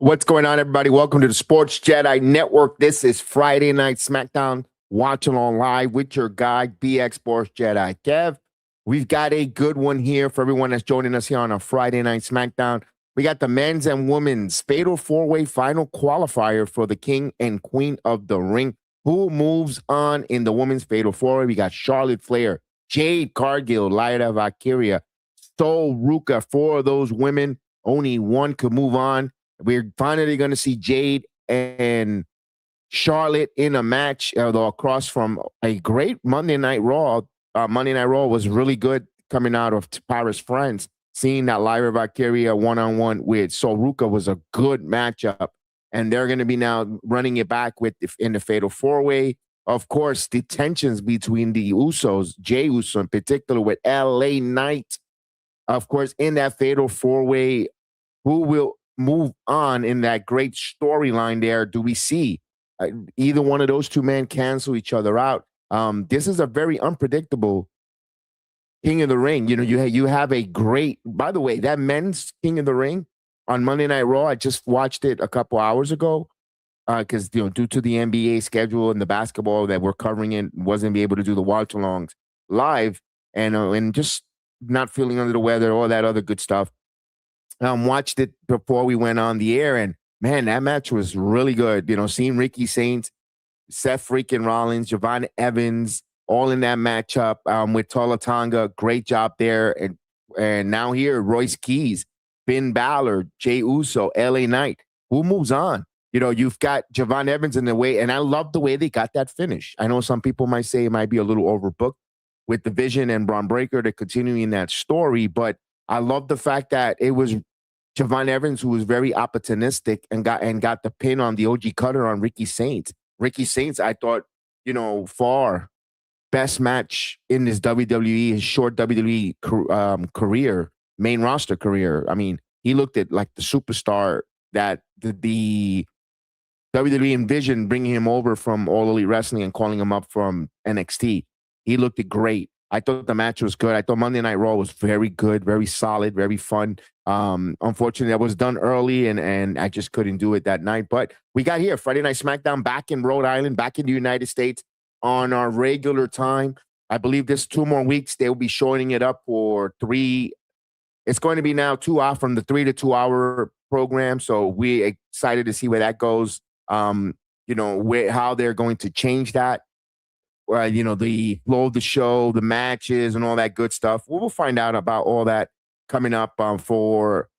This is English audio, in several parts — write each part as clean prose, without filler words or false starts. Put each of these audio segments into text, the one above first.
What's going on, everybody? Welcome to the Sports Jedi Network. This is Friday Night SmackDown Watch Along Live with your guy, BX Sports Jedi Kev. We've got a good one here for everyone that's joining us here on a Friday Night SmackDown. We got the men's and women's Fatal 4-Way final qualifier for the King and Queen of the Ring. Who moves on in the women's Fatal 4-Way? We got Charlotte Flair, Jade, Cargill, Lyra, Valkyria, Ruca. Four of those women. Only one could move on. We're finally going to see Jade and Charlotte in a match, although across from a great Monday Night Raw. Monday Night Raw was really good coming out of Paris, France. Seeing that Lyra Valkyria one-on-one with Ruca was a good matchup. And they're going to be now running it back in the Fatal 4-Way. Of course, the tensions between the Usos, Jey Uso in particular with LA Knight. Of course, in that Fatal 4-Way, who will move on in that great storyline there? Do we see either one of those two men cancel each other out? This is a very unpredictable King of the Ring. You know, you have a great, by the way, that men's King of the Ring on Monday Night Raw, I just watched it a couple hours ago because, due to the NBA schedule and the basketball that we're covering, it wasn't be able to do the watch alongs live and just not feeling under the weather, all that other good stuff. Watched it before we went on the air, and man, that match was really good. Seeing Ricky Saints, Seth freaking Rollins, Javon Evans, all in that matchup with Tonga. Great job there. And now here, Royce Keys, Finn Bálor, Jey Uso, LA Knight. Who moves on? You've got Javon Evans in the way, and I love the way they got that finish. I know some people might say it might be a little overbooked with the Vision and Braun Breaker to continuing that story, but I love the fact that it was Javon Evans who was very opportunistic and got the pin on the OG Cutter on Ricky Saints. Ricky Saints, I thought, far best match in his WWE, his short WWE career, main roster career. I mean, he looked at like the superstar that the WWE envisioned bringing him over from All Elite Wrestling and calling him up from NXT. He looked great. I thought the match was good. I thought Monday Night Raw was very good, very solid, very fun. Unfortunately, that was done early, and I just couldn't do it that night. But we got here, Friday Night SmackDown, back in Rhode Island, back in the United States on our regular time. I believe this 2 more weeks, they'll be shortening it up for 3. It's going to be now 2 hours from the 3 to 2 hour program. So we're excited to see where that goes. How they're going to change that. The flow of the show, the matches, and all that good stuff. We'll find out about all that coming up for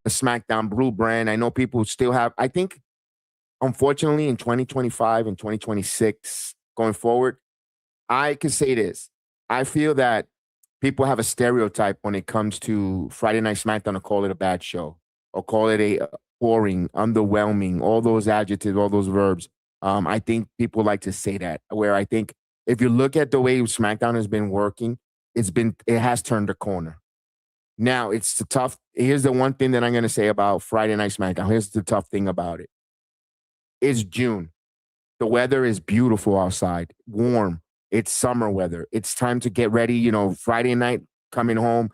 the SmackDown Blue brand. I know people still have, I think, unfortunately, in 2025 and 2026 going forward, I can say this. I feel that people have a stereotype when it comes to Friday Night SmackDown to call it a bad show or call it a boring, underwhelming, all those adjectives, all those verbs. I think people like to say that, where I think if you look at the way SmackDown has been working, it has turned a corner. Now, here's the one thing that I'm going to say about Friday Night SmackDown. Here's the tough thing about it. It's June. The weather is beautiful outside, warm. It's summer weather. It's time to get ready. Friday night, coming home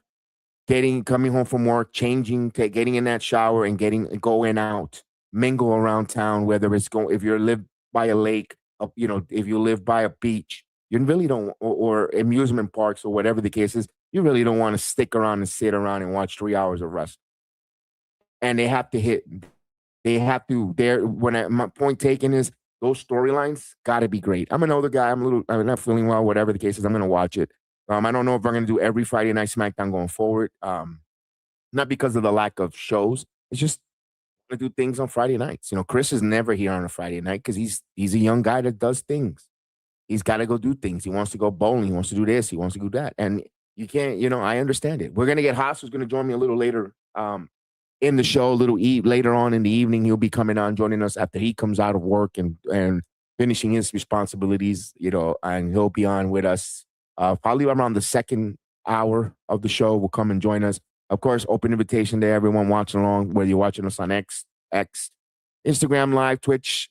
from work, changing, getting in that shower and going out, mingle around town, whether it's if you live by a lake, if you live by a beach, you really don't, or amusement parks or whatever the case is, you really don't want to stick around and sit around and watch 3 hours of wrestling. And they have to hit. My point taken is those storylines got to be great. I'm an older guy. I'm not feeling well, whatever the case is. I'm going to watch it. I don't know if I'm going to do every Friday Night SmackDown going forward. Not because of the lack of shows. It's just to do things on Friday nights. Chris is never here on a Friday night because he's a young guy that does things. He's got to go do things. He wants to go bowling. He wants to do this. He wants to do that. And you can't, I understand it. We're going to get Haas, who's going to join me a little later in the show, later on in the evening. He'll be coming on, joining us after he comes out of work and finishing his responsibilities, and he'll be on with us probably around the second hour of the show. Will come and join us. Of course, open invitation to everyone watching along, whether you're watching us on X, Instagram Live, Twitch,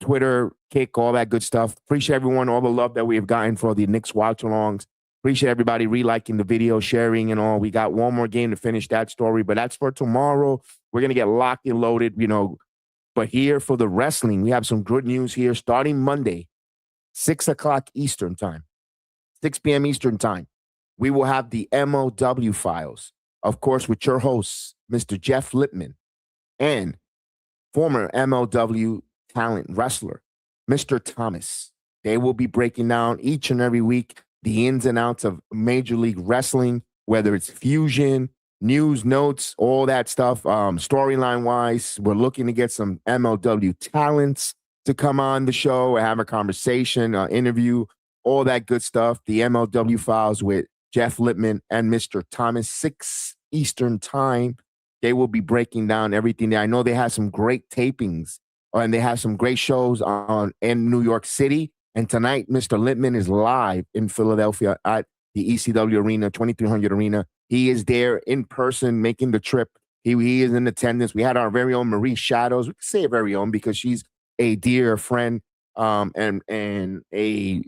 Twitter, Kick, all that good stuff. Appreciate everyone, all the love that we have gotten for the Knicks watch-alongs. Appreciate everybody reliking the video, sharing, and all. We got one more game to finish that story, but that's for tomorrow. We're gonna get locked and loaded, But here for the wrestling, we have some good news here. Starting Monday, 6 o'clock Eastern time, 6 p.m. Eastern time, we will have the MOW files, of course, with your hosts, Mr. Jeff Lippman, and former MLW talent wrestler, Mr. Thomas. They will be breaking down each and every week the ins and outs of Major League Wrestling, whether it's fusion, news, notes, all that stuff. Storyline wise, we're looking to get some MLW talents to come on the show and have a conversation, interview, all that good stuff. The MLW files with Jeff Lippman and Mr. Thomas, 6 Eastern time. They will be breaking down everything there. I know they have some great tapings and they have some great shows in New York City. And tonight, Mr. Lippman is live in Philadelphia at the ECW Arena, 2300 Arena. He is there in person, making the trip. He is in attendance. We had our very own Marie Shadows. We can say very own because she's a dear friend and a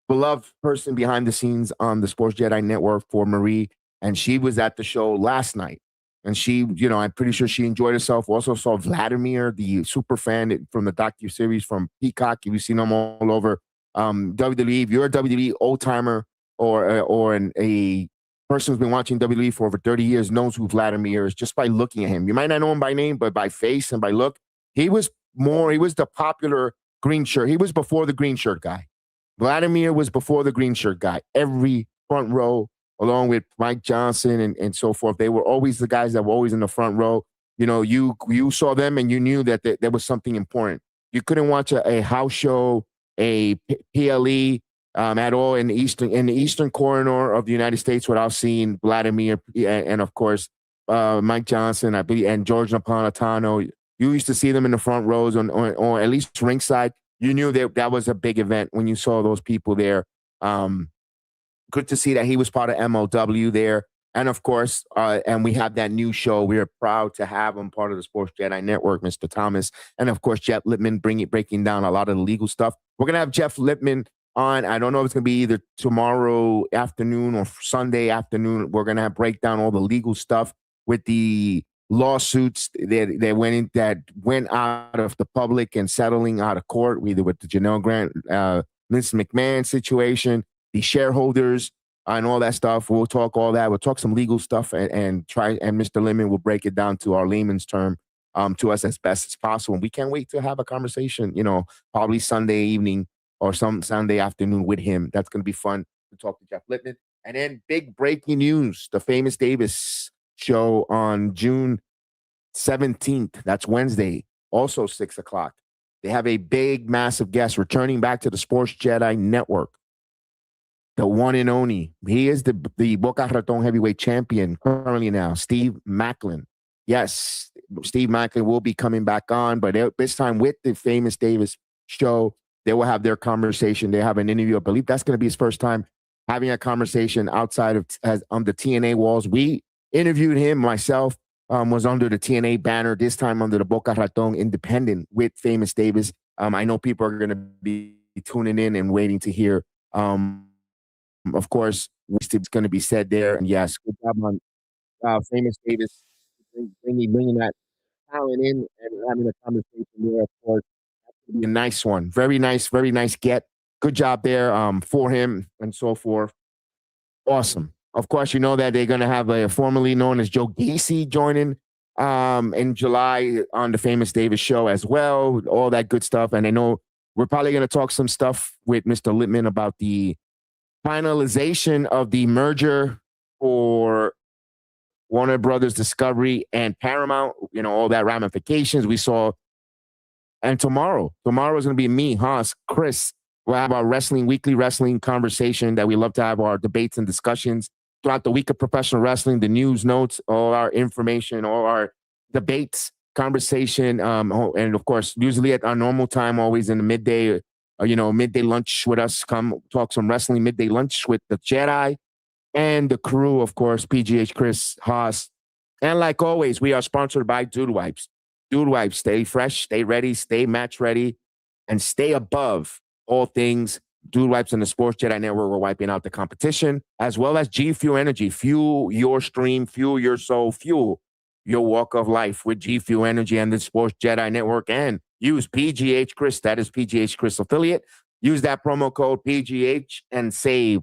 beloved person behind the scenes on the Sports Jedi Network for Marie. And she was at the show last night. And she, I'm pretty sure she enjoyed herself. Also saw Vladimir, the super fan from the docu-series from Peacock. You've seen him all over WWE. If you're a WWE old-timer or a person who's been watching WWE for over 30 years knows who Vladimir is just by looking at him. You might not know him by name, but by face and by look. He was the popular green shirt. He was before the green shirt guy. Vladimir was before the green shirt guy. Every front row, along with Mike Johnson and so forth. They were always the guys that were always in the front row. You saw them and you knew that there was something important. You couldn't watch a house show, a PLE at all in the eastern corridor of the United States without seeing Vladimir and of course, Mike Johnson, I believe, and George Napolitano. You used to see them in the front rows or at least ringside. You knew that was a big event when you saw those people there. Good to see that he was part of MLW there. And of course, and we have that new show. We are proud to have him part of the Sports Jedi Network, Mr. Thomas. And of course, Jeff Lippman breaking down a lot of the legal stuff. We're going to have Jeff Lippman on. I don't know if it's going to be either tomorrow afternoon or Sunday afternoon. We're going to break down all the legal stuff with the lawsuits that went out of the public and settling out of court, either with the Janelle Grant, Vince McMahon situation, the shareholders and all that stuff. We'll talk all that. We'll talk some legal stuff and Mr. Lippman will break it down to our layman's term to us as best as possible. And we can't wait to have a conversation, probably Sunday evening or some Sunday afternoon with him. That's going to be fun to talk to Jeff Lippman. And then big breaking news, the Famous Davis show on June 17th. That's Wednesday, also 6 o'clock. They have a big, massive guest returning back to the Sports Jedi Network. The one and only. He is the Boca Raton heavyweight champion currently now, Steve Macklin. Yes, Steve Macklin will be coming back on, but this time with the Famous Davis show, they will have their conversation. They have an interview. I believe that's going to be his first time having a conversation outside of on the TNA walls. We interviewed him, myself, was under the TNA banner, this time under the Boca Raton Independent with Famous Davis. I know people are going to be tuning in and waiting to hear of course, what's going to be said there. And yes, good job on Famous Davis bringing that talent in and having a conversation there. Of course, that's going to be a nice one. Very nice get. Good job there for him and so forth. Awesome. Of course, you know that they're going to have a formerly known as Joe Gacy joining in July on the Famous Davis show as well. All that good stuff. And I know we're probably going to talk some stuff with Mr. Lippman about the finalization of the merger for Warner Brothers Discovery and Paramount, all that ramifications we saw. And tomorrow is going to be me, Haas, Chris. We'll have our weekly wrestling conversation that we love to have, our debates and discussions throughout the week of professional wrestling, the news notes, all our information, all our debates, conversation. And of course, usually at our normal time, always in the midday, midday lunch with us, come talk some wrestling, midday lunch with the Jedi and the crew, of course, PGH, Chris, Haas. And like always, we are sponsored by Dude Wipes. Dude Wipes, stay fresh, stay ready, stay match ready, and stay above all things Dude Wipes and the Sports Jedi Network were wiping out the competition, as well as G Fuel Energy. Fuel your stream, fuel your soul, fuel your walk of life with G Fuel Energy and the Sports Jedi Network. And use PGH Chris, that is PGH Chris affiliate. Use that promo code PGH and save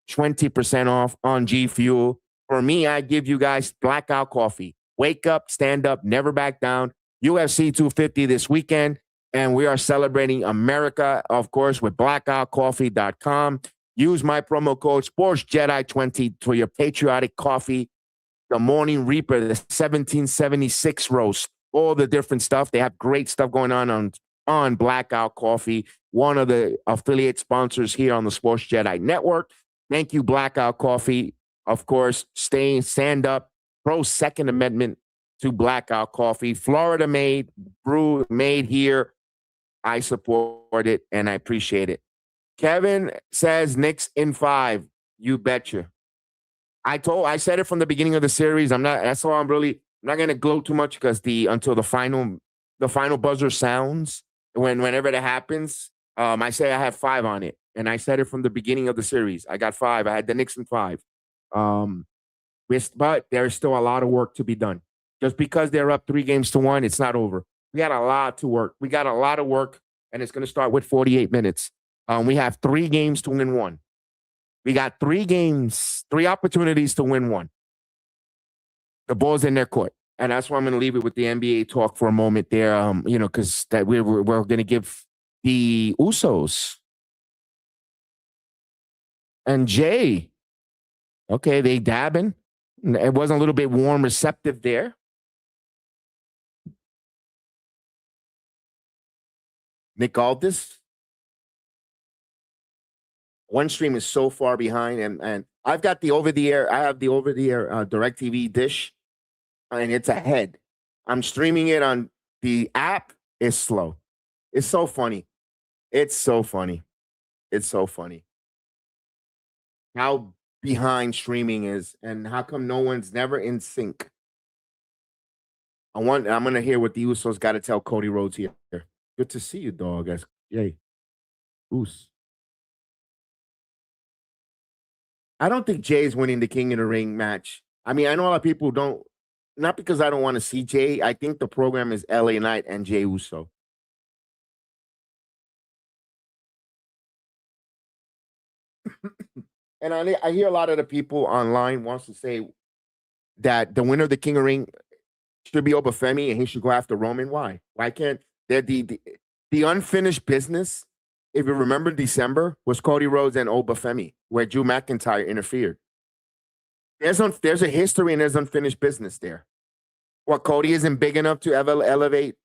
20% off on G Fuel. For me, I give you guys Blackout Coffee. Wake up, stand up, never back down. UFC 250 this weekend. And we are celebrating America, of course, with blackoutcoffee.com. Use my promo code SportsJedi20 for your patriotic coffee. The Morning Reaper, the 1776 roast, all the different stuff. They have great stuff going on Blackout Coffee, one of the affiliate sponsors here on the Sports Jedi Network. Thank you, Blackout Coffee. Of course, stand up, pro Second Amendment to Blackout Coffee. Florida made, brew made here. I support it and I appreciate it. Kevin says Knicks in 5. You betcha. I said it from the beginning of the series. That's why I'm not gonna gloat too much because until the final buzzer sounds, whenever that happens, I say I have 5 on it. And I said it from the beginning of the series. I got 5. I had the Knicks in 5. But there's still a lot of work to be done. Just because they're up 3-1, it's not over. We got a lot to work. We got a lot of work, and it's going to start with 48 minutes. We have 3 games to win 1. We got 3 opportunities to win 1. The ball's in their court. And that's why I'm going to leave it with the NBA talk for a moment there, because that we're going to give the Usos and Jay. Okay, they dabbing. It wasn't a little bit warm, receptive there. Nick Aldis. One stream is so far behind, and I've got the over-the-air. I have the over-the-air DirecTV dish, and it's ahead. I'm streaming it on the app. It's slow. It's so funny. It's so funny. It's so funny. How behind streaming is, and how come no one's never in sync? I'm gonna hear what the Usos got to tell Cody Rhodes here. Good to see you, dog. Yay. Oos. I don't think Jay's winning the King of the Ring match. I mean, I know a lot of people don't, not because I don't want to see Jay. I think the program is LA Knight and Jay Uso. And I hear a lot of the people online wants to say that the winner of the King of the Ring should be Obafemi and he should go after Roman. Why? Why can't the unfinished business? If you remember, December was Cody Rhodes and Obafemi, where Drew McIntyre interfered. There's a history and there's unfinished business there. What, Cody isn't big enough to elevate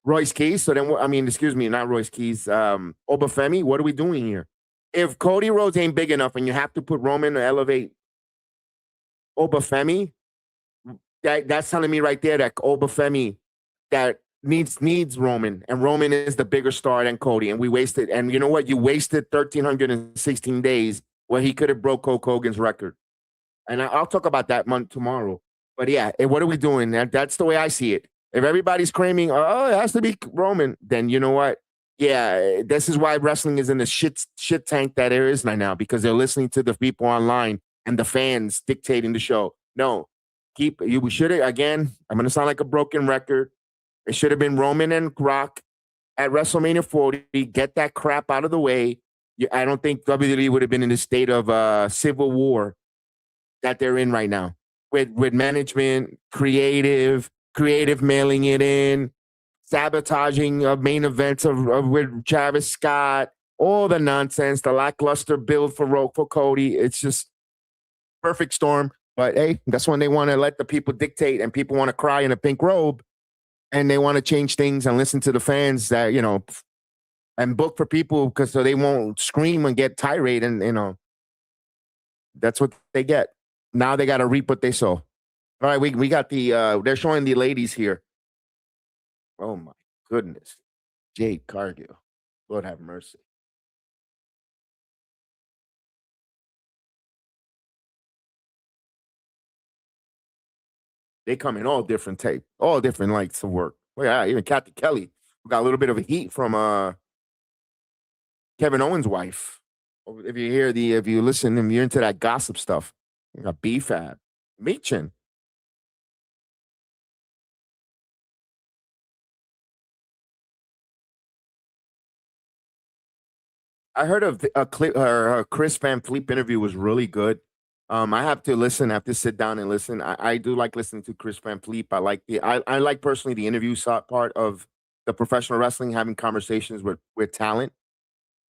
Royce Keys? So then, excuse me, not Royce Keys, Obafemi. What are we doing here? If Cody Rhodes ain't big enough and you have to put Roman to elevate Obafemi, that's telling me right there that Obafemi that needs Roman, and Roman is the bigger star than Cody, and we wasted. And you know what? You wasted 1,316 days where he could have broke Hulk Hogan's record. And I'll talk about that month tomorrow. But yeah, what are we doing? That's the way I see it. If everybody's claiming, oh, it has to be Roman, then you know what? Yeah, this is why wrestling is in the shit tank that there is right now, because they're listening to the people online and the fans dictating the show. No, we should have, again, I'm going to sound like a broken record. It should have been Roman and Rock at WrestleMania 40. Get that crap out of the way. I don't think WWE would have been in the state of civil war that they're in right now with management, creative mailing it in, sabotaging of main events with Travis Scott, all the nonsense, the lackluster build for Cody. It's just perfect storm. But hey, that's when they want to let the people dictate, and people want to cry in a pink robe, and they want to change things and listen to the fans that, and book for people so they won't scream and get tirade. And, that's what they get. Now they got to reap what they sow. All right, we got they're showing the ladies here. Oh my goodness. Jade, Cargill. Lord have mercy. They come in all different lights of work. Well, yeah, even Kathy Kelly got a little bit of a heat from Kevin Owens' wife. If you hear if you listen, and you're into that gossip stuff, you got BFAB, Meechin. I heard of a clip. Her Chris Van Fleet interview was really good. I have to listen. I have to sit down and listen. I do like listening to Chris Van Fleet. I like personally the interview part of the professional wrestling, having conversations with talent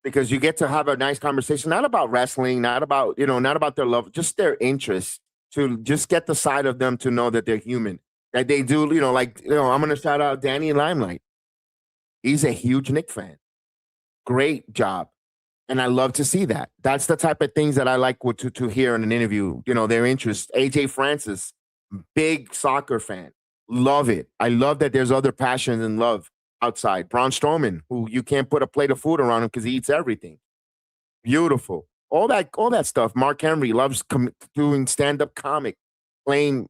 because you get to have a nice conversation, not about wrestling, not about not about their love, just their interest to just get the side of them to know that they're human. That they do, I'm gonna shout out Danny Limelight. He's a huge Nick fan. Great job. And I love to see that. That's the type of things that I like to hear in an interview, their interest. AJ Francis, big soccer fan. Love it. I love that there's other passions and love outside. Braun Strowman, who you can't put a plate of food around him because he eats everything. Beautiful. All that stuff. Mark Henry loves doing stand-up comic, playing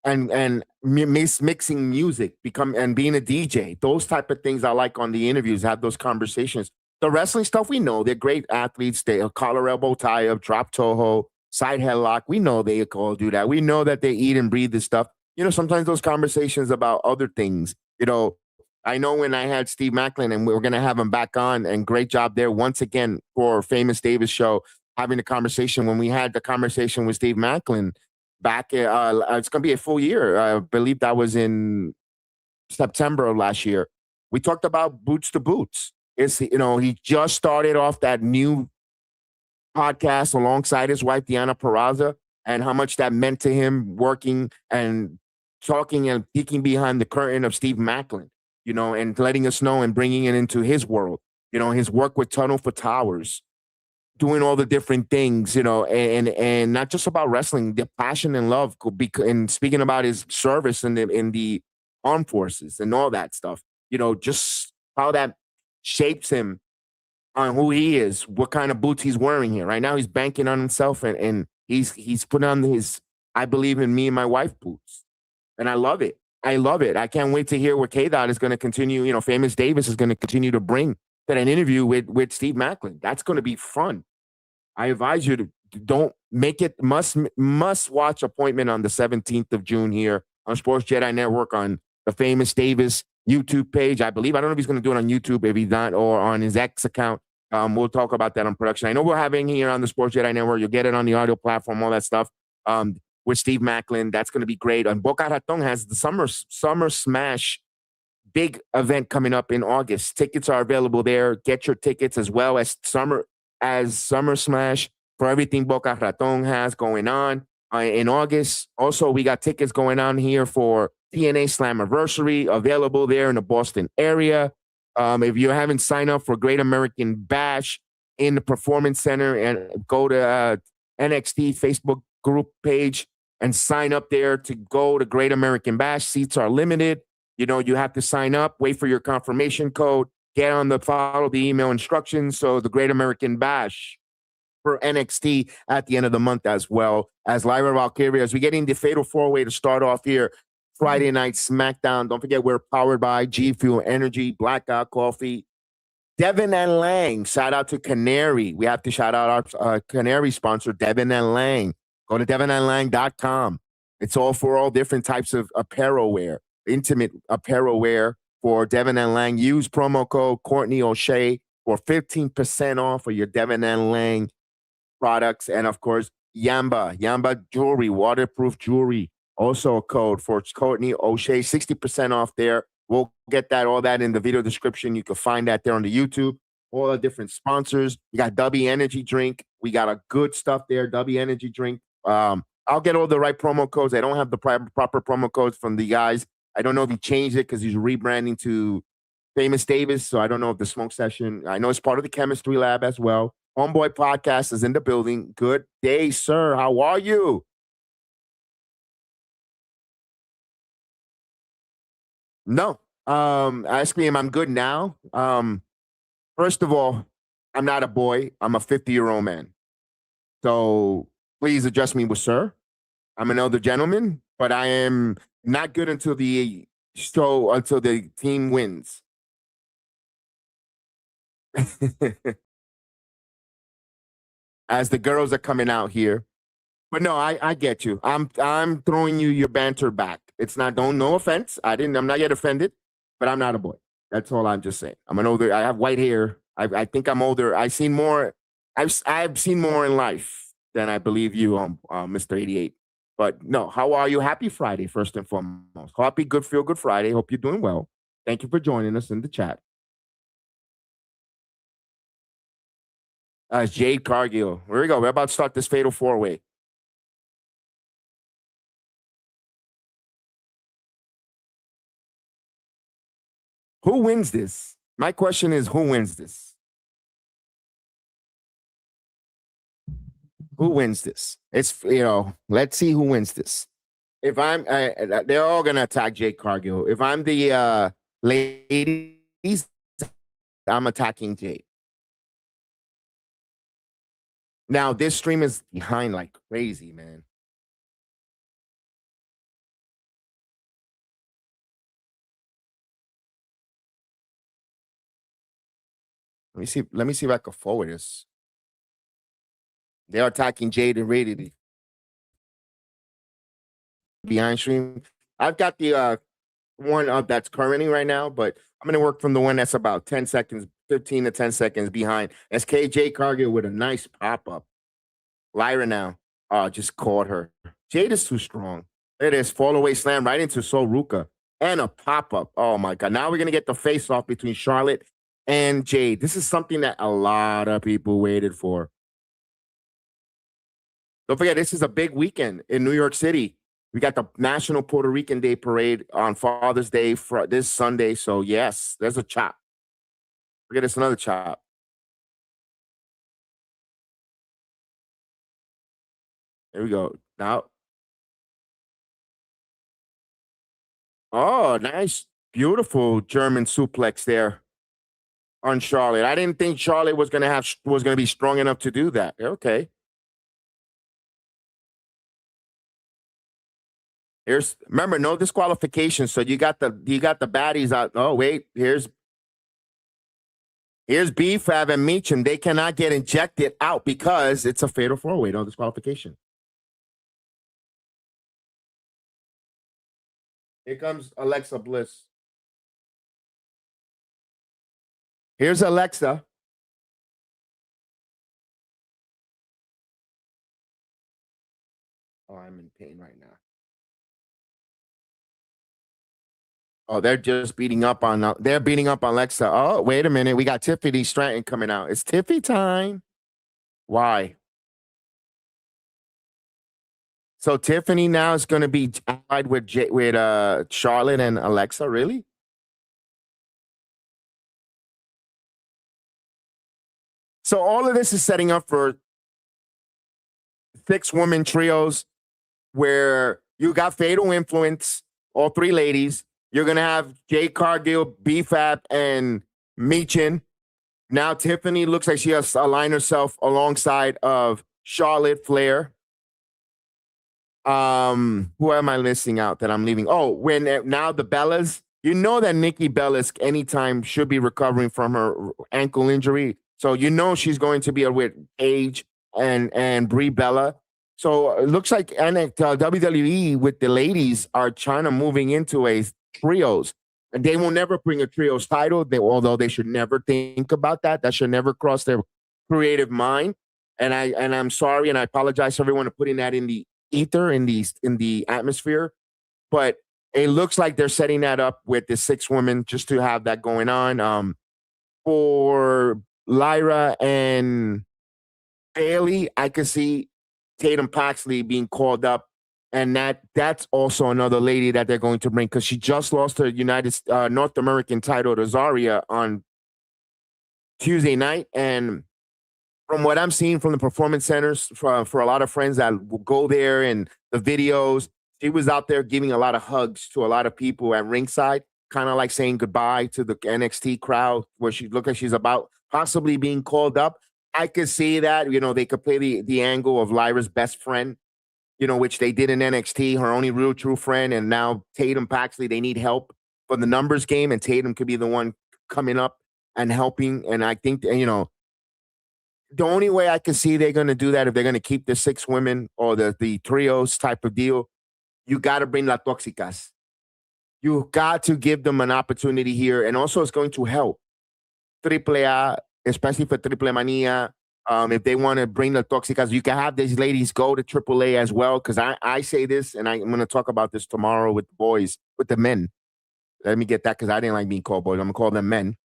and mixing music, become and being a DJ. Those type of things I like on the interviews. Have those conversations. The wrestling stuff we know they're great athletes. They collar elbow tie up, drop toho, side headlock. We know they all do that. We know that they eat and breathe this stuff. Sometimes those conversations about other things. I know when I had Steve Macklin and we were going to have him back on, and great job there once again for Famous Davis show having the conversation. When we had the conversation with Steve Macklin back, it's going to be a full year. I believe that was in September of last year. We talked about Boots to Boots. He just started off that new podcast alongside his wife, Deanna Peraza, and how much that meant to him working and talking and peeking behind the curtain of Steve Macklin, and letting us know and bringing it into his world, his work with Tunnel for Towers, doing all the different things, and not just about wrestling, the passion and love, and speaking about his service in the armed forces and all that stuff, just how that shapes him on who he is, what kind of boots he's wearing here. Right now, he's banking on himself, and he's put on his "I believe in me and my wife" boots, and I love it. I love it. I can't wait to hear what K-Dot is going to continue. Famous Davis is going to continue to bring to an interview with Steve Macklin. That's going to be fun. I advise you to don't make it must watch appointment on the 17th of June here on Sports Jedi Network on the Famous Davis YouTube page. I believe. I don't know if he's going to do it on YouTube, if he's not, or on his X account. We'll talk about that on production. I know we're having here on the Sports Jedi Network. You'll get it on the audio platform, all that stuff. With Steve Macklin, that's going to be great. And Boca Raton has the Summer Smash big event coming up in August. Tickets are available there. Get your tickets as well as Summer Smash for everything Boca Raton has going on in August. Also, we got tickets going on here for TNA Slammiversary available there in the Boston area. If you haven't signed up for Great American Bash in the Performance Center, and go to NXT Facebook group page and sign up there to go to Great American Bash. Seats are limited. You have to sign up, wait for your confirmation code, follow the email instructions. So the Great American Bash for NXT at the end of the month, as well as Lyra Valkyria. As we get into Fatal 4-Way to start off here, Friday Night SmackDown. Don't forget, we're powered by G Fuel Energy, Blackout Coffee, Devin and Lang. Shout out to Canary. We have to shout out our Canary sponsor, Devin and Lang. Go to devinandlang.com. It's all for all different types of apparel wear, intimate apparel wear for Devin and Lang. Use promo code Courtney O'Shea for 15% off of your Devin and Lang products. And of course, Yamba Jewelry, waterproof jewelry. Also a code for Courtney O'Shea, 60% off there. We'll get all that in the video description. You can find that there on the YouTube. All the different sponsors. We got W Energy Drink. We got a good stuff there, W Energy Drink. I'll get all the right promo codes. I don't have the proper promo codes from the guys. I don't know if he changed it because he's rebranding to Famous Davis. So I don't know if the smoke session, I know it's part of the chemistry lab as well. Homeboy Podcast is in the building. Good day, sir. How are you? No. Ask me if I'm good now. First of all, I'm not a boy. I'm a 50-year-old man. So please address me with sir. I'm an elder gentleman, but I am not good until the team wins. as the girls are coming out here. But no, I get you. I'm throwing you your banter back. It's not don't no offense. I'm not yet offended, but I'm not a boy. That's all I'm just saying. I'm an older. I have white hair. I think I'm older. I've seen more. I've seen more in life than I believe you, Mr. 88. But no, how are you? Happy Friday, first and foremost. Happy good feel good Friday. Hope you're doing well. Thank you for joining us in the chat. It's Jade Cargill. Here we go. We're about to start this fatal four way. Who wins this? My question is, who wins this? Who wins this? It's, let's see who wins this. If I'm, they're all going to attack Jade Cargill. If I'm the ladies, I'm attacking Jade. Now, this stream is behind like crazy, man. Let me see if I can forward this. They're attacking Jade and Radiant behind stream. I've got the one up that's currently right now, but I'm going to work from the one that's about 10 seconds, 15 to 10 seconds behind. That's KJ Cargill with a nice pop up. Lyra now. Oh, just caught her. Jade is too strong. It is fall away slam right into Ruca and a pop up. Oh my God. Now we're going to get the face off between Charlotte and Jade. This is something that a lot of people waited for. Don't forget, this is a big weekend in New York City. We got the National Puerto Rican Day Parade on Father's Day for this Sunday. So, yes, there's a chop. Look at this, another chop. There we go. Now. Oh, nice. Beautiful German suplex there on Charlotte. I didn't think Charlotte was going to be strong enough to do that. Okay. Remember, no disqualification. So you got the baddies out. Oh, wait, here's BFAB and Meacham. They cannot get injected out because it's a fatal four-way, no disqualification. Here comes Alexa Bliss. Here's Alexa. Oh, I'm in pain right now. Oh, they're just beating up on Alexa. Oh, wait a minute. We got Tiffany Stratton coming out. It's Tiffy time. Why? So Tiffany now is going to be tied with Charlotte and Alexa, really? So all of this is setting up for 6-woman trios where you got Fatal Influence, all 3 ladies. You're going to have Jade Cargill, BFAB, and Meechin. Now Tiffany looks like she has aligned herself alongside of Charlotte Flair. Who am I missing out that I'm leaving? Oh, now the Bellas. You know that Nikki Bellas anytime should be recovering from her ankle injury. So you know she's going to be with Paige and Brie Bella. So it looks like WWE with the ladies are trying to moving into a trios. And they will never bring a trios title, although they should never think about that. That should never cross their creative mind. And I'm sorry, and I apologize to everyone for putting that in the ether, in the atmosphere. But it looks like they're setting that up with the 6 women just to have that going on. For Lyra and Bailey, I could see Tatum Paxley being called up, and that's also another lady that they're going to bring because she just lost her North American title to Zarya on Tuesday night. And from what I'm seeing from the performance centers, for a lot of friends that will go there and the videos, she was out there giving a lot of hugs to a lot of people at ringside, kind of like saying goodbye to the NXT crowd, where she looked like she's about possibly being called up. I could see that, they could play the angle of Lyra's best friend, which they did in NXT, her only real true friend. And now Tatum Paxley, they need help for the numbers game, and Tatum could be the one coming up and helping. And I think, The only way I can see they're going to do that if they're going to keep the 6 women or the trios type of deal, you got to bring La Toxicas. You got to give them an opportunity here, and also it's going to help AAA, especially for Triple Mania. If they want to bring the Toxicas, you can have these ladies go to AAA as well. Because I say this, and I'm going to talk about this tomorrow with the boys, with the men. Let me get that because I didn't like being called boys. I'm going to call them men.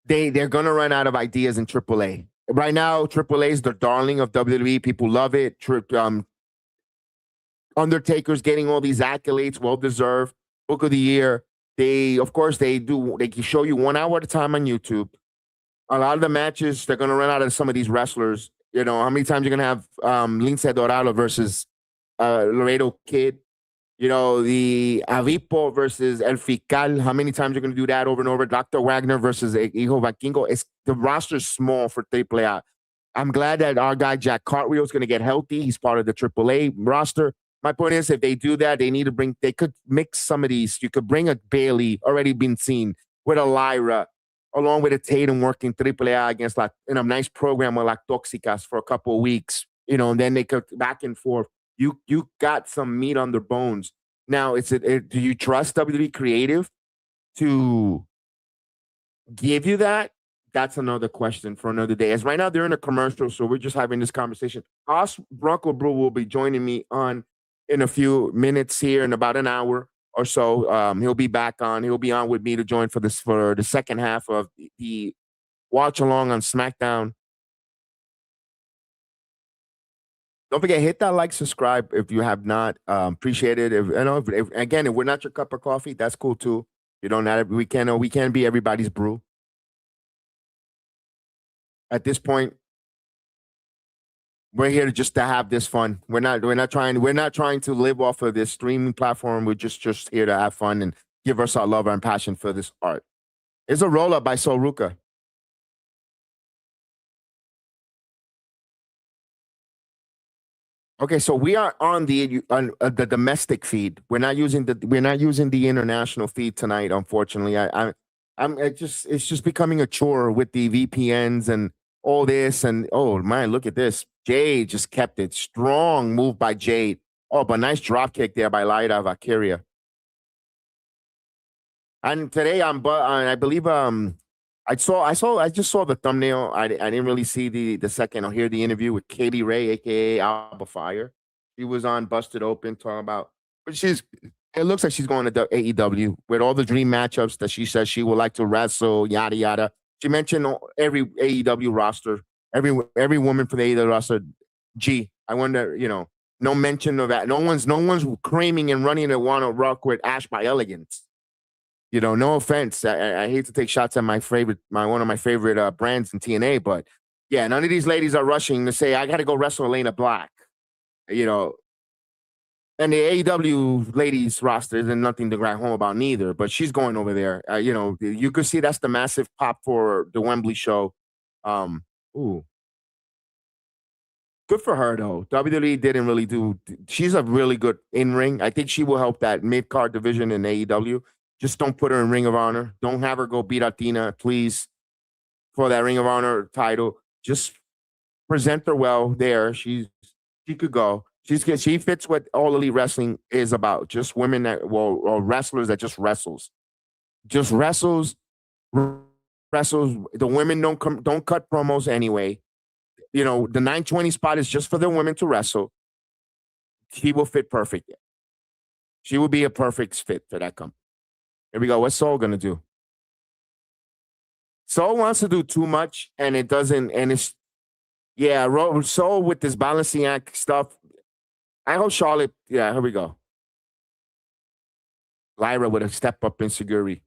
They're going to run out of ideas in AAA. Right now, AAA is the darling of WWE. People love it. Undertaker's getting all these accolades, well deserved. Book of the Year. Of course, they can show you 1 hour at a time on YouTube. A lot of the matches, they're going to run out of some of these wrestlers. You know, how many times you're going to have Lince Dorado versus Laredo Kid? You know, the Avipo versus El Fiscal. How many times you're going to do that over and over? Dr. Wagner versus Hijo Vikingo. The roster's small for AAA. I'm glad that our guy Jack Cartwheel is going to get healthy. He's part of the AAA roster. My point is, if they do that, they could mix some of these. You could bring a Bailey, already been seen, with a Lyra, along with a Tatum working AAA against in a nice program with like Toxicas for a couple of weeks, you know, and then they could back and forth. You got some meat on their bones. Now, do you trust WWE Creative to give you that? That's another question for another day. As right now, they're in a commercial, so we're just having this conversation. Os Bronco Brew will be joining me in a few minutes here, in about an hour or so. He'll be back on. He'll be on with me to join for the second half of the watch along on SmackDown. Don't forget, hit that like, subscribe if you have not. Appreciate it. If we're not your cup of coffee, that's cool too. You don't we can be everybody's brew. At this point, we're here just to have this fun. We're not trying to live off of this streaming platform. We're just here to have fun and give us our love and passion for this art. It's a roll up by Ruca. Okay, so we are on the domestic feed. We're not using the international feed tonight. Unfortunately, it's just becoming a chore with the VPNs and all this. And oh man, look at this. Jade just kept it. Strong move by Jade. Oh, but nice drop kick there by Lyra Valkyria. And today I believe I just saw the thumbnail. I didn't really see the second or hear the interview with Katie Ray, aka Alba Fire. She was on Busted Open talking about, but it looks like she's going to AEW with all the dream matchups that she says she would like to wrestle, yada yada. She mentioned every AEW roster, every woman for the AEW roster. Gee, I wonder, no mention of that. No one's screaming and running to want to rock with Ash by Elegance. No offense. I hate to take shots at one of my favorite brands in TNA, but yeah, none of these ladies are rushing to say I got to go wrestle Elena Black. And the AEW ladies roster isn't nothing to write home about neither. But she's going over there. You could see that's the massive pop for the Wembley show. Ooh. Good for her though. WWE didn't really do. She's a really good in ring. I think she will help that mid card division in AEW. Just don't put her in Ring of Honor. Don't have her go beat Athena, please, for that Ring of Honor title. Just present her well there. She could go. She fits what All Elite Wrestling is about. Just women or wrestlers that just wrestles. Just wrestles. The women don't cut promos anyway. The 920 spot is just for the women to wrestle. She will fit perfect. She will be a perfect fit for that company. Here we go. What's Soul going to do? Soul wants to do too much, and it doesn't. And Soul with this balancing act stuff. I hope Charlotte. Yeah, here we go. Lyra with a step up in Seguri.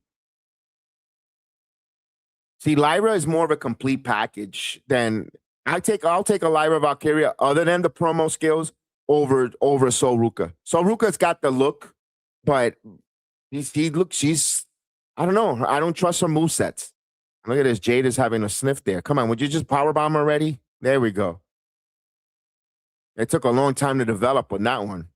See, Lyra is more of a complete package than I'll take a Lyra Valkyria other than the promo skills over Sol Ruca. Sol Ruca's got the look, but she's I don't know. I don't trust her movesets. Look at this. Jade is having a sniff there. Come on, would you just powerbomb already? There we go. It took a long time to develop on that one.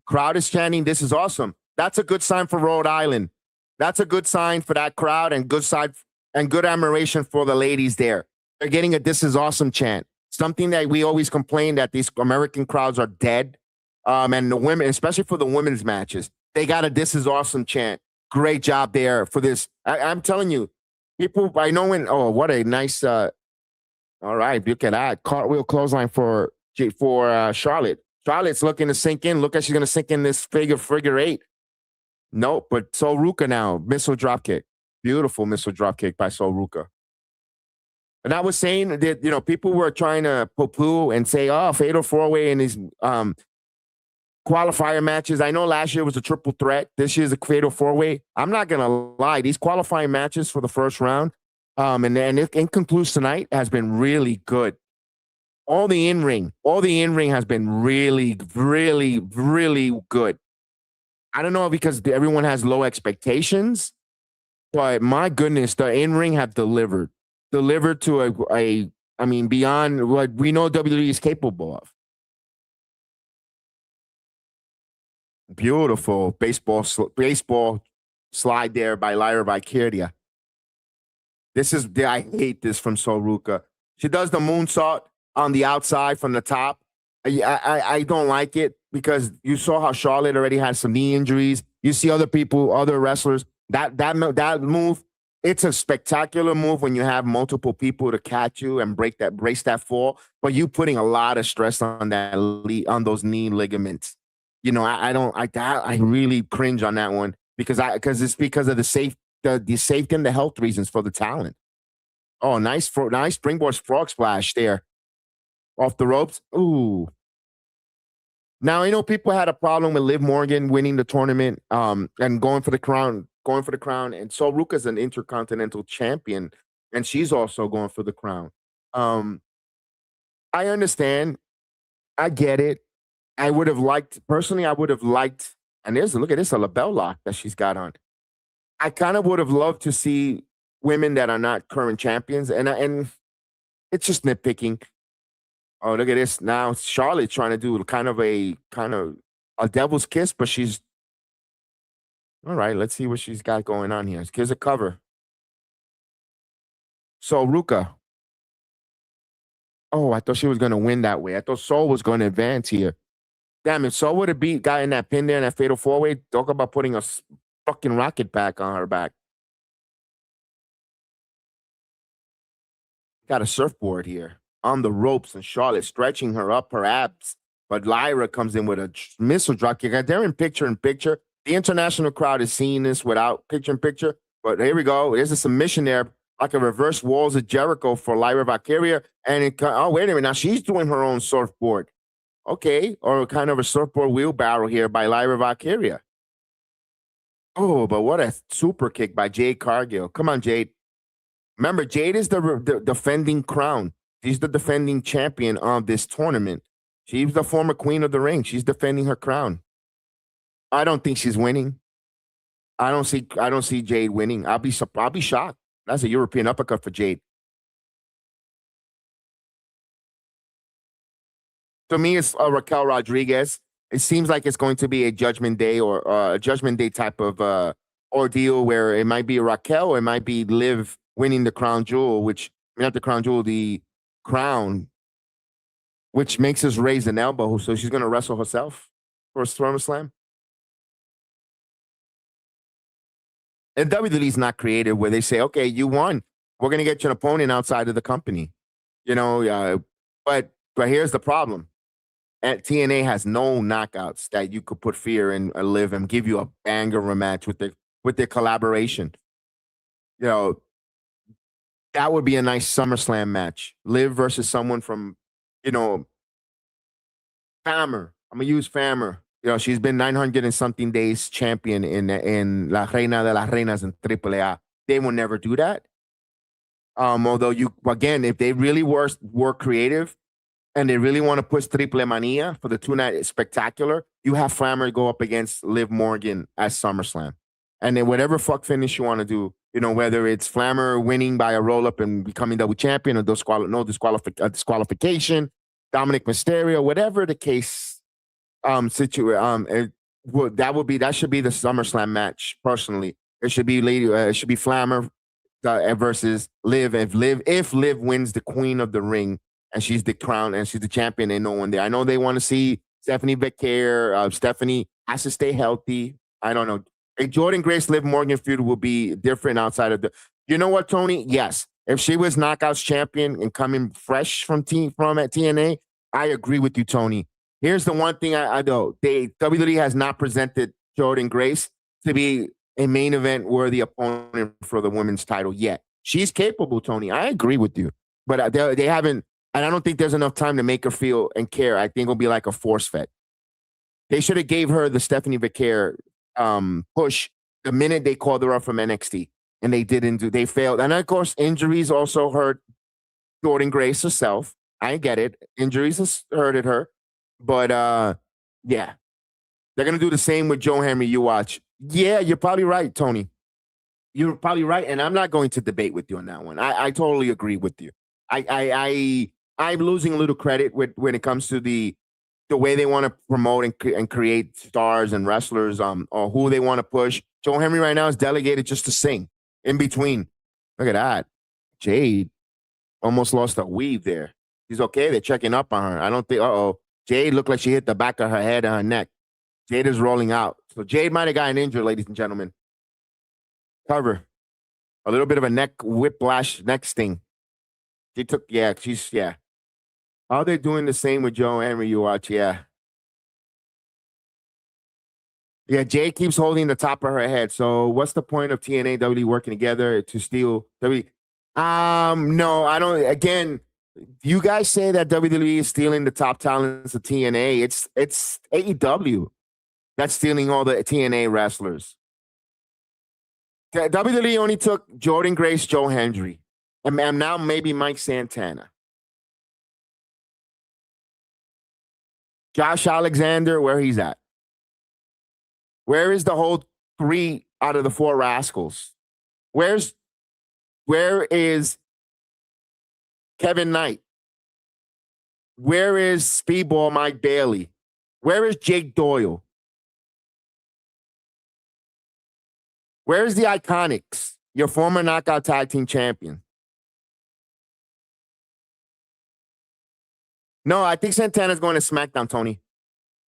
Crowd is chanting, "This is awesome." That's a good sign for Rhode Island. That's a good sign for that crowd and good side and good admiration for the ladies there. They're getting a "This is awesome" chant. Something that we always complain that these American crowds are dead. And the women, especially for the women's matches, they got a "This is awesome" chant. Great job there for this. I'm telling you, people, I know when, oh, what a nice, all right, look at that. Cartwheel clothesline for Charlotte. Charlotte's looking to sink in. Look like she's going to sink in this figure eight. Nope, but Sol Ruca now, missile dropkick. Beautiful missile dropkick by Sol Ruca. And I was saying that, people were trying to poo-poo and say, oh, fatal four-way in these qualifier matches. I know last year was a triple threat. This year's a fatal four-way. I'm not going to lie. These qualifying matches for the first round, and it concludes tonight, has been really good. All the in-ring has been really, really, really good. I don't know because everyone has low expectations, but my goodness, the in-ring have delivered to beyond what we know WWE is capable of. Beautiful baseball slide there by Lyra Valkyria. I hate this from Sol Ruca. She does the moonsault on the outside from the top. I don't like it because you saw how Charlotte already had some knee injuries. You see other wrestlers. That move, it's a spectacular move when you have multiple people to catch you and brace that fall. But you putting a lot of stress on those knee ligaments. I really cringe on that one because it's because of the safety and the health reasons for the talent. Oh, nice springboard frog splash there. Off the ropes. Ooh. Now, I know people had a problem with Liv Morgan winning the tournament and going for the crown. And Sol Ruca's an intercontinental champion, and she's also going for the crown. I understand. I get it. I would have liked, and look at this, a label lock that she's got on. I kind of would have loved to see women that are not current champions, and it's just nitpicking. Oh, look at this. Now Charlotte trying to do kind of a devil's kiss, but she's all right. Let's see what she's got going on here. Here's a cover. So Ruca. Oh, I thought she was going to win that way. I thought Sol was going to advance here. Damn, if Sol would have beat guy in that pin there in that fatal four-way, talk about putting a fucking rocket back on her back. Got a surfboard here on the ropes, and Charlotte stretching her up her abs. But Lyra comes in with a missile drop kick. They're in picture. The international crowd is seeing this without picture. But here we go. There's a submission there, like a reverse walls of Jericho for Lyra Valkyria. And wait a minute. Now she's doing her own surfboard. Okay. Or kind of a surfboard wheelbarrow here by Lyra Valkyria. Oh, but what a super kick by Jade Cargill. Come on, Jade. Remember, Jade is the defending crown. She's the defending champion of this tournament. She's the former queen of the ring. She's defending her crown. I don't think she's winning. I don't see Jade winning. I'll be shocked. That's a European uppercut for Jade. To me, it's Raquel Rodriguez. It seems like it's going to be a Judgment Day or a Judgment Day type of ordeal where it might be Raquel or it might be Liv winning the crown jewel, the crown, which makes us raise an elbow. So she's going to wrestle herself for a SummerSlam. And WWE's not creative where they say, okay, you won. We're going to get you an opponent outside of the company. But here's the problem. And TNA has no knockouts that you could put fear in Liv and give you a banger rematch with their collaboration. That would be a nice SummerSlam match. Liv versus someone from, Fammer. I'm going to use Fammer. She's been 900 and something days champion in La Reina de las Reinas in AAA. They will never do that. Although if they really were creative and they really want to push Triple Mania for the 2-night spectacular, you have Flammer go up against Liv Morgan at SummerSlam. And then whatever fuck finish you want to do, whether it's Flammer winning by a roll-up and becoming double champion or disqualification, Dominic Mysterio, whatever the case, that should be the SummerSlam match. Personally, it should be it should be Flammer versus Liv. If Liv wins the Queen of the Ring and she's the crown and she's the champion, and no one there. I know they want to see Stephanie Becker. Stephanie has to stay healthy. I don't know. A Jordan Grace Liv Morgan feud will be different outside of the. You know what, Tony? Yes, if she was Knockouts champion and coming fresh from at TNA, I agree with you, Tony. Here's the one thing I know: WWE has not presented Jordan Grace to be a main event worthy opponent for the women's title yet. She's capable, Tony. I agree with you, but they haven't, and I don't think there's enough time to make her feel and care. I think it'll be like a force fed. They should have gave her the Stephanie Becker push the minute they called her up from NXT, and they didn't do. They failed, and of course, injuries also hurt Jordan Grace herself. I get it. Injuries has hurted her, but yeah, they're gonna do the same with Joe Henry. You watch. Yeah, you're probably right, Tony. You're probably right, and I'm not going to debate with you on that one. I totally agree with you. I'm losing a little credit when it comes to the way they want to promote and create stars and wrestlers, or who they want to push. Joe Henry right now is delegated just to sing in between. Look at that. Jade almost lost a weave there. She's okay. They're checking up on her. I don't think, Jade looked like she hit the back of her head and her neck. Jade is rolling out. So Jade might have gotten injured, ladies and gentlemen. Cover. A little bit of a neck whiplash, neck sting. Yeah. Oh, they're doing the same with Joe Henry, you watch, yeah. Yeah, Jade keeps holding the top of her head. So what's the point of TNA WWE working together to steal WWE? No, I don't. Again, you guys say that WWE is stealing the top talents of TNA. It's AEW that's stealing all the TNA wrestlers. WWE only took Jordan Grace, Joe Hendry, and now maybe Mike Santana. Josh Alexander, where he's at. Where is the whole 3 out of the 4 rascals? Where is Kevin Knight? Where is Speedball Mike Bailey? Where is Jake Doyle? Where is the Iconics, your former Knockout Tag Team champion? No, I think Santana's going to SmackDown, Tony.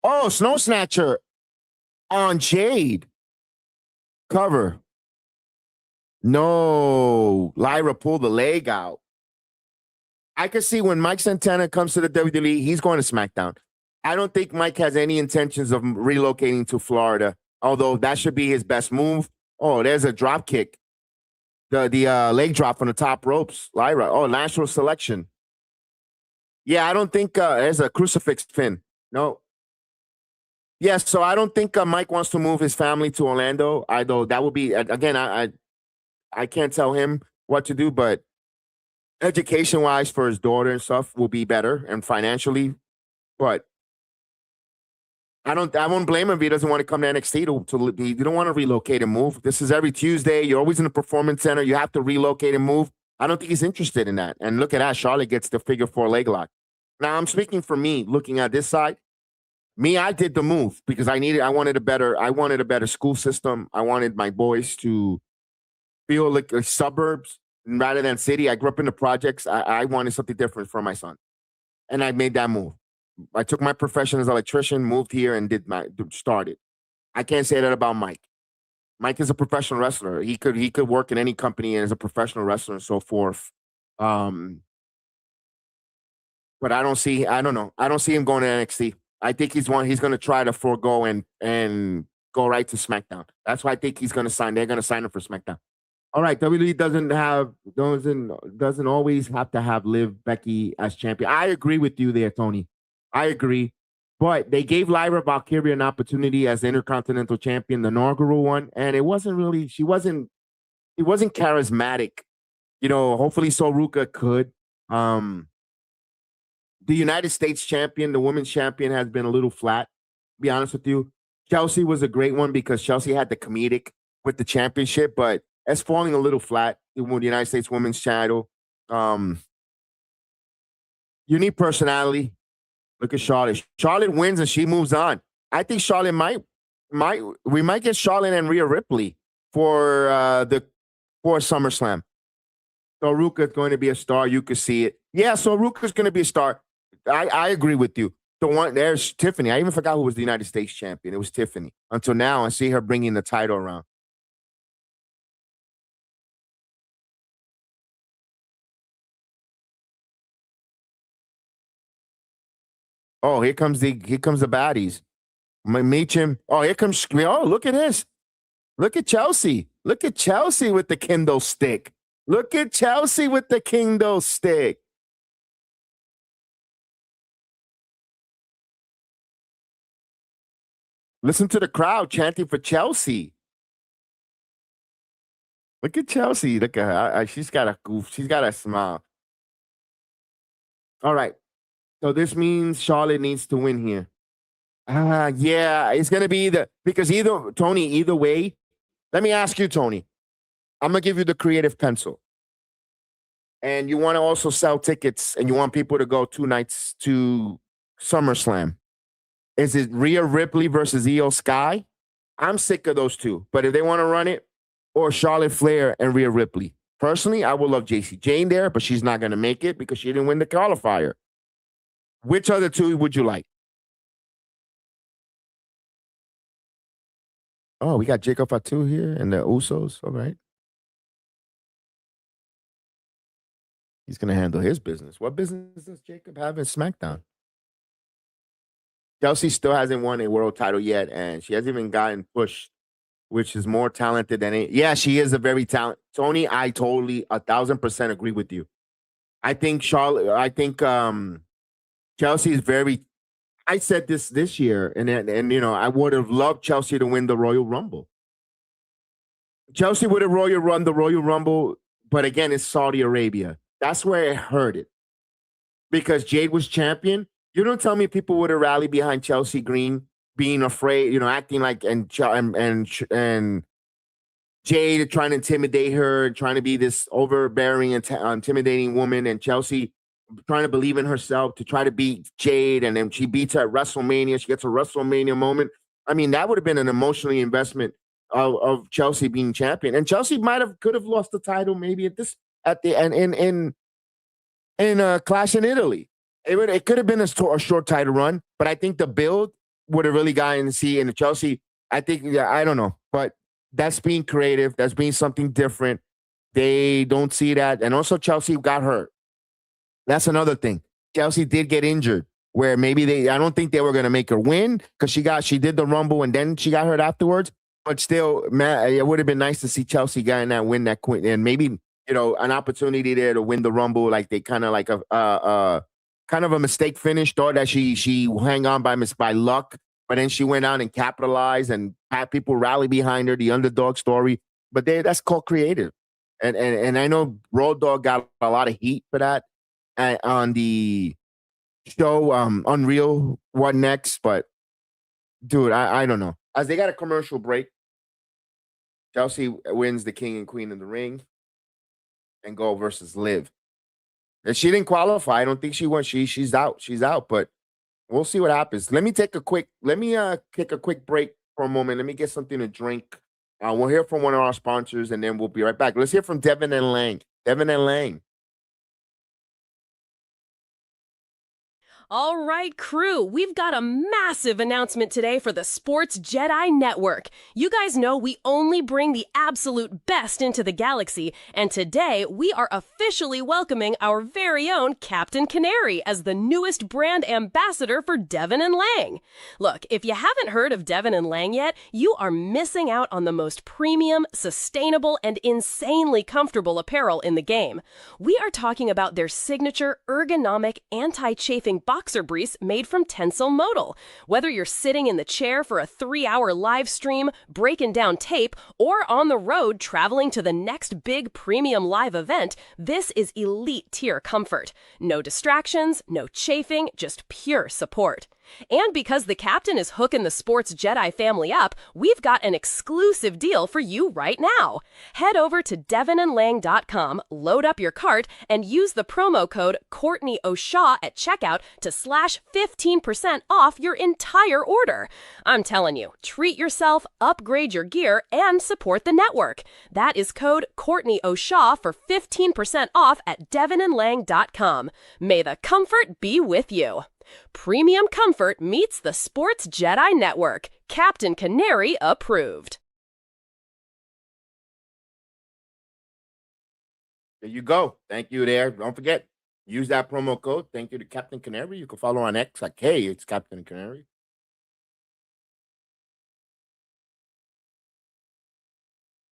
Oh, Snow Snatcher on Jade. Cover. No, Lyra pulled the leg out. I can see when Mike Santana comes to the WWE, he's going to SmackDown. I don't think Mike has any intentions of relocating to Florida, although that should be his best move. Oh, there's a drop kick. The leg drop from the top ropes. Lyra. Oh, national selection. Yeah, I don't think there's a crucifix pin. No. Yes, so I don't think Mike wants to move his family to Orlando. Though that would be, again, I can't tell him what to do, but education-wise for his daughter and stuff will be better, and financially, but I won't blame him if he doesn't want to come to NXT. You don't want to relocate and move. This is every Tuesday. You're always in the performance center. You have to relocate and move. I don't think he's interested in that. And look at that. Charlotte gets the figure 4 leg lock. Now, I'm speaking for me, looking at this side. Me, I did the move because I wanted a better school system. I wanted my boys to feel like suburbs rather than city. I grew up in the projects. I wanted something different for my son. And I made that move. I took my profession as an electrician, moved here, and started. I can't say that about Mike. Mike is a professional wrestler. He could work in any company and as a professional wrestler and so forth. But I don't see him going to NXT. I think he's going to try to forego and go right to SmackDown. That's why I think he's going to sign. They're going to sign him for SmackDown. All right, WWE doesn't always have to have Liv Becky as champion. I agree with you there, Tony. I agree. But they gave Lyra Valkyria an opportunity as Intercontinental Champion, the inaugural one, and it wasn't charismatic. You know, hopefully Ruca could. The United States champion, the women's champion, has been a little flat, to be honest with you. Chelsea was a great one because Chelsea had the comedic with the championship, but it's falling a little flat with the United States women's title. You need personality. Look at Charlotte. Charlotte wins and she moves on. I think Charlotte might We might get Charlotte and Rhea Ripley for SummerSlam. So Ruca's going to be a star. You could see it. Yeah, so Ruca's going to be a star. I agree with you. There's Tiffany. I even forgot who was the United States champion. It was Tiffany. Until now, I see her bringing the title around. Oh, here comes the baddies. Meacham. Oh, here comes. Oh, look at this. Look at Chelsea. Look at Chelsea with the Kindle stick. Look at Chelsea with the Kindle stick. Listen to the crowd chanting for Chelsea. Look at Chelsea. Look at her. She's got a goof. She's got a smile. All right. So this means Charlotte needs to win here. Yeah, it's gonna be because either way. Let me ask you, Tony. I'm gonna give you the creative pencil, and you want to also sell tickets, and you want people to go 2 nights to SummerSlam. Is it Rhea Ripley versus Io Sky? I'm sick of those two, but if they want to run it, or Charlotte Flair and Rhea Ripley. Personally, I would love JC Jane there, but she's not going to make it because she didn't win the qualifier. Which other two would you like? Oh, we got Jacob Fatu here and the Usos. All right. He's going to handle his business. What business does Jacob have in SmackDown? Chelsea still hasn't won a world title yet, and she hasn't even gotten pushed, which is more talented than it. Yeah, she is a very talented. Tony, I totally 1,000% agree with you. I think Chelsea is very. I said this year, and I would have loved Chelsea to win the Royal Rumble. Chelsea would have run the Royal Rumble, but again, it's Saudi Arabia. That's where it hurt it. Because Jade was champion. You don't tell me people would have rallied behind Chelsea Green, being afraid, acting like and Jade trying to intimidate her, trying to be this overbearing and intimidating woman, and Chelsea trying to believe in herself to try to beat Jade, and then she beats her at WrestleMania. She gets a WrestleMania moment. I mean, that would have been an emotionally investment of Chelsea being champion, and Chelsea could have lost the title maybe at the end in a Clash in Italy. It could have been a short title run, but I think the build would have really gotten to see in Chelsea. I think, I don't know, but that's being creative. That's being something different. They don't see that. And also Chelsea got hurt. That's another thing. Chelsea did get injured where maybe I don't think they were going to make her win because she did the Rumble and then she got hurt afterwards. But still, man, it would have been nice to see Chelsea getting that win that quick and maybe, an opportunity there to win the Rumble. Like they kind of like kind of a mistake finish. Thought that she hang on by luck, but then she went out and capitalized and had people rally behind her. The underdog story, but that's called creative. And I know Road Dogg got a lot of heat for that on the show Unreal What Next, but dude, I don't know. As they got a commercial break, Chelsea wins the King and Queen in the Ring and go versus Liv. And she didn't qualify. I don't think she won. She's out. She's out. But we'll see what happens. Let me take a quick break for a moment. Let me get something to drink. We'll hear from one of our sponsors, and then we'll be right back. Let's hear from Devin and Lang. Devin and Lang. All right, crew, we've got a massive announcement today for the Sports Jedi Network. You guys know we only bring the absolute best into the galaxy, and today we are officially welcoming our very own Captain Canary as the newest brand ambassador for Devin and Lang. Look, if you haven't heard of Devin and Lang yet, you are missing out on the most premium, sustainable, and insanely comfortable apparel in the game. We are talking about their signature ergonomic anti-chafing boxer briefs made from Tencel Modal. Whether you're sitting in the chair for a 3-hour live stream, breaking down tape, or on the road traveling to the next big premium live event, this is elite tier comfort. No distractions, no chafing, just pure support. And because the captain is hooking the Sports Jedi family up, we've got an exclusive deal for you right now. Head over to devonandlang.com, load up your cart, and use the promo code Courtney O'Shaw at checkout to slash 15% off your entire order. I'm telling you, treat yourself, upgrade your gear, and support the network. That is code Courtney O'Shaw for 15% off at devonandlang.com. May the comfort be with you. Premium comfort meets the Sports Jedi Network. Captain Canary approved. There you go. Thank you there. Don't forget, use that promo code. Thank you to Captain Canary. You can follow on X like, hey, it's Captain Canary.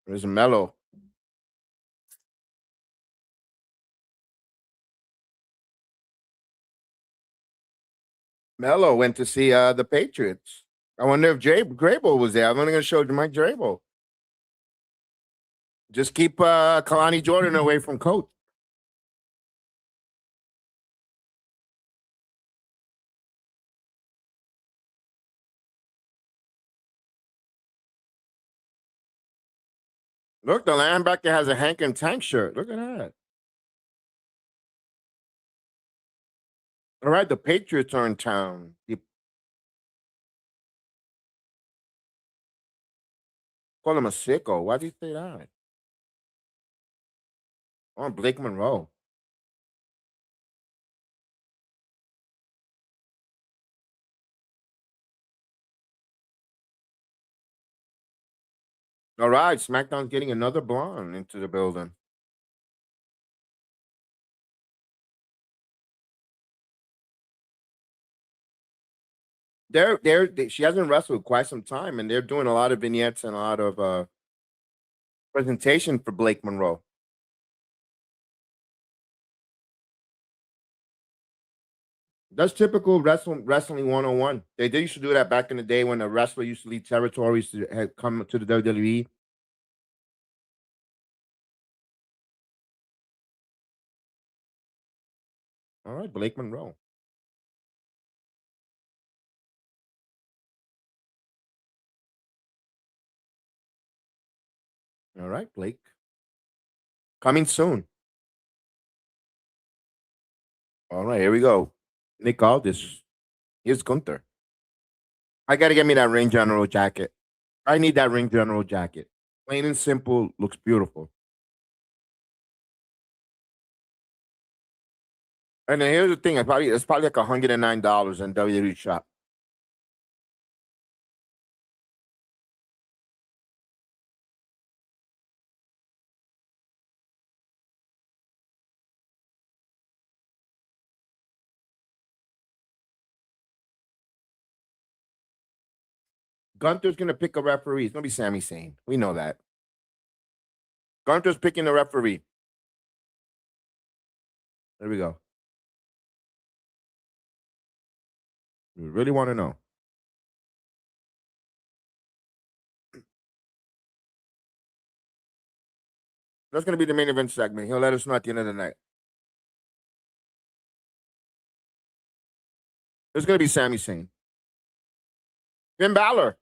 There's Mello. Mello went to see the Patriots. I wonder if Grable was there. I'm only going to show Mike Grable. Just keep Kalani Jordan away from Coach. Look, the linebacker has a Hank and Tank shirt. Look at that. All right, the Patriots are in town. Call him a sicko. Why do you say that? Oh, Blake Monroe. All right, SmackDown's getting another blonde into the building. She hasn't wrestled quite some time, and they're doing a lot of vignettes and a lot of presentation for Blake Monroe. That's typical wrestling 101. They used to do that back in the day when a wrestler used to leave territories to had come to the WWE. All right, Blake Monroe. All right, Blake. Coming soon. All right, here we go. Nick Aldis. Here's Gunther. I got to get me that Ring General jacket. I need that Ring General jacket. Plain and simple, looks beautiful. And then here's the thing: it's probably like $109 in WWE shop. Gunther's gonna pick a referee. It's gonna be Sami Zayn. We know that. Gunther's picking the referee. There we go. We really want to know. That's gonna be the main event segment. He'll let us know at the end of the night. It's gonna be Sami Zayn. Finn Balor.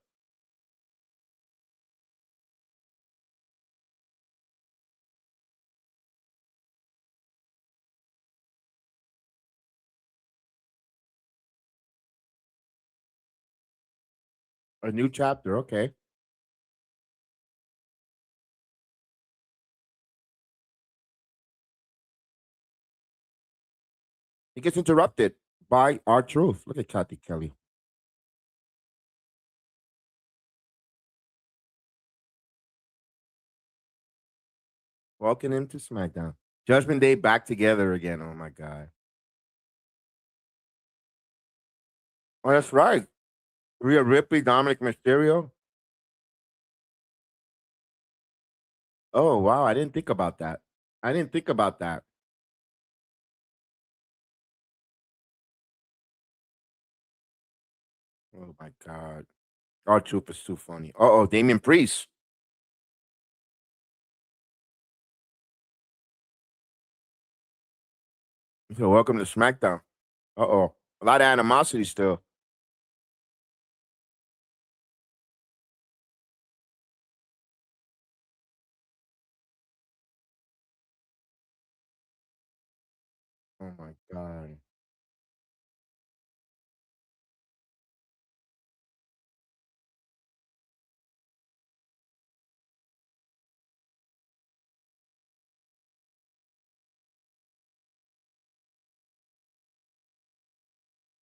A new chapter. Okay. He gets interrupted by R-Truth. Look at Kathy Kelly. Walking into SmackDown. Judgment Day back together again. Oh my God. Oh, that's right. Rhea Ripley, Dominic Mysterio. Oh wow, I didn't think about that. I didn't think about that. Oh my God. R-Truth is too funny. Oh, Damian Priest. So welcome to SmackDown. A lot of animosity still.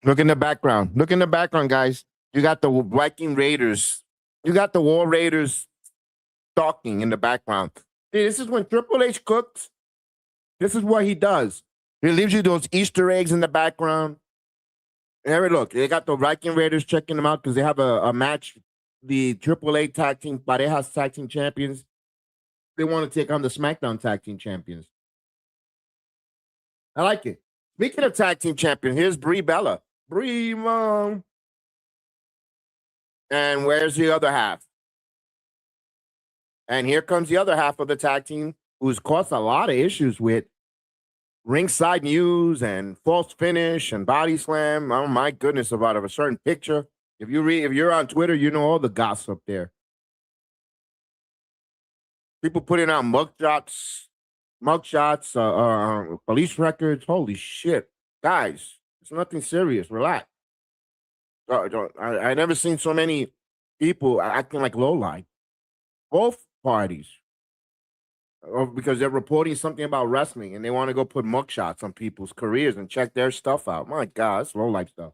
Look in the background. Look in the background, guys. You got the Viking Raiders. You got the War Raiders talking in the background. See, this is when Triple H cooks. This is what he does. He leaves you those Easter eggs in the background. Here, look, they got the Viking Raiders checking them out because they have a match. The AAA tag team, Parejas tag team champions. They want to take on the SmackDown tag team champions. I like it. Speaking of tag team champion, here's Brie Bella. Brie, mom. And where's the other half? And here comes the other half of the tag team, who's caused a lot of issues with ringside news and false finish and body slam. Oh my goodness, about a certain picture. If you're on Twitter, you know all the gossip there. People putting out mugshots, police records. Holy shit, guys! It's nothing serious. Relax. I never seen so many people acting like lowlife. Both parties, because they're reporting something about wrestling and they want to go put mugshots on people's careers and check their stuff out. My God, it's lowlife stuff.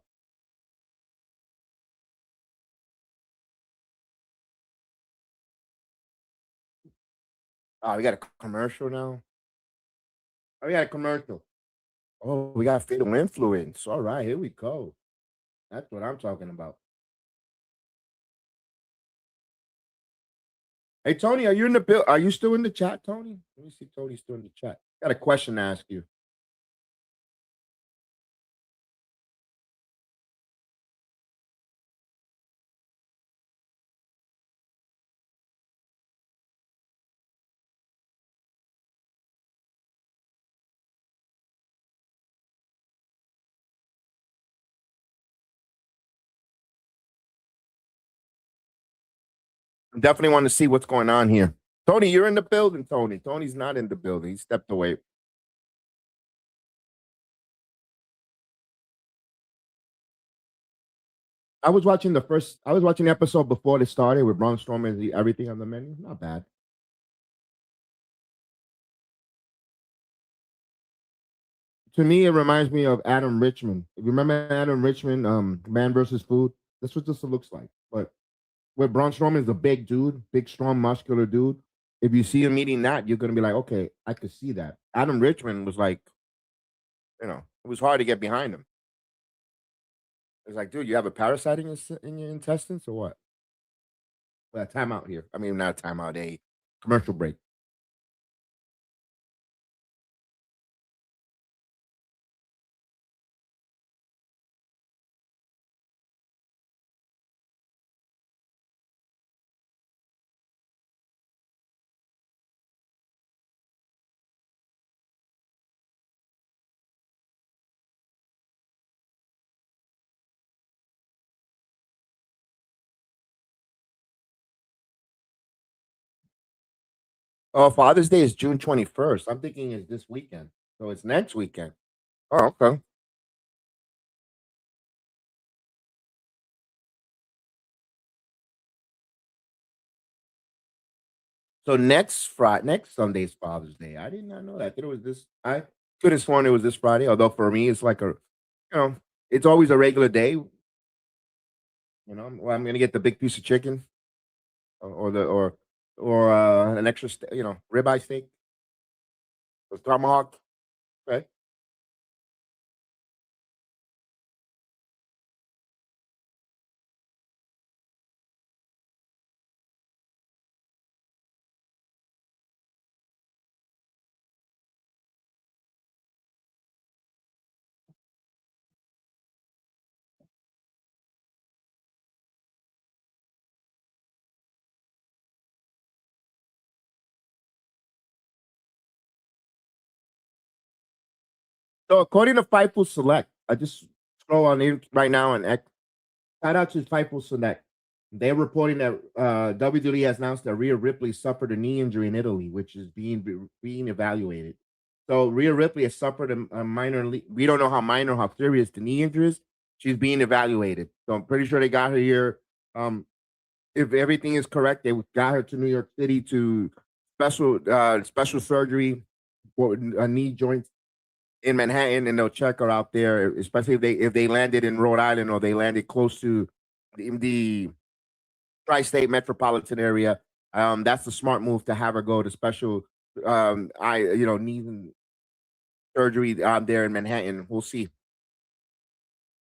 Oh, we got a commercial now. Oh, we got a commercial. Oh, we got fatal influence. All right, here we go. That's what I'm talking about. Hey Tony, are you in the bill? Are you still in the chat, Tony? Let me see. Tony's still in the chat. Got a question to ask you. I definitely want to see what's going on here. Tony, you're in the building, Tony. Tony's not in the building. He stepped away. I was watching the episode before it started with Braun Strowman and everything on the menu. Not bad. To me, it reminds me of Adam Richmond. If you remember Adam Richmond, Man versus Food, that's what this looks like. But with Braun Strowman is a big dude, big, strong, muscular dude. If you see him eating that, you're gonna be like, okay, I could see that. Adam Richmond was like, it was hard to get behind him. It's like, dude, you have a parasite in your intestines or what? Well, timeout here. I mean, not a timeout, a commercial break. Oh, Father's Day is June 21st. I'm thinking it's this weekend. So it's next weekend. Oh, okay. So next Sunday's Father's Day. I did not know that. I thought it was this. I could have sworn it was this Friday. Although for me, it's like it's always a regular day. Well, I'm gonna get the big piece of chicken, or the or an extra, ribeye steak, or tomahawk. Okay. So according to Fightful Select, I just scroll on it right now and shout out to Fightful Select. They're reporting that WWE has announced that Rhea Ripley suffered a knee injury in Italy, which is being evaluated. So Rhea Ripley has suffered a minor. We don't know how minor, how serious the knee injury is. She's being evaluated. So I'm pretty sure they got her here. If everything is correct, they got her to New York City to special surgery for a knee joint. in Manhattan, and they'll check her out there, especially if they landed in Rhode Island or they landed close to the tri-state metropolitan area. That's the smart move to have her go to special knee and surgery there in Manhattan. We'll see.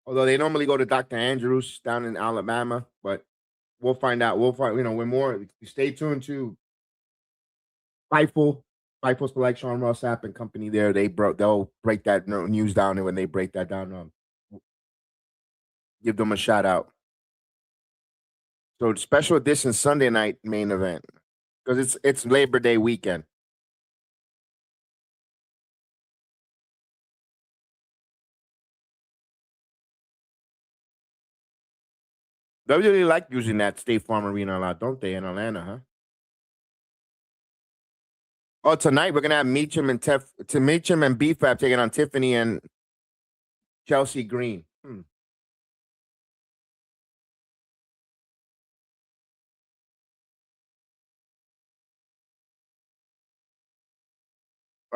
Although they normally go to Dr. Andrews down in Alabama, but we'll find out. We'll find, when more. Stay tuned to Fightful, Fightful Select, Sean Ross Sapp and company there. They'll break that news down, and when they break that down, give them a shout out. So special edition Sunday night main event because it's Labor Day weekend. WWE like using that State Farm Arena a lot, don't they, in Atlanta, huh? Oh, tonight we're gonna have Meacham and BFAB taking on Tiffany and Chelsea Green.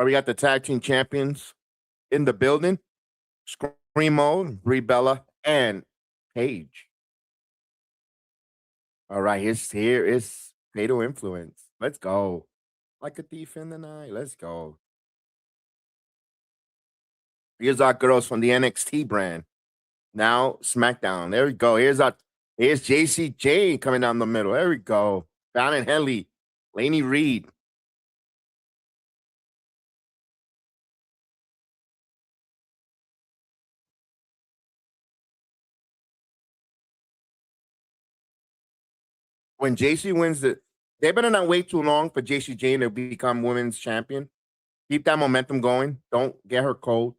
We got the tag team champions in the building. Screamo, Brie Bella, and Paige. All right, here is Fatal Influence. Let's go. Like a thief in the night. Let's go. Here's our girls from the NXT brand. Now SmackDown. There we go. Here's JC Jade coming down the middle. There we go. Fallon Henley, Laney Reed. When JC wins they better not wait too long for JC Jane to become women's champion. Keep that momentum going. Don't get her cold.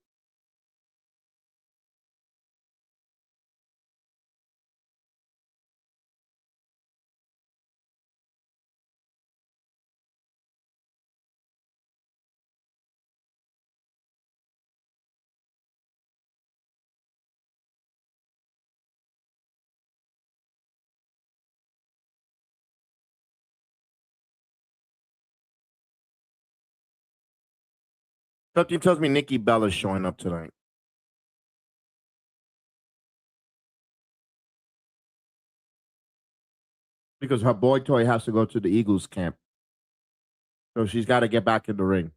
Something tells me Nikki Bella's showing up tonight. Because her boy toy has to go to the Eagles camp. So she's got to get back in the ring.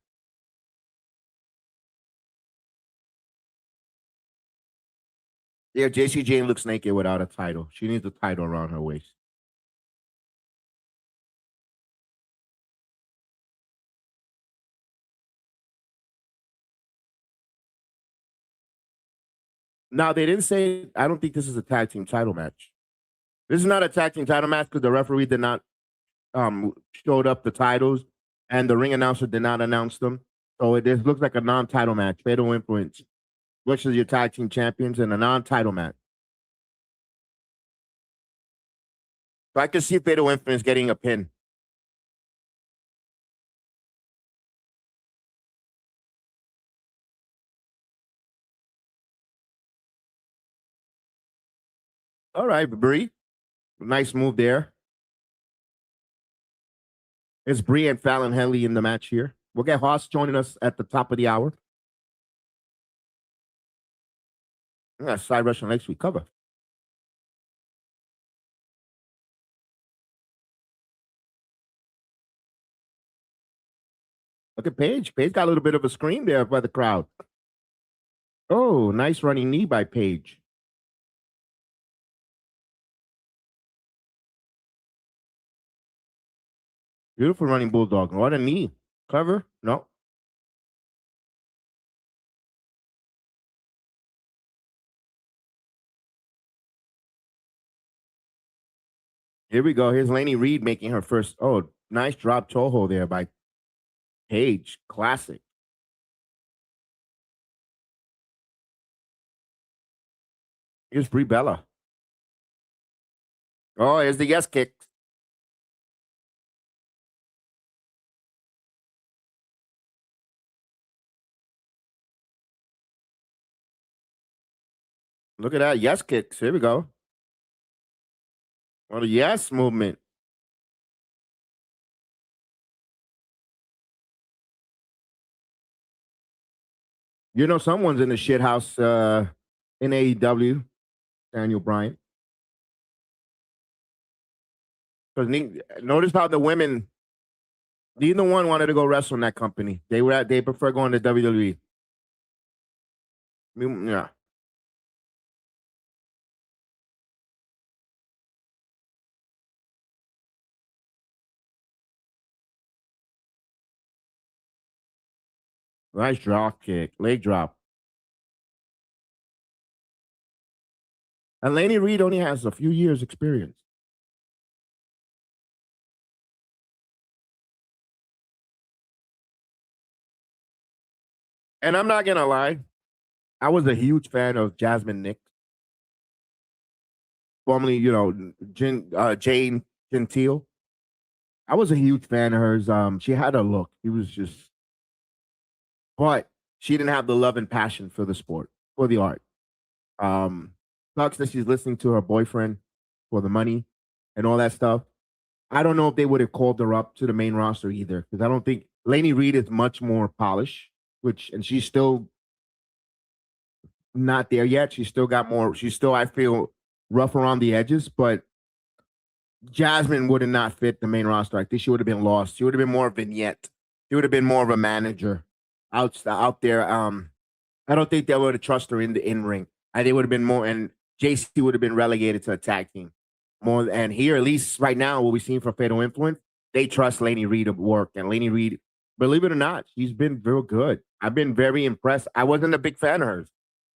Yeah, JC Jane looks naked without a title. She needs a title around her waist. Now, they didn't say, I don't think this is a tag team title match. This is not a tag team title match because the referee did not showed up the titles and the ring announcer did not announce them. So it looks like a non-title match. Fatal Influence, which is your tag team champions, and a non-title match. So I can see Fatal Influence getting a pin. All right, Brie. Nice move there. It's Brie and Fallon Henley in the match here. We'll get Haas joining us at the top of the hour. Yeah, side rush on next week cover. Look at Paige. Paige got a little bit of a scream there by the crowd. Oh, nice running knee by Paige. Beautiful running bulldog. What a knee. Cover? No. Here we go. Here's Laney Reed making her first. Oh, nice drop toe hold there by Paige. Classic. Here's Brie Bella. Oh, here's the yes kick. Look at that. Yes kicks. Here we go. Oh, the yes movement. You know, someone's in the shit house in AEW, Daniel Bryan. Because notice how the women, neither one wanted to go wrestle in that company. They prefer going to WWE. Yeah. Nice drop kick, leg drop. And Laney Reed only has a few years experience. And I'm not gonna lie, I was a huge fan of Jasmine Nick, formerly, Jane Gentile. I was a huge fan of hers. She had a look. She was just, but she didn't have the love and passion for the sport, for the art. Um, Sucks that she's listening to her boyfriend for the money and all that stuff. I don't know if they would have called her up to the main roster either, because I don't think Laney Reed is much more polished, and she's still not there yet. She's still got more. She's still, I feel, rough around the edges, but Jasmine would have not fit the main roster. I think she would have been lost. She would have been more of a vignette. She would have been more of a manager out there. I don't think they would have trusted her in the in ring. I think it would have been more, and JC would have been relegated to a tag team more. And here, at least right now, what we've seen from Fatal Influence, they trust Laney Reed to work. And Laney Reed, believe it or not, she's been real good. I've been very impressed. I wasn't a big fan of hers,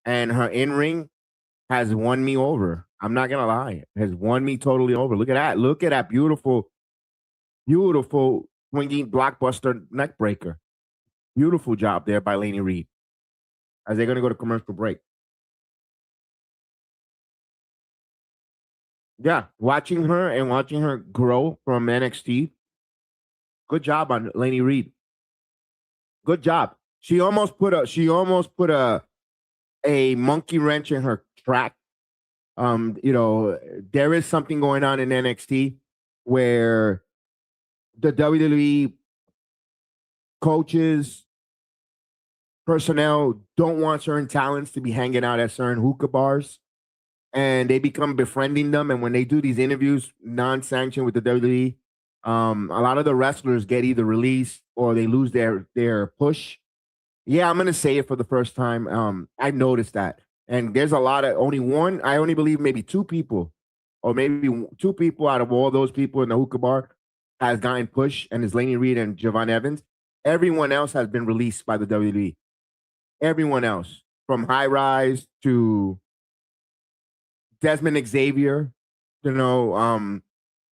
and her in ring has won me over. I'm not gonna lie, has won me totally over. Look at that. Look at that beautiful, beautiful swinging blockbuster neck breaker. Beautiful job there by Laney Reed. As they're gonna go to commercial break. Yeah, watching her and watching her grow from NXT. Good job on Laney Reed. Good job. She almost put a monkey wrench in her track. There is something going on in NXT where the WWE coaches, personnel don't want certain talents to be hanging out at certain hookah bars, and they become befriending them. And when they do these interviews non-sanctioned with the WWE, a lot of the wrestlers get either released or they lose their push. Yeah, I'm gonna say it for the first time. I noticed that, and there's a lot of only one. I only believe maybe two people, or maybe two people out of all those people in the hookah bar has gotten pushed, and is Laney Reed and Javon Evans. Everyone else has been released by the WWE. Everyone else, from High Rise to Desmond Xavier, so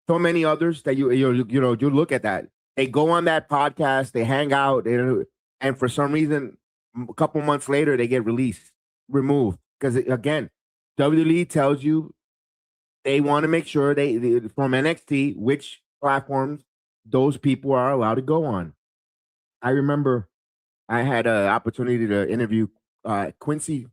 many others that you look at that. They go on that podcast, they hang out, and for some reason, a couple months later, they get released, removed. Because again, WWE tells you they want to make sure they from NXT which platforms those people are allowed to go on. I remember I had an opportunity to interview Quincy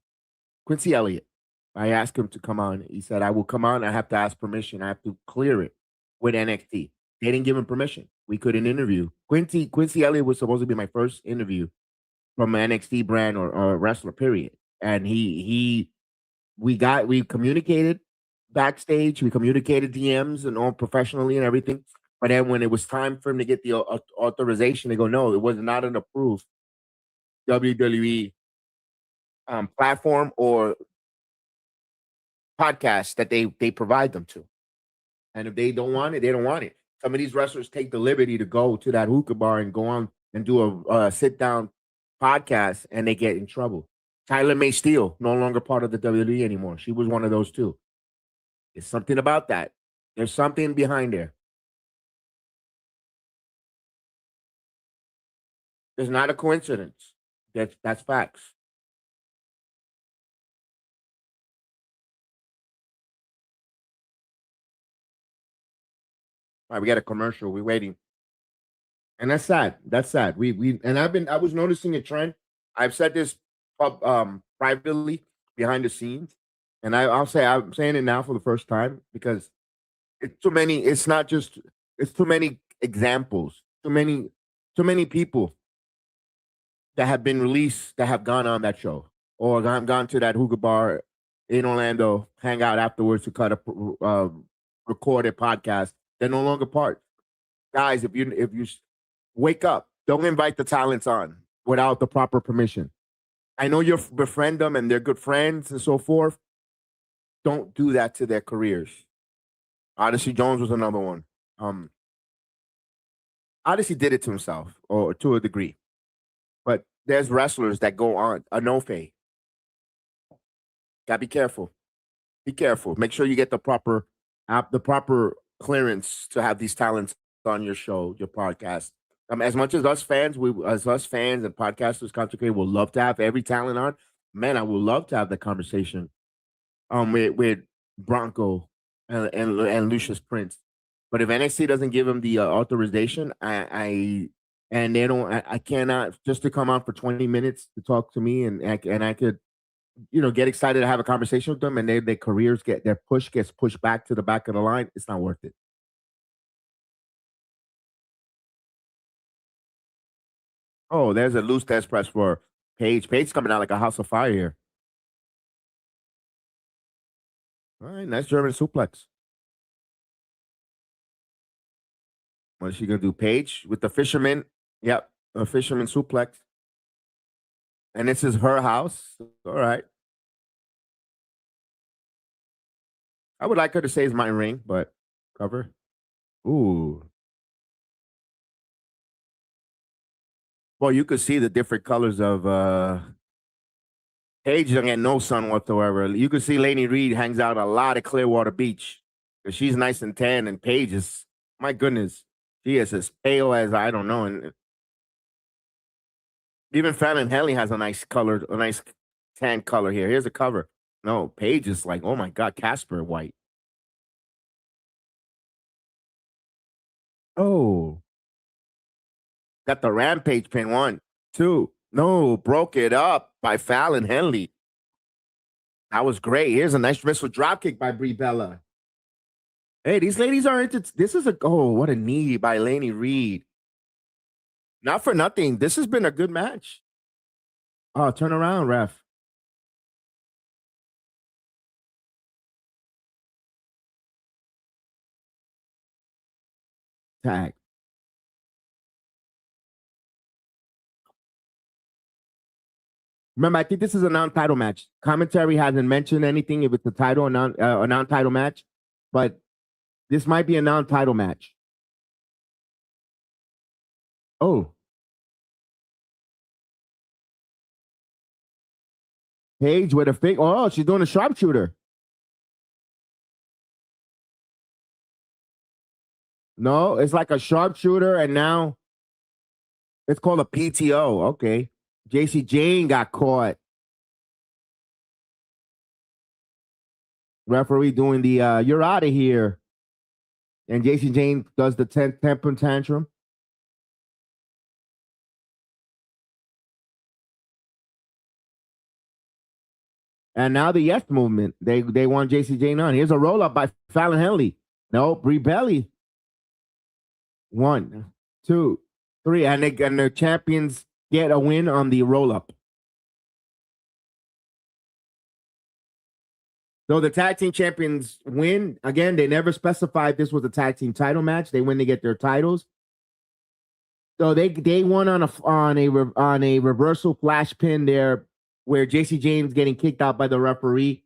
Elliott. I asked him to come on. He said, I will come on. I have to ask permission. I have to clear it with NXT. They didn't give him permission. We couldn't interview. Quincy Elliott was supposed to be my first interview from an NXT brand or wrestler, period. And we communicated backstage. We communicated DMs and all professionally and everything. But then when it was time for him to get the authorization, they go, no, it was not an approved WWE platform or podcast that they provide them to. And if they don't want it, they don't want it. Some of these wrestlers take the liberty to go to that hookah bar and go on and do a sit down podcast, and they get in trouble. Tyler May Steele, no longer part of the WWE anymore. She was one of those too. There's something about that. There's something behind there. It's not a coincidence. That's facts. All right, we got a commercial. We're waiting. And that's sad. That's sad. I was noticing a trend. I've said this privately behind the scenes, and I'm saying it now for the first time because it's too many. It's not just. It's too many examples. Too many people that have been released that have gone on that show or gone to that hookah bar in Orlando, hang out afterwards to cut a recorded podcast. They're no longer part. Guys, if you wake up, don't invite the talents on without the proper permission. I know you befriend them and they're good friends and so forth. Don't do that to their careers. Odyssey Jones was another one. Odyssey did it to himself, or to a degree. But there's wrestlers that go on a no fade. Gotta be careful. Be careful. Make sure you get the proper clearance to have these talents on your show, your podcast. As much as us fans, and podcasters, content creators, would love to have every talent on. Man, I would love to have that conversation. With Bronco and Lucius Prince. But if NXT doesn't give him the authorization, I cannot just to come on for 20 minutes to talk to me and I could, get excited to have a conversation with them and their careers gets pushed back to the back of the line. It's not worth it. Oh, there's a loose test press for Paige. Paige's coming out like a house of fire here. All right, nice German suplex. What is she gonna do? Paige with the fisherman. Yep, a fisherman suplex. And this is her house. All right. I would like her to say it's my ring, but cover. Ooh. Well, you could see the different colors of Paige don't get no sun whatsoever. You could see Lainey Reed hangs out a lot at Clearwater Beach. Because she's nice and tan, and Paige is, my goodness, she is as pale as I don't know. And even Fallon Henley has a nice tan color here. Here's a cover. No, Paige is like, oh my God, Casper white. Oh. Got the Rampage pin. 1, 2. No, broke it up by Fallon Henley. That was great. Here's a nice wrist with dropkick by Brie Bella. Hey, these ladies are into this. What a knee by Lainey Reed. Not for nothing. This has been a good match. Oh, turn around, ref. Tag. Remember, I think this is a non-title match. Commentary hasn't mentioned anything if it's a title or a non-title match, but this might be a non-title match. Oh. Paige with a fake. Oh, she's doing a sharpshooter. No, it's like a sharpshooter, and now it's called a PTO. Okay. JC Jane got caught. Referee doing the you're out of here. And JC Jane does the temper tantrum. And now the yes movement. They want JC Jane on. Here's a roll up by Fallon Henley. No, Brie Bella. 1, 2, 3. And the champions get a win on the roll up. So the tag team champions win. Again, they never specified this was a tag team title match. They win to get their titles. So they won on a reversal flash pin there where JC Jane's getting kicked out by the referee.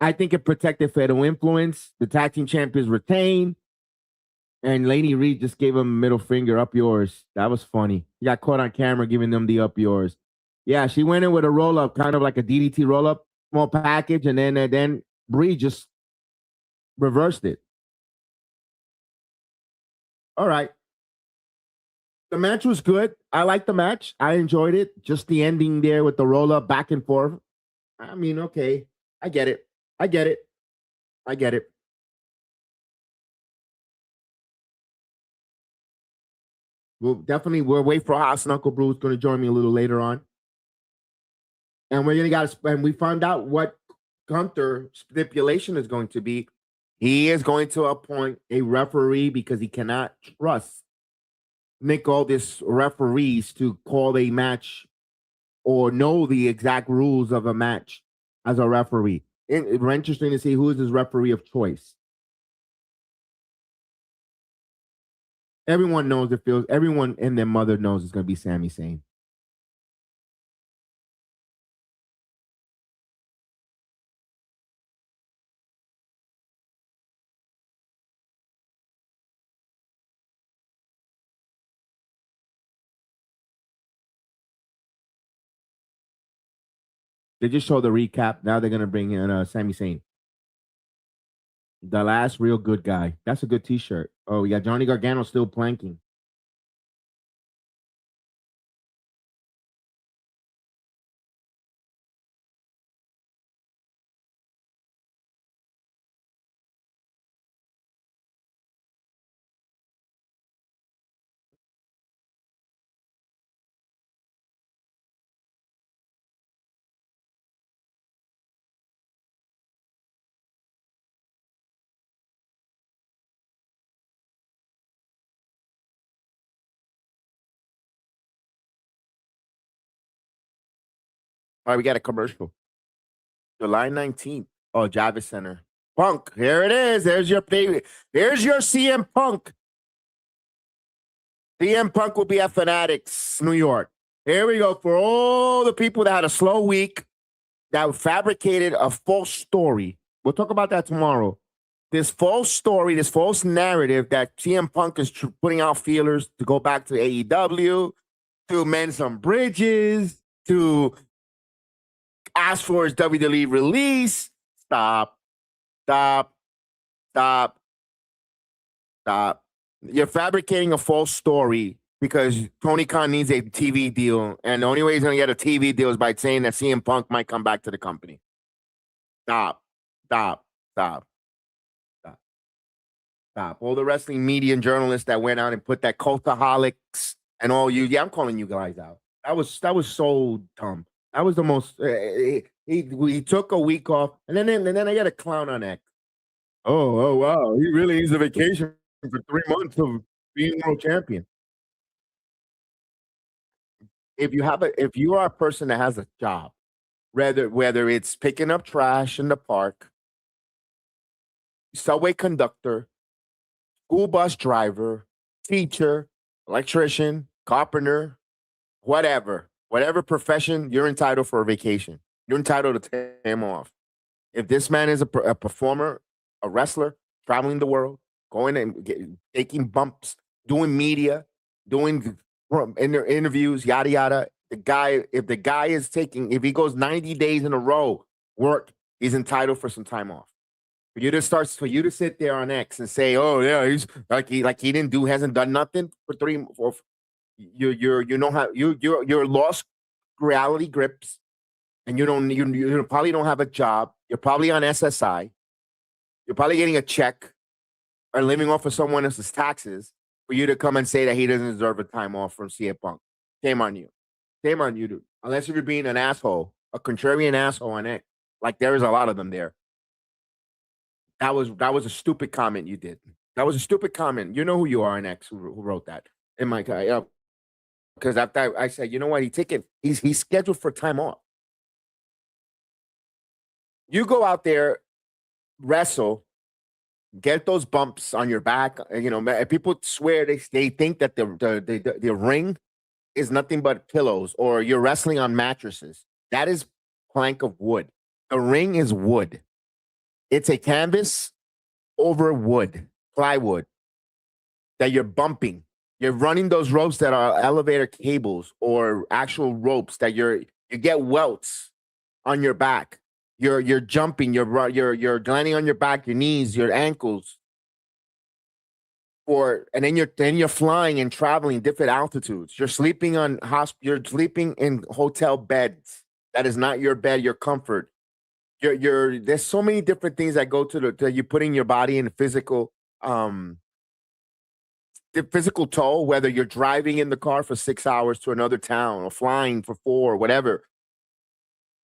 I think it protected Fatal Influence. The tag team champions retain. And Lainey Reed just gave him a middle finger, up yours. That was funny. He got caught on camera giving them the up yours. Yeah, she went in with a roll-up, kind of like a DDT roll-up, small package, and then Brie just reversed it. All right. The match was good. I liked the match. I enjoyed it. Just the ending there with the roll-up back and forth. I mean, okay. I get it. We'll wait for Haas and Uncle Brew, who's going to join me a little later on. And we found out what Gunther stipulation is going to be. He is going to appoint a referee because he cannot trust Nick Aldis referees to call a match or know the exact rules of a match as a referee. It's interesting to see who is his referee of choice. Everyone knows it feels. Everyone and their mother knows it's going to be Sami Zayn. They just showed the recap. Now they're going to bring in Sami Zayn. The last real good guy. That's a good T-shirt. Oh, we got Johnny Gargano still planking. All right, we got a commercial. July 19th. Oh, Javits Center. Punk. Here it is. There's your baby. There's your CM Punk. CM Punk will be at Fanatics, New York. Here we go. For all the people that had a slow week, that fabricated a false story. We'll talk about that tomorrow. This false story, this false narrative that CM Punk is putting out feelers to go back to AEW, to mend some bridges, to ask for his WWE release. Stop. You're fabricating a false story because Tony Khan needs a TV deal, and the only way he's going to get a TV deal is by saying that CM Punk might come back to the company. Stop. All the wrestling media and journalists that went out and put that cultaholics and all you. Yeah, I'm calling you guys out. That was so dumb. That was the most. He took a week off, and then I got a clown on X. Oh wow, he really needs a vacation for 3 months of being world champion. If you are a person that has a job, whether it's picking up trash in the park, subway conductor, school bus driver, teacher, electrician, carpenter, whatever profession, you're entitled for a vacation. You're entitled to time off. If this man is a performer, a wrestler, traveling the world, going and taking bumps, doing media, doing interviews, yada yada. If he goes 90 days in a row work, he's entitled for some time off. For you to sit there on X and say, "Oh yeah, he's he hasn't done nothing for 3 4." You're lost reality grips, and you probably don't have a job. You're probably on SSI. You're probably getting a check or living off of someone else's taxes for you to come and say that he doesn't deserve a time off from CM Punk. Shame on you. Shame on you, dude. Unless you're being an asshole, a contrarian asshole on X. Like there is a lot of them there. That was a stupid comment you did. That was a stupid comment. You know who you are in X who wrote that. In my guy, because after I said, you know what, he's scheduled for time off. You go out there, wrestle, get those bumps on your back. People swear they think that the ring is nothing but pillows, or you're wrestling on mattresses. That is plank of wood. The ring is wood. It's a canvas over wood, plywood, that you're bumping. You're running those ropes that are elevator cables or actual ropes that you get welts on your back. You're jumping, you're landing on your back, your knees, your ankles. And then you're flying and traveling different altitudes. You're sleeping you're sleeping in hotel beds. That is not your bed, your comfort. There's so many different things that go to you putting your body in the physical toll, whether you're driving in the car for 6 hours to another town or flying for 4, whatever.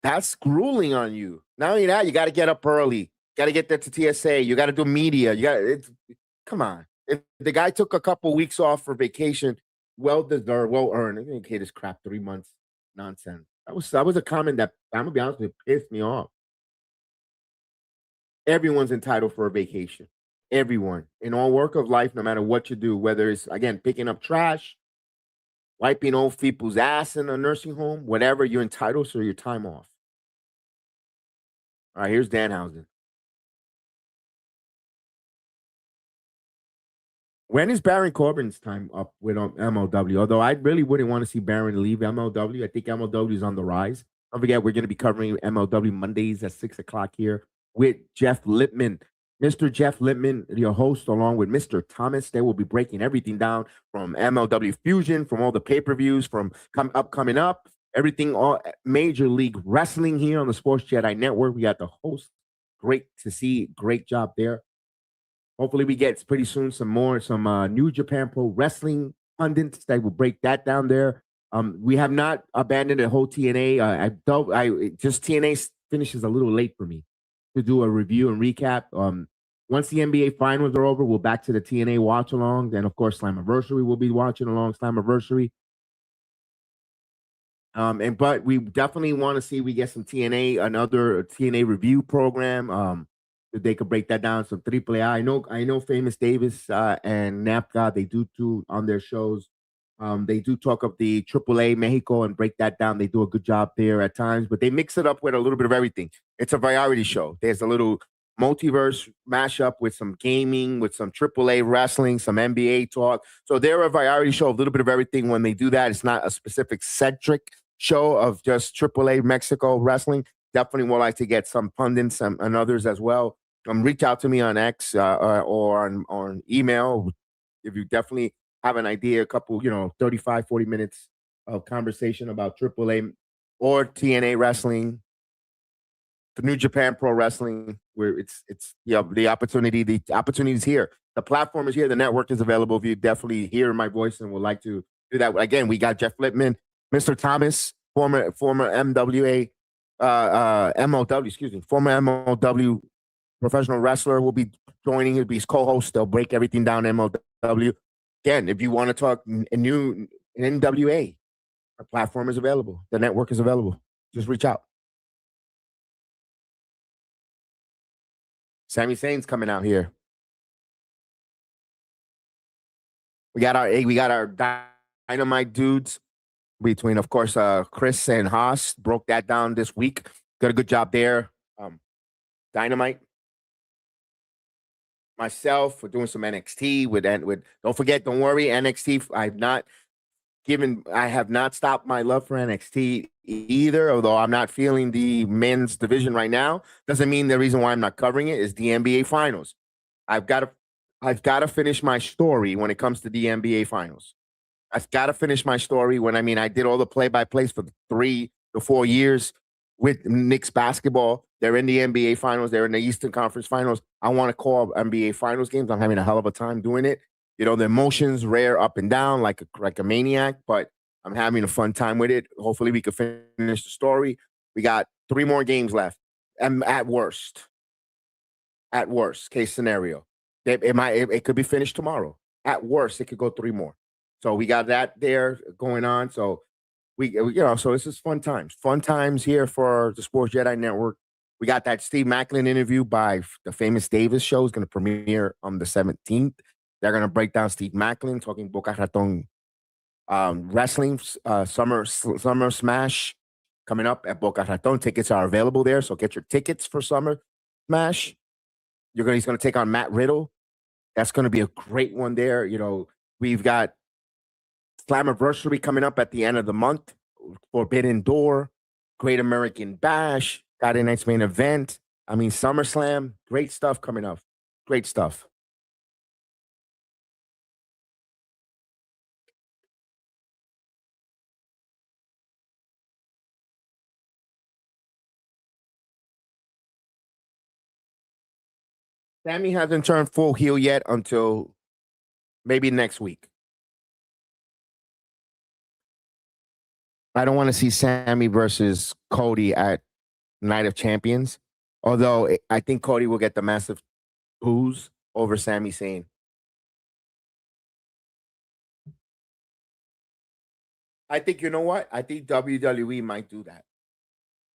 That's grueling on you. Not only that, you got to get up early. Got to get there to TSA. You got to do media. Come on. If the guy took a couple weeks off for vacation, well deserved, well earned. Okay, this crap, 3 months, nonsense. That was a comment that, I'm gonna be honest with you, pissed me off. Everyone's entitled for a vacation. Everyone. In all work of life, no matter what you do, whether it's again picking up trash, wiping old people's ass in a nursing home, whatever, you're entitled to your time off. All right, here's Danhausen. When is Baron Corbin's time up with MLW? Although I really wouldn't want to see Baron leave MLW. I think MLW is on the rise. Don't forget, we're going to be covering MLW Mondays at 6 o'clock here with Jeff Lippman. Mr. Jeff Lippman, your host, along with Mr. Thomas. They will be breaking everything down from MLW Fusion, from all the pay-per-views, from coming up, everything, all Major League Wrestling here on the Sports Jedi Network. We got the host. Great to see. Great job there. Hopefully, we get pretty soon some New Japan Pro Wrestling pundits that will break that down there. We have not abandoned the whole TNA. TNA finishes a little late for me to do a review and recap. Once the NBA finals are over, we'll back to the TNA watch along. Then, of course, Slammiversary will be watching along Slammiversary. But we definitely want to see we get some another TNA review program. They could break that down. Some AAA. I know Famous Davis and Napka, they do too on their shows. They do talk of the AAA Mexico and break that down. They do a good job there at times, but they mix it up with a little bit of everything. It's a variety show. There's a little multiverse mashup with some gaming, with some AAA wrestling, some NBA talk. So they're a variety show, a little bit of everything. When they do that, it's not a specific centric show of just AAA Mexico wrestling. Definitely would like to get some pundits and others as well. Reach out to me on X or on email if you definitely have an idea, a couple, 35, 40 minutes of conversation about AAA or TNA wrestling, the New Japan Pro Wrestling, where the opportunity is here. The platform is here. The network is available. If you definitely hear my voice and would like to do that, again, we got Jeff Lippman, Mr. Thomas, former MWA, MLW, excuse me, former MLW professional wrestler, will be joining. He'll be his co-host. They'll break everything down MLW. Again, if you want to talk new NWA, our platform is available. The network is available. Just reach out. Sami Zayn's coming out here. We got our Dynamite dudes between, of course, Chris and Haas. Broke that down this week. Got a good job there. Dynamite. Myself, we're doing some NXT with don't forget, don't worry, NXT. I have not stopped my love for NXT either, although I'm not feeling the men's division right now. Doesn't mean the reason why I'm not covering it is the NBA finals. I've got to finish my story when it comes to the NBA finals. I've got to finish my story I did all the play-by-plays for 3 to 4 years with Knicks basketball. They're in the NBA finals. They're in the Eastern Conference finals. I want to call NBA finals games. I'm having a hell of a time doing it. The emotions rare up and down like a maniac, but I'm having a fun time with it. Hopefully we can finish the story. We got 3 more games left. At worst case scenario, it could be finished tomorrow. At worst, it could go 3 more. So we got that there going on. So so this is fun times here for the Sports Jedi Network. We got that Steve Macklin interview by the Famous Davis show is going to premiere on the 17th. They're going to break down Steve Macklin talking Boca Raton wrestling, summer Smash coming up at Boca Raton. Tickets are available there, so get your tickets for Summer Smash. He's going to take on Matt Riddle. That's going to be a great one there. We've got Slammiversary coming up at the end of the month. Forbidden Door, Great American Bash, Friday night's main event. SummerSlam, great stuff coming up. Great stuff. Sammy hasn't turned full heel yet until maybe next week. I don't want to see Sammy versus Cody at Night of Champions, although I think Cody will get the massive boos over Sami Zayn. I think you know what? I think WWE might do that.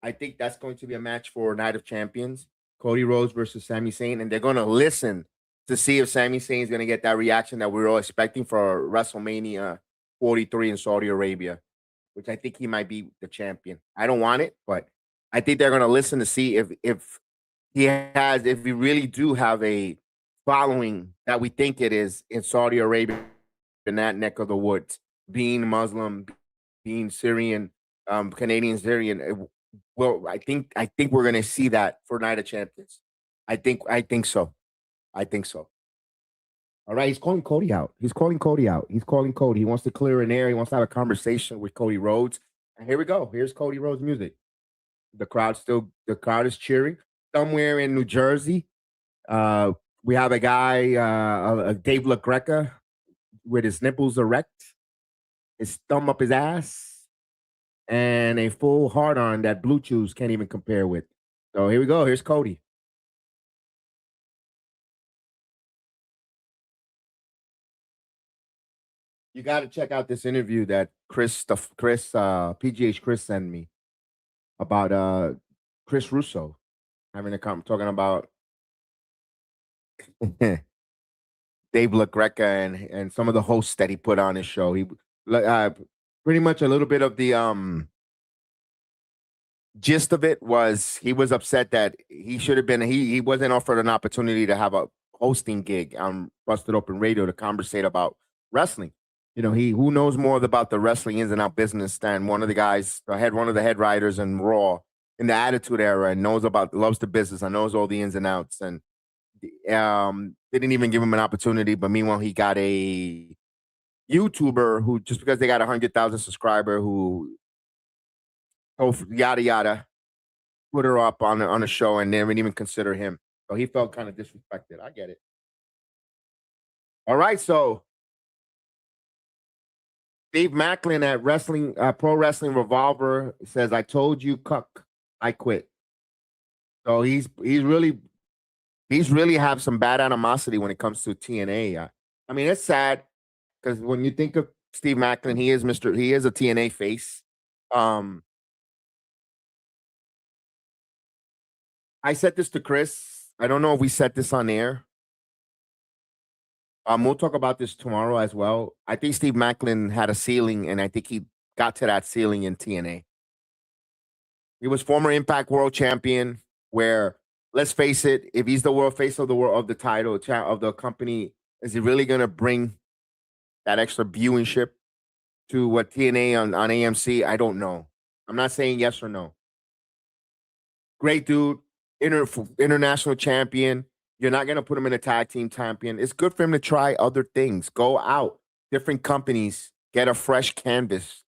I think that's going to be a match for Night of Champions, Cody Rhodes versus Sami Zayn, and they're going to listen to see if Sami Zayn is going to get that reaction that we're all expecting for WrestleMania 43 in Saudi Arabia, which I think he might be the champion. I don't want it, but I think they're going to listen to see if we really do have a following that we think it is in Saudi Arabia, in that neck of the woods, being Muslim, being Syrian, Canadian Syrian. Well, I think we're gonna see that for Night of Champions. I think so. I think so. All right, he's calling Cody out. He's calling Cody out. He's calling Cody. He wants to clear an air. He wants to have a conversation with Cody Rhodes. And here we go. Here's Cody Rhodes music. The crowd is cheering. Somewhere in New Jersey, uh, we have a guy, Dave LaGreca, with his nipples erect, his thumb up his ass, and a full hard on that Blue Chews can't even compare with. So here we go. Here's Cody. You got to check out this interview that PGH Chris sent me about Chris Russo having a talking about Dave LaGreca and some of the hosts that he put on his show. He uh, pretty much a little bit of the gist of it was he was upset that he should have been he wasn't offered an opportunity to have a hosting gig on Busted Open Radio to conversate about wrestling. You know, he who knows more about the wrestling ins and out business than one of the guys, one of the head writers in Raw in the Attitude Era, and loves the business and knows all the ins and outs, and they didn't even give him an opportunity. But meanwhile, he got a YouTuber who, just because they got 100,000 subscriber, who yada yada, put her up on a show and didn't even consider him. So he felt kind of disrespected. I get it. All right, so Steve Macklin at Pro Wrestling Revolver says, "I told you, cuck, I quit." So he's really have some bad animosity when it comes to TNA. I mean, it's sad because when you think of Steve Macklin, he is a TNA face. Um, I said this to Chris. I don't know if we set this on air. We'll talk about this tomorrow as well. I think Steve Macklin had a ceiling, and I think he got to that ceiling in TNA. He was former Impact World Champion. Where, let's face it, if he's the world face of the world of the title of the company, is he really going to bring that extra viewership to what TNA on AMC? I don't know. I'm not saying yes or no. Great dude, international champion. You're not going to put him in a tag team champion. It's good for him to try other things. Go out, different companies, get a fresh canvas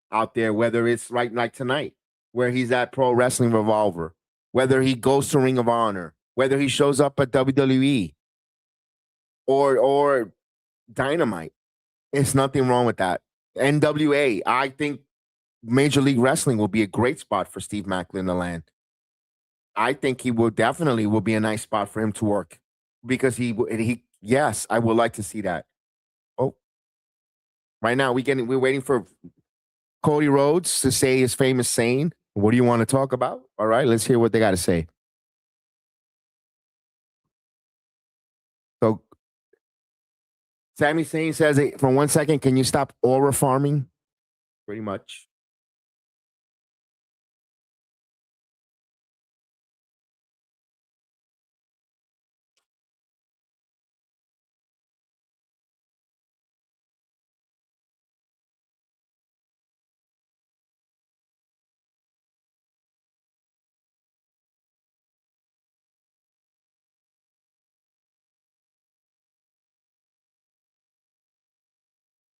out there, whether it's right like tonight, where he's at Pro Wrestling Revolver, whether he goes to Ring of Honor, whether he shows up at WWE or Dynamite. It's nothing wrong with that. NWA, I think Major League Wrestling will be a great spot for Steve Macklin to land. I think he will be a nice spot for him to work because yes, I would like to see that. Oh, right now we're waiting for Cody Rhodes to say his famous saying. What do you want to talk about? All right, let's hear what they got to say. So Sami Zayn says, for 1 second, can you stop aura farming? Pretty much.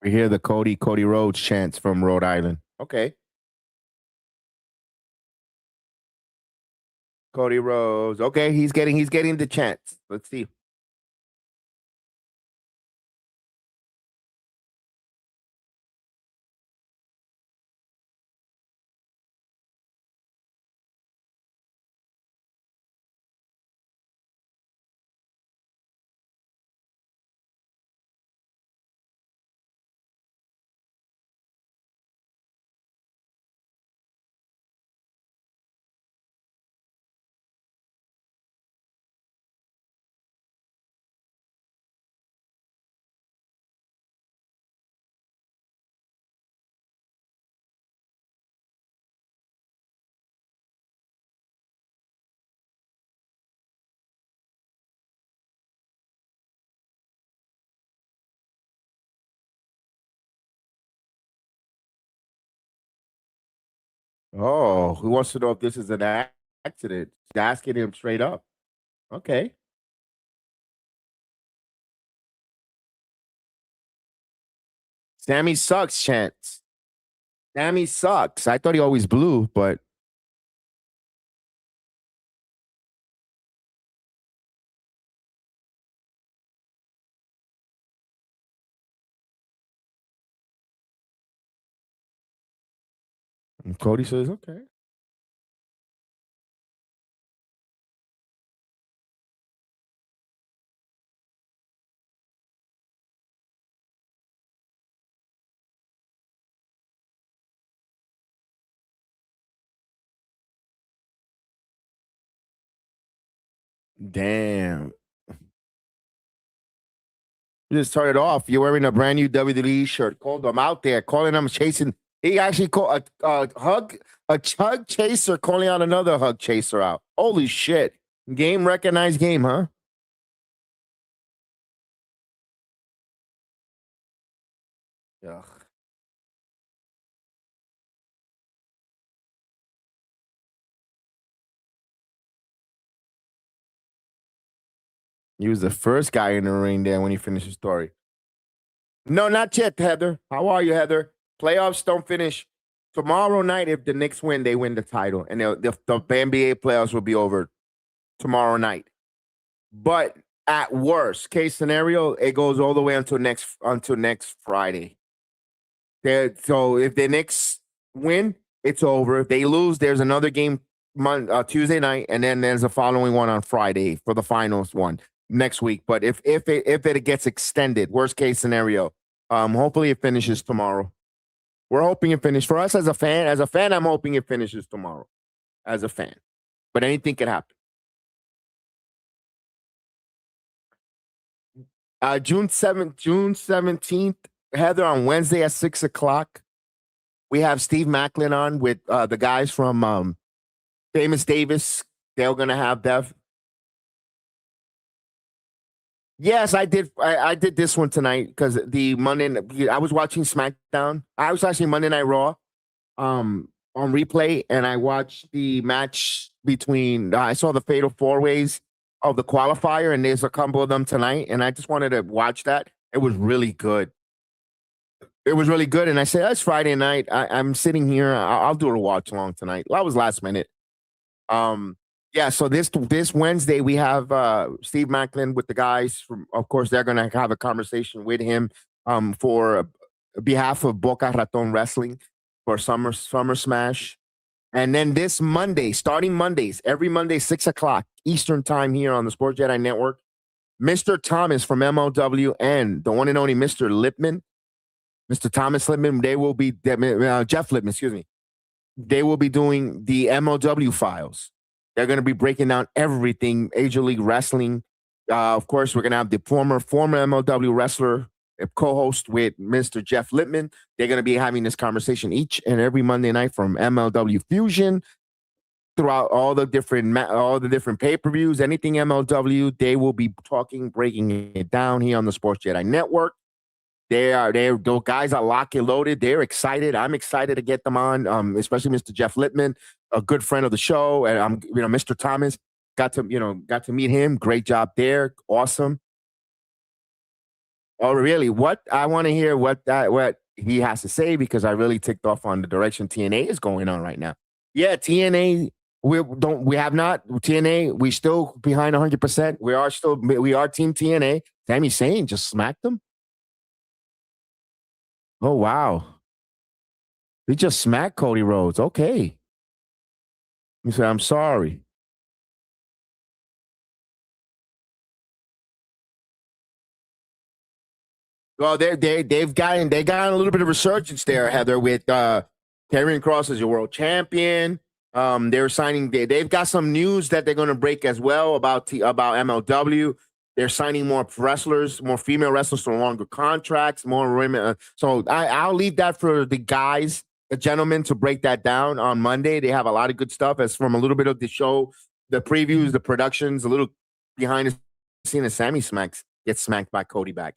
We hear the Cody Rhodes chants from Rhode Island. Okay. Cody Rhodes. Okay, he's getting the chance. Let's see. Oh, who wants to know if this is an accident? Just asking him straight up. Okay. Sammy sucks, Chance. Sammy sucks. I thought he always blew, but Cody says, okay. Damn. You just turn it off. You're wearing a brand new WWE shirt. Called him out there, calling him chasing. He actually called a hug chaser, calling out another hug chaser out. Holy shit. Game recognized game, huh? Ugh. He was the first guy in the ring there when he finished his story. No, not yet, Heather. How are you, Heather? Playoffs don't finish tomorrow night. If the Knicks win, they win the title, and the NBA playoffs will be over tomorrow night. But at worst case scenario, it goes all the way until next Friday. So if the Knicks win, it's over. If they lose, there's another game Tuesday night, and then there's a following one on Friday for the finals one next week. But if it gets extended, worst case scenario, hopefully it finishes tomorrow. We're hoping it finishes. For us as a fan, I'm hoping it finishes tomorrow as a fan. But anything could happen. June 17th, Heather, on Wednesday at 6:00. We have Steve Macklin on with the guys from Famous Davis. They're gonna have Dev. Yes, I did. I did this one tonight because the Monday. I was watching SmackDown. I was actually Monday Night Raw, on replay, and I watched the match between. I saw the Fatal Four Ways of the qualifier, and there's a couple of them tonight, and I just wanted to watch that. It was really good. It was really good, and I said, "That's Friday night. I'm sitting here. I'll do a watch along tonight." That was last minute. Um, yeah. So this Wednesday we have Steve Macklin with the guys from. Of course, they're going to have a conversation with him for behalf of Boca Raton Wrestling for Summer Smash. And then this Monday, starting Mondays, every Monday, 6:00 Eastern time here on the Sports Jedi Network, Mr. Thomas from MLW and the one and only Mr. Lipman, Mr. Thomas Lipman, they will be, Jeff Lipman, excuse me. They will be doing the MLW files. They're going to be breaking down everything, Major League Wrestling. Of course, we're going to have the former MLW wrestler co-host with Mr. Jeff Lipman. They're going to be having this conversation each and every Monday night from MLW Fusion throughout all the different pay-per-views, anything MLW. They will be talking, breaking it down here on the Sports Jedi Network. Those guys are lock and loaded. They're excited. I'm excited to get them on, especially Mr. Jeff Lipman, a good friend of the show, and Mr. Thomas got to meet him. Great job there. Awesome. Oh, really? What I want to hear what he has to say because I really ticked off on the direction TNA is going on right now. Yeah, TNA. We have not TNA. We still behind 100%. We are Team TNA. Sami Zayn just smacked them. Oh wow, he just smacked Cody Rhodes. Okay, he said, "I'm sorry." Well, they've gotten a little bit of resurgence there, Heather, with Karrion Kross as your world champion. They're signing. They've got some news that they're going to break as well about MLW. They're signing more wrestlers, more female wrestlers for longer contracts, more women. So I'll leave that for the guys, the gentlemen, to break that down on Monday. They have a lot of good stuff as from a little bit of the show, the previews, the productions, a little behind the scenes. Sammy gets smacked by Cody back.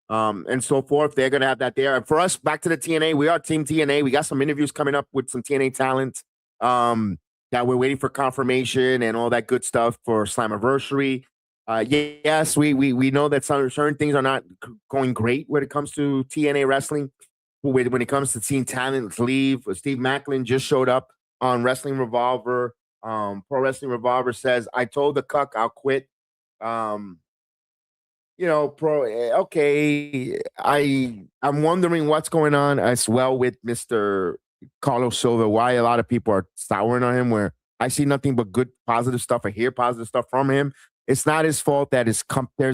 And so forth. They're going to have that there. And for us, back to the TNA, we are Team TNA. We got some interviews coming up with some TNA talent that we're waiting for confirmation and all that good stuff for Slammiversary. Yes, we know that some certain things are not going great when it comes to TNA wrestling. When it comes to seeing talent leave, Steve Macklin just showed up on Wrestling Revolver. Pro Wrestling Revolver says, "I told the cuck I'll quit." Um, okay. I'm wondering what's going on as well with Mr. Carlos Silva. Why a lot of people are souring on him. Where I see nothing but good, positive stuff. I hear positive stuff from him. It's not his fault that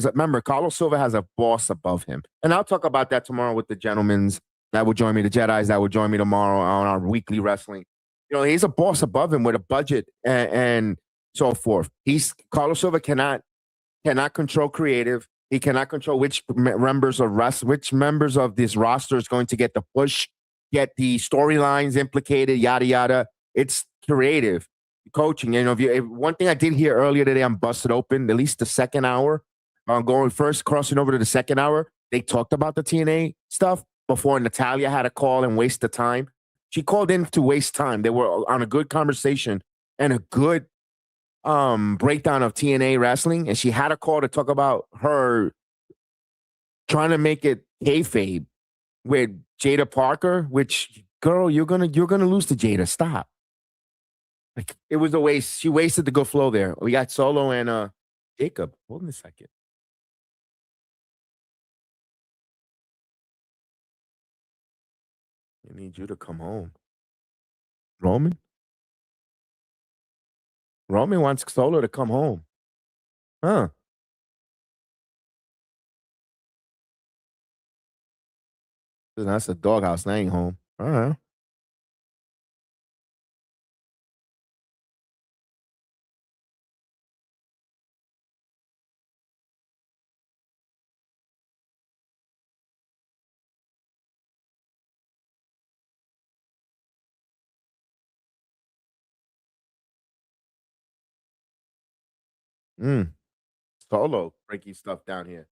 remember, Carlos Silva has a boss above him, and I'll talk about that tomorrow with the gentlemen's that will join me, the Jedi's that will join me tomorrow on our weekly wrestling. He's a boss above him with a budget and so forth. Carlos Silva cannot control creative. He cannot control which members of this roster is going to get the push, get the storylines implicated, yada yada. It's creative coaching. One thing I did hear earlier today on Busted Open, at least the second hour, crossing over to the second hour, they talked about the TNA stuff before Natalia had a call and waste the time. She called in to waste time. They were on a good conversation and a good breakdown of TNA wrestling, and she had a call to talk about her trying to make it kayfabe with Jada Parker. Which, girl, you're gonna lose to Jada. Stop. Like, it was a waste. She wasted the good flow there. We got Solo and Jacob. Hold on a second. I need you to come home, Roman. Roman wants Solo to come home. Huh. That's a doghouse. That ain't home. All right. Solo breaking stuff down here.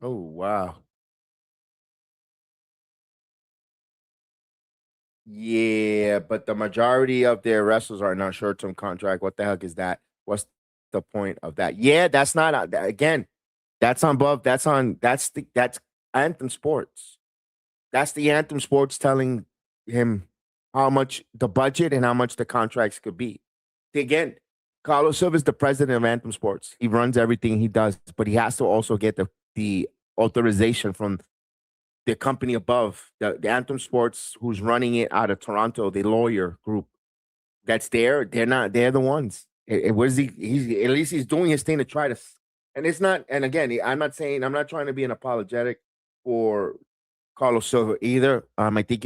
Oh, wow. Yeah, but the majority of their wrestlers are not short-term contract. What the heck is that? What's the point of that? Yeah, that's not again. That's on above. That's Anthem Sports. That's the Anthem Sports telling him how much the budget and how much the contracts could be. Again, Carlos Silva is the president of Anthem Sports. He runs everything he does, but he has to also get the authorization from the company above, the Anthem Sports, who's running it out of Toronto, the lawyer group that's there. They're the ones. What is he's at least he's doing his thing to try to, and it's not, and again, I'm not trying to be an apologetic for Carlos Silva either. I think,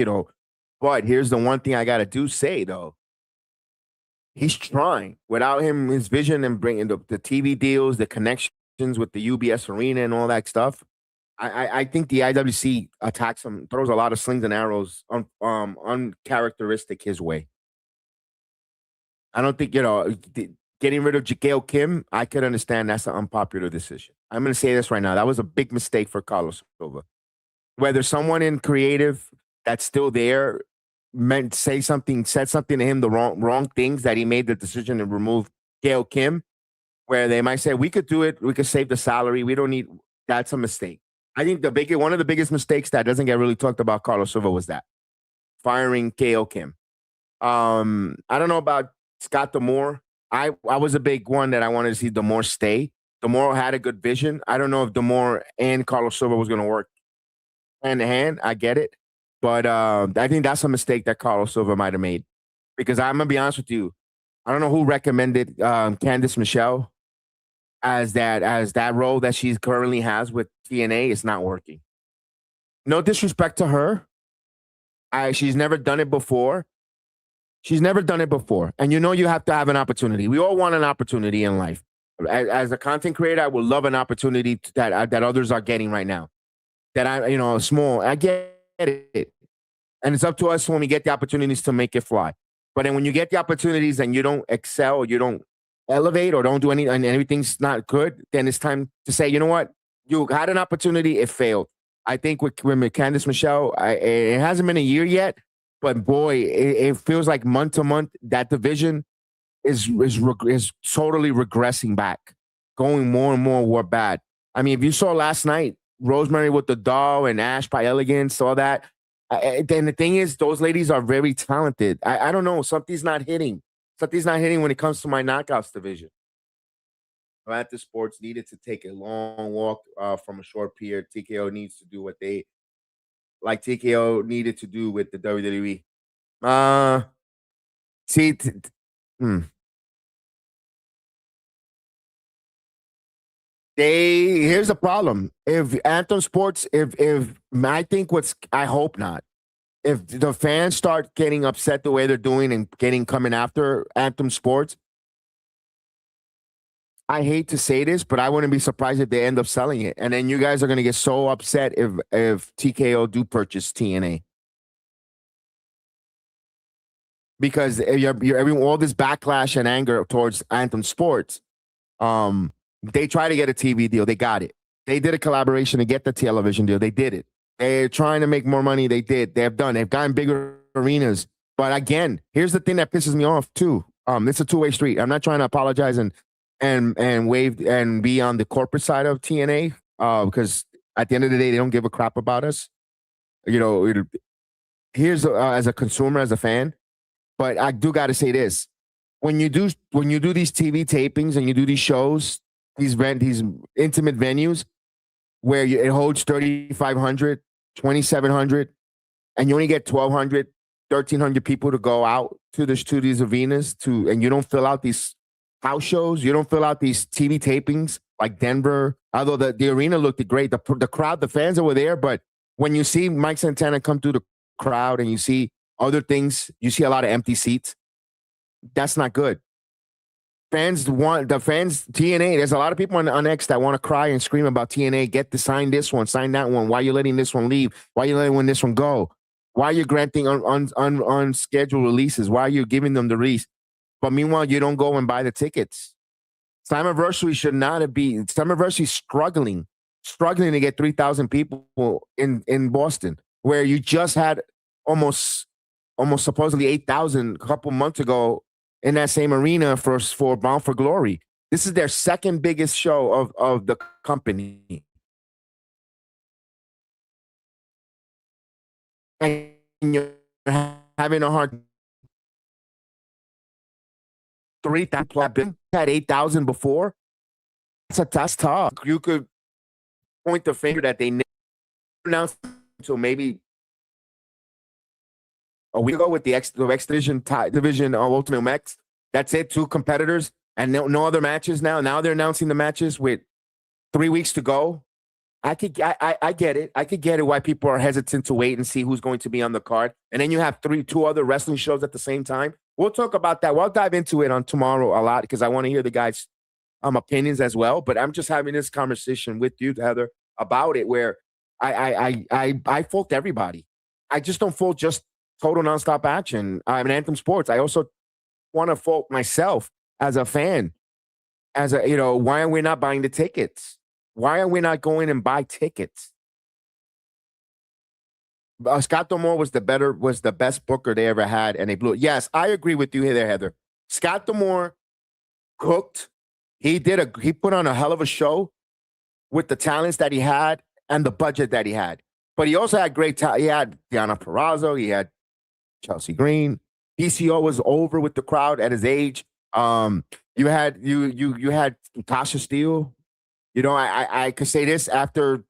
but here's the one thing I got to say though. He's trying. Without him, his vision and bringing the TV deals, the connections with the UBS Arena and all that stuff, I think the IWC attacks him, throws a lot of slings and arrows uncharacteristic his way. I don't think, getting rid of Gail Kim, I could understand that's an unpopular decision. I'm going to say this right now. That was a big mistake for Carlos Silva. Whether someone in creative that's still there said something to him, the wrong things, that he made the decision to remove Gail Kim, where they might say, we could do it, we could save the salary, we don't need, that's a mistake. I think one of the biggest mistakes that doesn't get really talked about Carlos Silva was that firing Gail Kim. I don't know about Scott D'Amore. I was a big one that I wanted to see D'Amore stay. D'Amore had a good vision. I don't know if D'Amore and Carlos Silva was going to work hand in hand. I get it. But I think that's a mistake that Carlos Silva might have made. Because I'm going to be honest with you. I don't know who recommended Candice Michelle as that role that she currently has with TNA. It's not working. No disrespect to her. She's never done it before. She's never done it before. And you know you have to have an opportunity. We all want an opportunity in life. As a content creator, I would love an opportunity that others are getting right now. That small. I get it. And it's up to us when we get the opportunities to make it fly. But then when you get the opportunities and you don't excel, you don't elevate or don't do any, and everything's not good, then it's time to say, you know what? You had an opportunity, it failed. I think with Candice Michelle, it hasn't been a year yet, but boy, it feels like month to month that division is totally regressing back, going more and more bad. I mean, if you saw last night, Rosemary with the doll and Ash by Elegance, all that. Then the thing is, those ladies are very talented. I don't know. Something's not hitting. Something's not hitting when it comes to my knockouts division. Atlanta Sports needed to take a long walk from a short pier. TKO needs to do what they like TKO needed to do with the WWE. See, here's the problem. If Anthem Sports, if I think I hope not. If the fans start getting upset the way they're doing and coming after Anthem Sports, I hate to say this, but I wouldn't be surprised if they end up selling it. And then you guys are going to get so upset if TKO do purchase TNA. Because you're all this backlash and anger towards Anthem Sports. They try to get a TV deal. They got it. They did a collaboration to get the television deal. They did it. They're trying to make more money. They did. They have done. They've gotten bigger arenas. But again, here's the thing that pisses me off too. It's a two-way street. I'm not trying to apologize and wave and be on the corporate side of TNA because at the end of the day, they don't give a crap about us. Here's as a consumer, as a fan. But I do got to say this: when you do these TV tapings and you do these shows, these intimate venues where it holds 3,500, 2,700, and you only get 1,200, 1,300 people to go out to these arenas and you don't fill out these house shows, you don't fill out these TV tapings like Denver. Although the arena looked great, the crowd, the fans that were there, but when you see Mike Santana come through the crowd and you see other things, you see a lot of empty seats. That's not good. TNA. There's a lot of people on X that want to cry and scream about TNA. Sign this one, sign that one. Why are you letting this one leave? Why are you letting this one go? Why are you granting unscheduled releases? Why are you giving them the release? But meanwhile, you don't go and buy the tickets. Slammiversary should not be. Slammiversary struggling to get 3,000 people in Boston, where you just had almost supposedly 8,000 a couple months ago in that same arena for Bound for Glory. This is their second biggest show of the company. And you're having a hard 3,000 had 8,000 before. That's tough. You could point the finger that they never announced until maybe a week ago with the X division of Ultimate Max. That's it. 2 competitors and no other matches now. Now they're announcing the matches with 3 weeks to go. I get it. I could get it why people are hesitant to wait and see who's going to be on the card. And then you have 2 other wrestling shows at the same time. We'll talk about that. We'll dive into it on tomorrow a lot because I want to hear the guys' opinions as well. But I'm just having this conversation with you, Heather, about it where I fault everybody. I just don't fault just Total Nonstop Action. I'm an Anthem Sports. I also want to fault myself as a fan. Why are we not buying the tickets? Why are we not going and buy tickets? Scott D'Amore was the best booker they ever had, and they blew it. Yes, I agree with you there, Heather. Scott D'Amore cooked. He put on a hell of a show with the talents that he had and the budget that he had. But he also had great talent. He had Deonna Purrazzo. He had Chelsea Green. PCO was over with the crowd at his age. You had Tasha Steele. I could say this after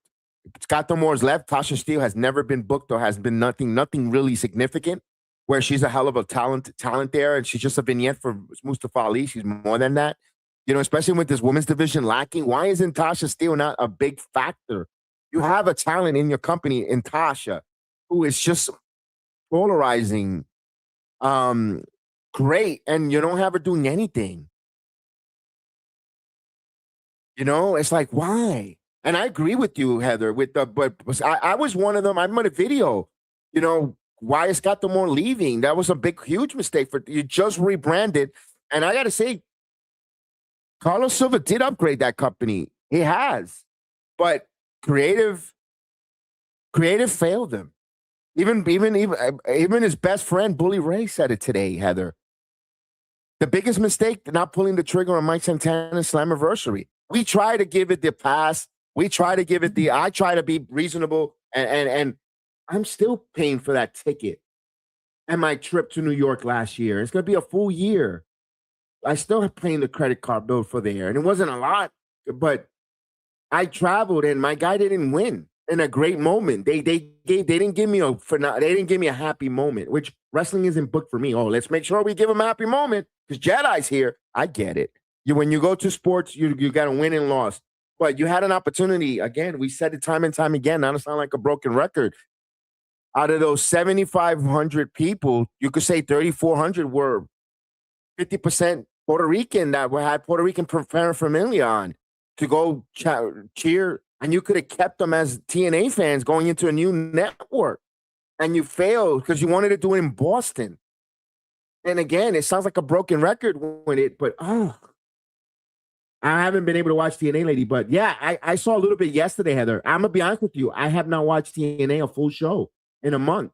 Scott D'Amore's left, Tasha Steele has never been booked or has been nothing really significant, where she's a hell of a talent there, and she's just a vignette for Mustafa Ali. She's more than that. Especially with this women's division lacking, why isn't Tasha Steele not a big factor? You have a talent in your company in Tasha, who is just polarizing. great, and you don't have her doing anything. You know, it's like, why? And I agree with you, Heather, with the but I was one of them. I made a video, you know, why is Scott D'Amore leaving? That was a big, huge mistake for you just rebranded. And I gotta say, Carlos Silva did upgrade that company. He has, but creative, creative failed him. Even his best friend, Bully Ray, said it today, Heather. The biggest mistake, not pulling the trigger on Mike Santana's Slammiversary. We try to give it the pass. We try to give it the. I try to be reasonable, and I'm still paying for that ticket and my trip to New York last year. It's gonna be a full year. I still have paying the credit card bill for there, and it wasn't a lot, but I traveled, and my guy didn't win in a great moment. They didn't give me they didn't give me a happy moment, which wrestling isn't booked for me. Oh, let's make sure we give him a happy moment because Jedi's here. I get it. When you go to sports, you got to win and loss. But you had an opportunity. Again, we said it time and time again. Not to sound like a broken record. Out of those 7,500 people, you could say 3,400 were 50% Puerto Rican that had Puerto Rican paraphernalia on to go cheer. And you could have kept them as TNA fans going into a new network. And you failed because you wanted to do it in Boston. And again, it sounds like a broken record but I haven't been able to watch TNA lately. But yeah, I saw a little bit yesterday, Heather. I'm going to be honest with you. I have not watched TNA a full show in a month.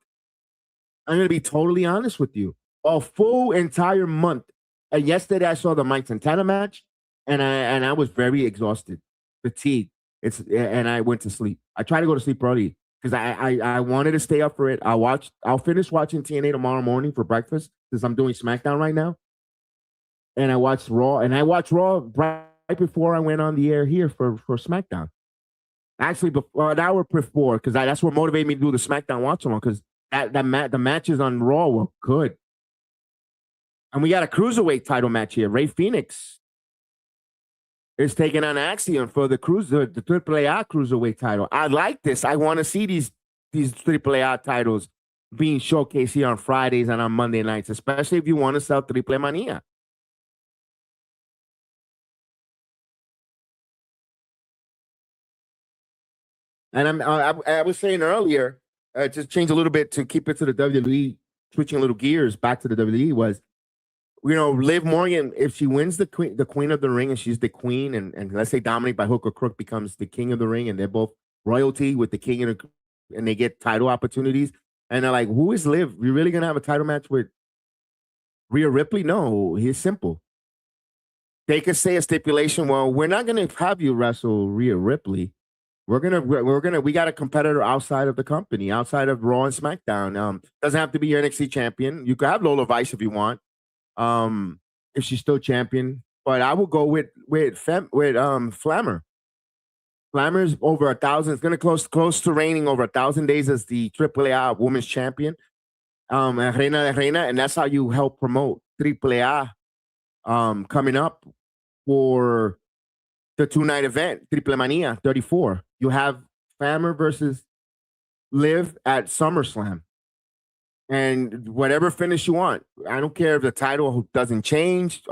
I'm going to be totally honest with you. A full entire month. And yesterday I saw the Mike Santana match, and I was very exhausted, fatigued. And I went to sleep. I tried to go to sleep early because I wanted to stay up for it. I'll finish watching TNA tomorrow morning for breakfast because I'm doing SmackDown right now. And I watched Raw, and I watched Raw right before I went on the air here for SmackDown. Actually, an hour before, because that's what motivated me to do the SmackDown watch along. Because the matches on Raw were good, and we got a cruiserweight title match here. Rey Fenix is taking on Axiom for the AAA cruiserweight title. I like this. I want to see these AAA titles being showcased here on Fridays and on Monday nights, especially if you want to sell Triple Mania. And I was saying earlier, just change a little bit to keep it to the WWE, switching a little gears back to the WWE was, Liv Morgan, if she wins the queen of the ring and she's the queen, and let's say Dominic by hook or crook becomes the king of the ring, and they're both royalty with the king and they get title opportunities, and they're like, who is Liv? You're really gonna have a title match with Rhea Ripley? No, it's simple. They could say a stipulation. Well, we're not gonna have you wrestle Rhea Ripley. We got a competitor outside of the company, outside of Raw and SmackDown. Doesn't have to be your NXT champion. You could have Lola Vice if you want. If she's still champion, but I will go with Flammer. Flammer's over 1,000. It's gonna close to reigning over 1,000 days as the AAA Women's Champion. Reina de Reina, and that's how you help promote AAA coming up for the 2-night event, Triple Mania 34. You have Flammer versus Liv at SummerSlam. And whatever finish you want. I don't care if the title doesn't change,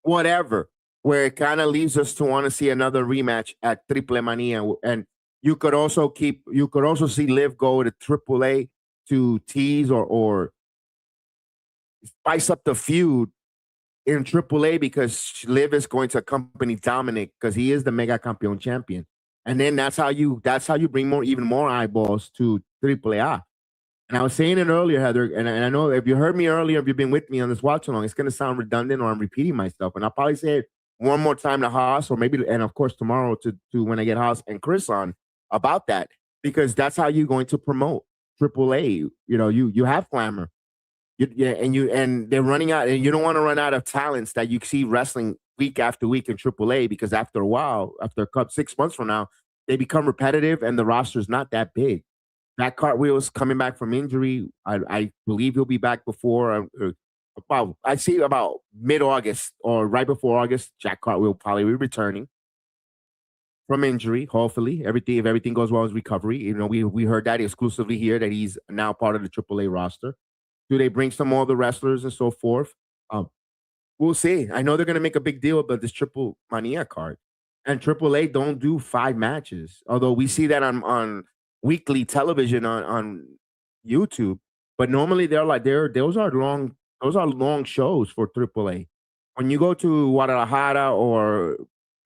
whatever. Where it kind of leaves us to want to see another rematch at Triple Mania. And you could also see Liv go to AAA to tease or spice up the feud in AAA because Liv is going to accompany Dominic because he is the Mega Campeon champion. And then that's how you bring even more eyeballs to AAA. And I was saying it earlier, Heather, and I know if you heard me earlier, if you've been with me on this watch along, it's going to sound redundant or I'm repeating myself. And I'll probably say it one more time to Haas, or maybe, and of course, tomorrow to when I get Haas and Chris on about that, because that's how you're going to promote AAA. You have Glamour. And they're running out, and you don't want to run out of talents that you see wrestling week after week in AAA, because after a while, after 6 months from now, they become repetitive and the roster's not that big. That Cartwheel's coming back from injury. I believe he'll be back before I'd say about mid-August or right before August. Jack Cartwheel probably be returning from injury. Hopefully, if everything goes well in his recovery. We heard that exclusively here that he's now part of the AAA roster. Do they bring some more the wrestlers and so forth? Um, we'll see. I know they're gonna make a big deal about this Triple Mania card, and AAA don't do 5 matches. Although we see that on weekly television on YouTube, but normally they're like those are long shows for AAA. When you go to Guadalajara or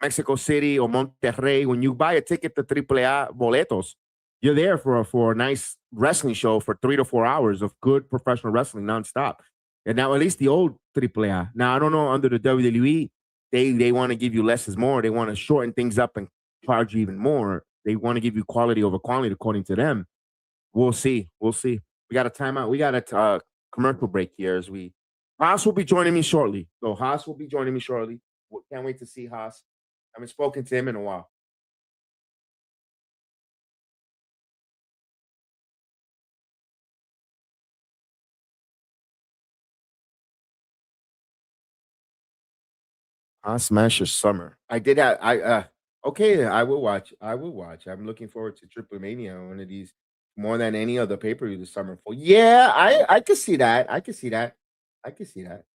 Mexico City or Monterrey, when you buy a ticket to AAA boletos, you're there for a nice wrestling show for 3 to 4 hours of good professional wrestling nonstop. And now at least the old AAA. Now I don't know under the WWE, they want to give you less is more. They want to shorten things up and charge you even more. They want to give you quality over quantity according to them. We'll see. We'll see. We got a timeout. We got a commercial break here as we Haas will be joining me shortly. So Haas will be joining me shortly. Can't wait to see Haas. I haven't spoken to him in a while. Haas Smasher Summer. I did have okay, I will watch. I will watch. I'm looking forward to Triple Mania, one of these more than any other pay-per-view this summer. For yeah, I could see that. I could see that. I could see that.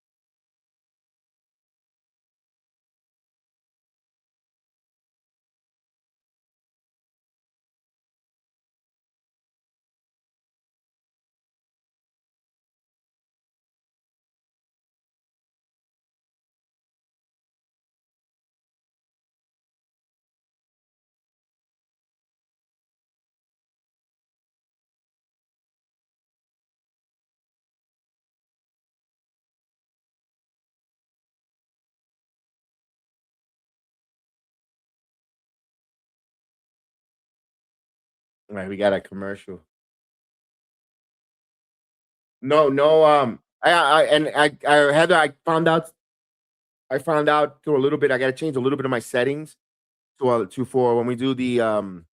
All right, we got a commercial. No, no, I Heather, I found out through a little bit. I got to change a little bit of my settings to for when we do the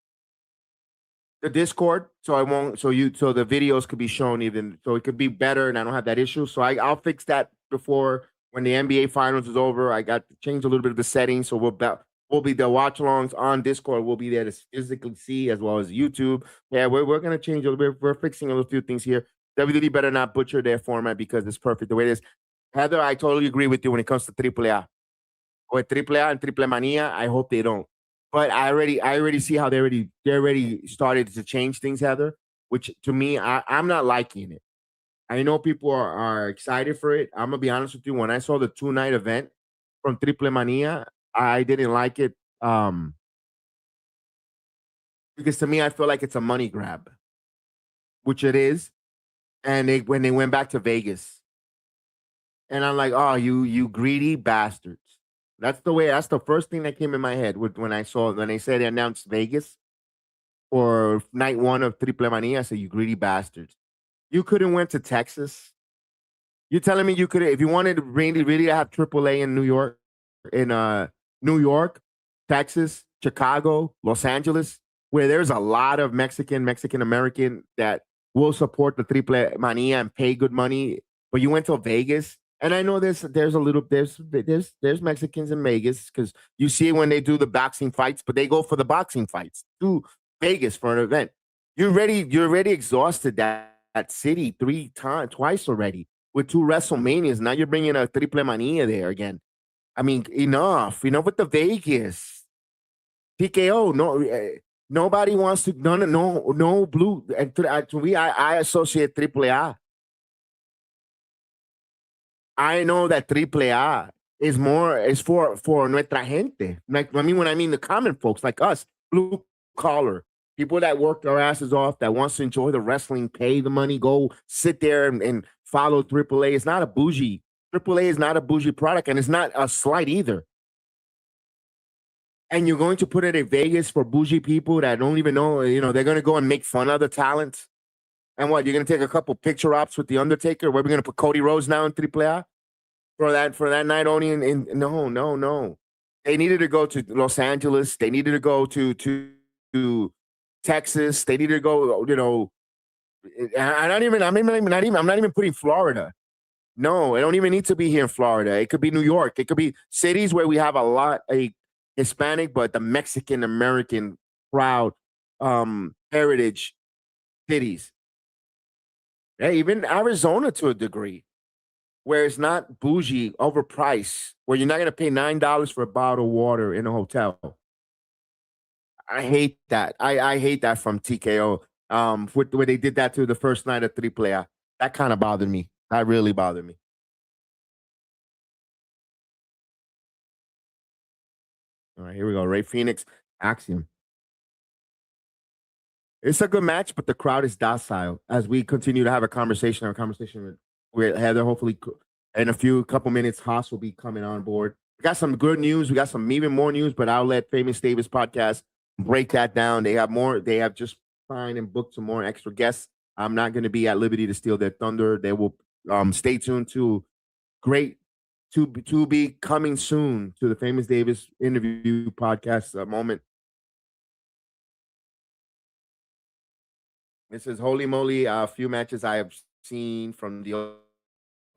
Discord, so I won't so the videos could be shown even so it could be better and I don't have that issue. So I'll fix that before when the NBA finals is over. I got to change a little bit of the settings. So we'll be the watch alongs on Discord. We'll be there to physically see as well as YouTube. Yeah, we're gonna change a little bit. We're fixing a little few things here. WWE better not butcher their format because it's perfect the way it is. Heather, I totally agree with you when it comes to AAA. With AAA and Triple Mania, I hope they don't. But I already see how they already started to change things, Heather. Which to me, I'm not liking it. I know people are excited for it. I'm gonna be honest with you. When I saw the 2 night event from Triple Mania, I didn't like it. Because to me, I feel like it's a money grab, which it is. And when they went back to Vegas, and I'm like, oh, you greedy bastards. That's the first thing that came in my head when they said they announced Vegas for night one of Triple Mania. I said, you greedy bastards. You could have went to Texas. You're telling me you could if you wanted to really have AAA in New York, Texas, Chicago, Los Angeles, where there's a lot of Mexican American that will support the Triple Mania and pay good money. But you went to Vegas, and I know there's Mexicans in Vegas because you see it when they do the boxing fights, but they go for the boxing fights to Vegas for an event. You're already exhausted that city twice already with 2 WrestleManias. Now you're bringing a Triple Mania there again. I mean, enough with the Vegas TKO. No, nobody wants to. No blue. And to me, I associate AAA. I know that AAA is for nuestra gente. Like when I mean the common folks like us, blue collar people that work their asses off, that wants to enjoy the wrestling, pay the money, go sit there and follow AAA. It's not a bougie. AAA is not a bougie product, and it's not a slight either. And you're going to put it in Vegas for bougie people that don't even know, they're going to go and make fun of the talent. And what, you're going to take a couple picture ops with The Undertaker? Where we're going to put Cody Rhodes now in AAA for that night only? No, no, no. They needed to go to Los Angeles. They needed to go to Texas. They needed to go, I'm not even putting Florida. No, it don't even need to be here in Florida. It could be New York. It could be cities where we have a Hispanic, but the Mexican American crowd, heritage cities. Yeah, even Arizona to a degree, where it's not bougie, overpriced, where you're not going to pay $9 for a bottle of water in a hotel. I hate that. I hate that from TKO. Where they did that to the first night of AAA. That kind of bothered me. That really bothered me. All right, here we go. Ray Phoenix, Axiom. It's a good match, but the crowd is docile as we continue to have a conversation. Our conversation with Heather. Hopefully, in a couple minutes, Haas will be coming on board. We got some good news. We got some even more news, but I'll let Famous Davis podcast break that down. They have more. They have just signed and booked some more extra guests. I'm not going to be at liberty to steal their thunder. They will stay tuned to great to be coming soon to the Famous Davis interview podcast moment. This is holy moly. A few matches I have seen from the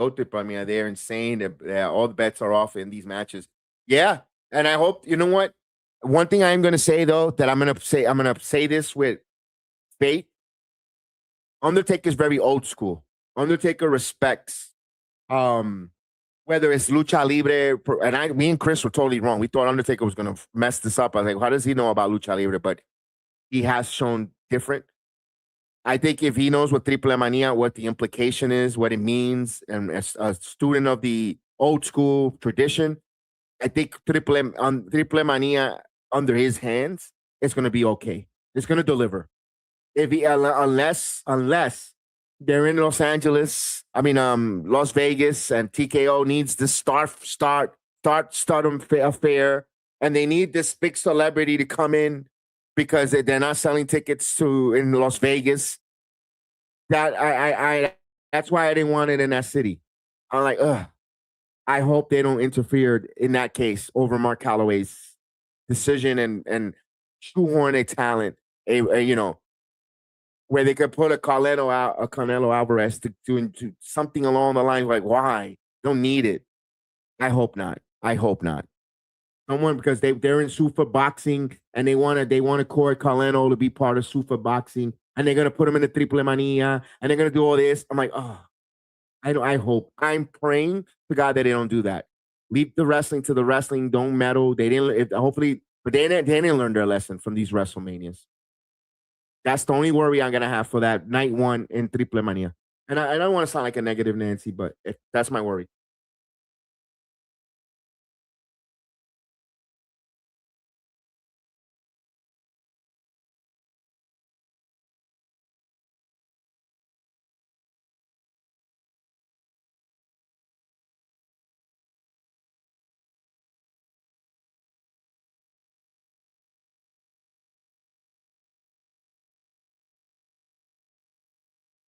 Otip. I mean, they're insane. All the bets are off in these matches. Yeah, and I hope you know what. One thing I am going to say though that I'm going to say this with faith. Undertaker is very old school. Undertaker respects whether it's lucha libre, and me and Chris were totally wrong. We thought Undertaker was going to mess this up. I was like, how does he know about lucha libre? But he has shown different. I think if he knows what Triple Mania, what the implication is, what it means, and as a student of the old school tradition, I think Triple Mania under his hands is going to be okay. It's going to deliver. If he unless they're in Los Angeles, Las Vegas, and TKO needs this stardom affair, and they need this big celebrity to come in because they're not selling tickets in Las Vegas. That's why I didn't want it in that city. I'm like, ugh. I hope they don't interfere in that case over Mark Calloway's decision and shoehorn a talent, where they could put a Canelo Alvarez to do something along the lines like, why? Don't need it. I hope not. Someone, because they're in Sufa boxing and they want to court Canelo to be part of Sufa boxing, and they're gonna put him in the Triple Mania and they're gonna do all this. I'm like, oh, I hope. I'm praying to God that they don't do that. Leave the wrestling to the wrestling. Don't meddle. They didn't. Hopefully, but they didn't learn their lesson from these WrestleManias. That's the only worry I'm gonna have for that night one in Triple Mania. And I don't want to sound like a negative Nancy, but that's my worry.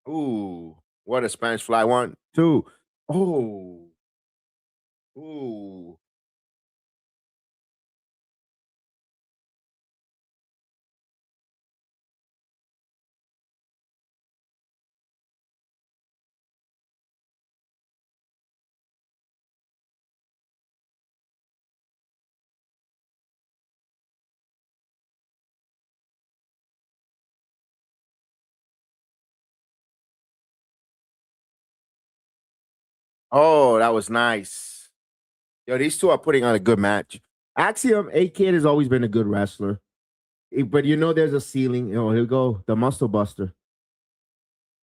Ooh, what a Spanish fly. 1, 2. Oh, ooh. Oh, that was nice. Yo, these two are putting on a good match. Axiom, A-Kid has always been a good wrestler. But there's a ceiling. Here we go. The Muscle Buster.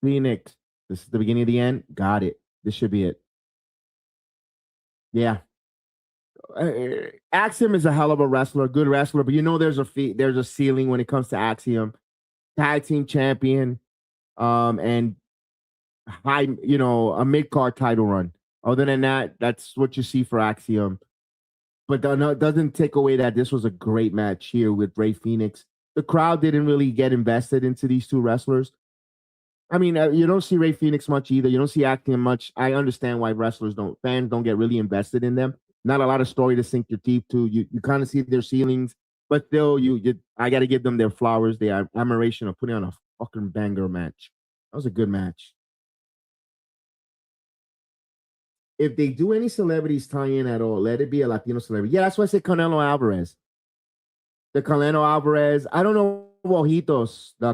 Phoenix. This is the beginning of the end. Got it. This should be it. Yeah. Axiom is a hell of a wrestler, good wrestler, but there's a ceiling when it comes to Axiom. Tag team champion, and a mid-card title run. Other than that, that's what you see for Axiom. But it doesn't take away that this was a great match here with Ray Phoenix. The crowd didn't really get invested into these two wrestlers. You don't see Ray Phoenix much either. You don't see Axiom much. I understand why fans don't get really invested in them. Not a lot of story to sink your teeth to. You kind of see their ceilings, but still, I got to give them their flowers, their admiration of putting on a fucking banger match. That was a good match. If they do any celebrities tie in at all, let it be a Latino celebrity. Yeah, that's why I said Canelo Alvarez. The Canelo Alvarez. I don't know, Ojitos, the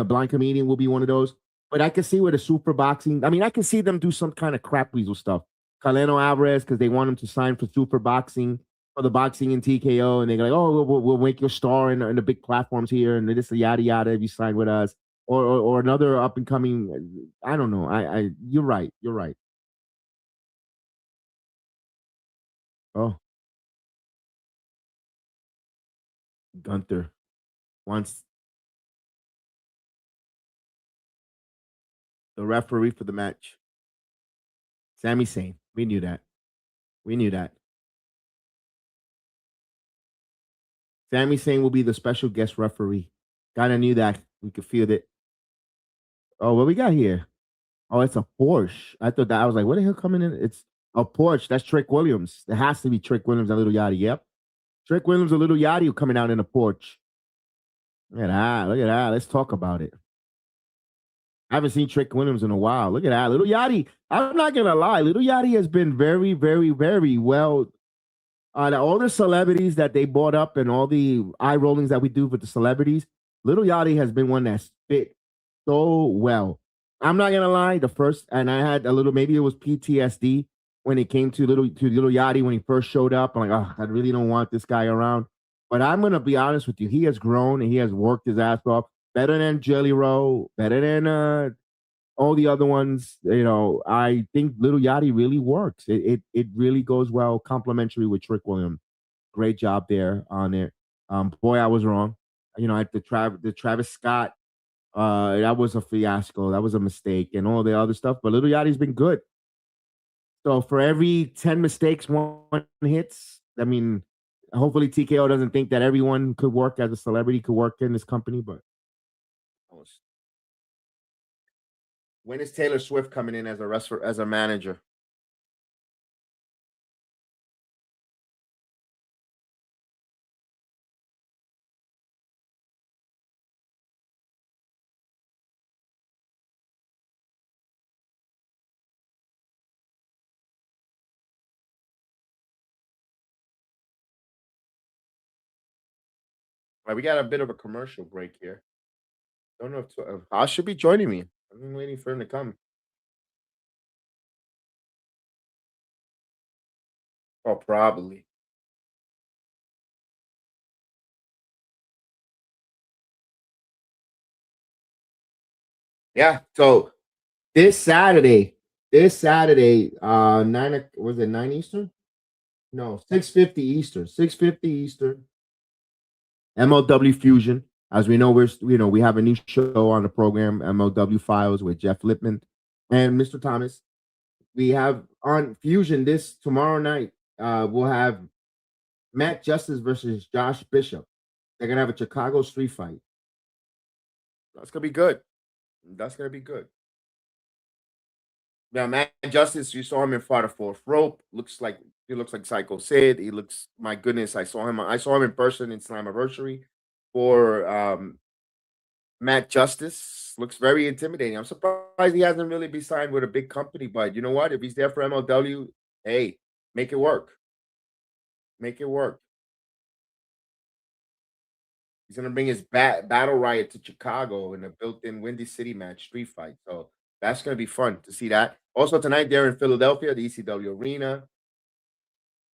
blind comedian, will be one of those. But I can see with the super boxing. I mean, I can see them do some kind of crap weasel stuff. Canelo Alvarez, because they want him to sign for super boxing for the boxing and TKO, and they're like, "Oh, we'll make you a star in the big platforms here, and this yada yada if you sign with us." Or another up and coming. I don't know. You're right. You're right. Oh, Gunther wants the referee for the match. Sami Zayn. We knew that. We knew that. Sami Zayn will be the special guest referee. Kind of knew that. We could feel it. Oh, what we got here? Oh, it's a Porsche. I thought that I was like, what the hell coming in? It's a Porsche. That's Trick Williams. It has to be Trick Williams and Little Yachty. Yep. Trick Williams and Little Yachty coming out in a Porsche. Look at that. Look at that. Let's talk about it. I haven't seen Trick Williams in a while. Look at that. Little Yachty. I'm not gonna lie. Little Yachty has been very, very, very well. All the celebrities that they brought up and all the eye rollings that we do with the celebrities, Little Yachty has been one that fit so well. I'm not gonna lie, the first, and I had a little, maybe it was PTSD when it came to little Yachty when he first showed up. I'm like, oh, I really don't want this guy around. But I'm gonna be honest with you, he has grown and he has worked his ass off better than Jelly Roll, better than all the other ones. I think Little Yachty really works. It really goes well, complimentary with Trick Williams. Great job there on it. Boy, I was wrong. At the Travis Scott, that was a fiasco. That was a mistake, and all the other stuff. But Little Yachty's been good. So for every 10 mistakes, one hits. I mean, hopefully TKO doesn't think that everyone could work as a celebrity, could work in this company. But when is Taylor Swift coming in as a wrestler, as a manager? Right, we got a bit of a commercial break here. Don't know if I should be joining me. I've been waiting for him to come. Oh, probably. Yeah. So this Saturday, was it 9 Eastern? No, 6:50 Eastern. 6:50 Eastern. MLW Fusion. As we know, we have a new show on the program, MLW Files with Jeff Lippman and Mr. Thomas. We have on Fusion this tomorrow night. We'll have Matt Justice versus Josh Bishop. They're gonna have a Chicago street fight. That's gonna be good. That's gonna be good. Now, Matt Justice, you saw him in Fight the Fourth Rope. He looks like Psycho Sid. He looks, my goodness, I saw him in person in Slammiversary for Matt Justice. Looks very intimidating. I'm surprised he hasn't really been signed with a big company, but you know what? If he's there for MLW, hey, make it work. Make it work. He's gonna bring his battle riot to Chicago in a built-in Windy City match, street fight. So that's gonna be fun to see that. Also tonight, they're in Philadelphia, the ECW Arena.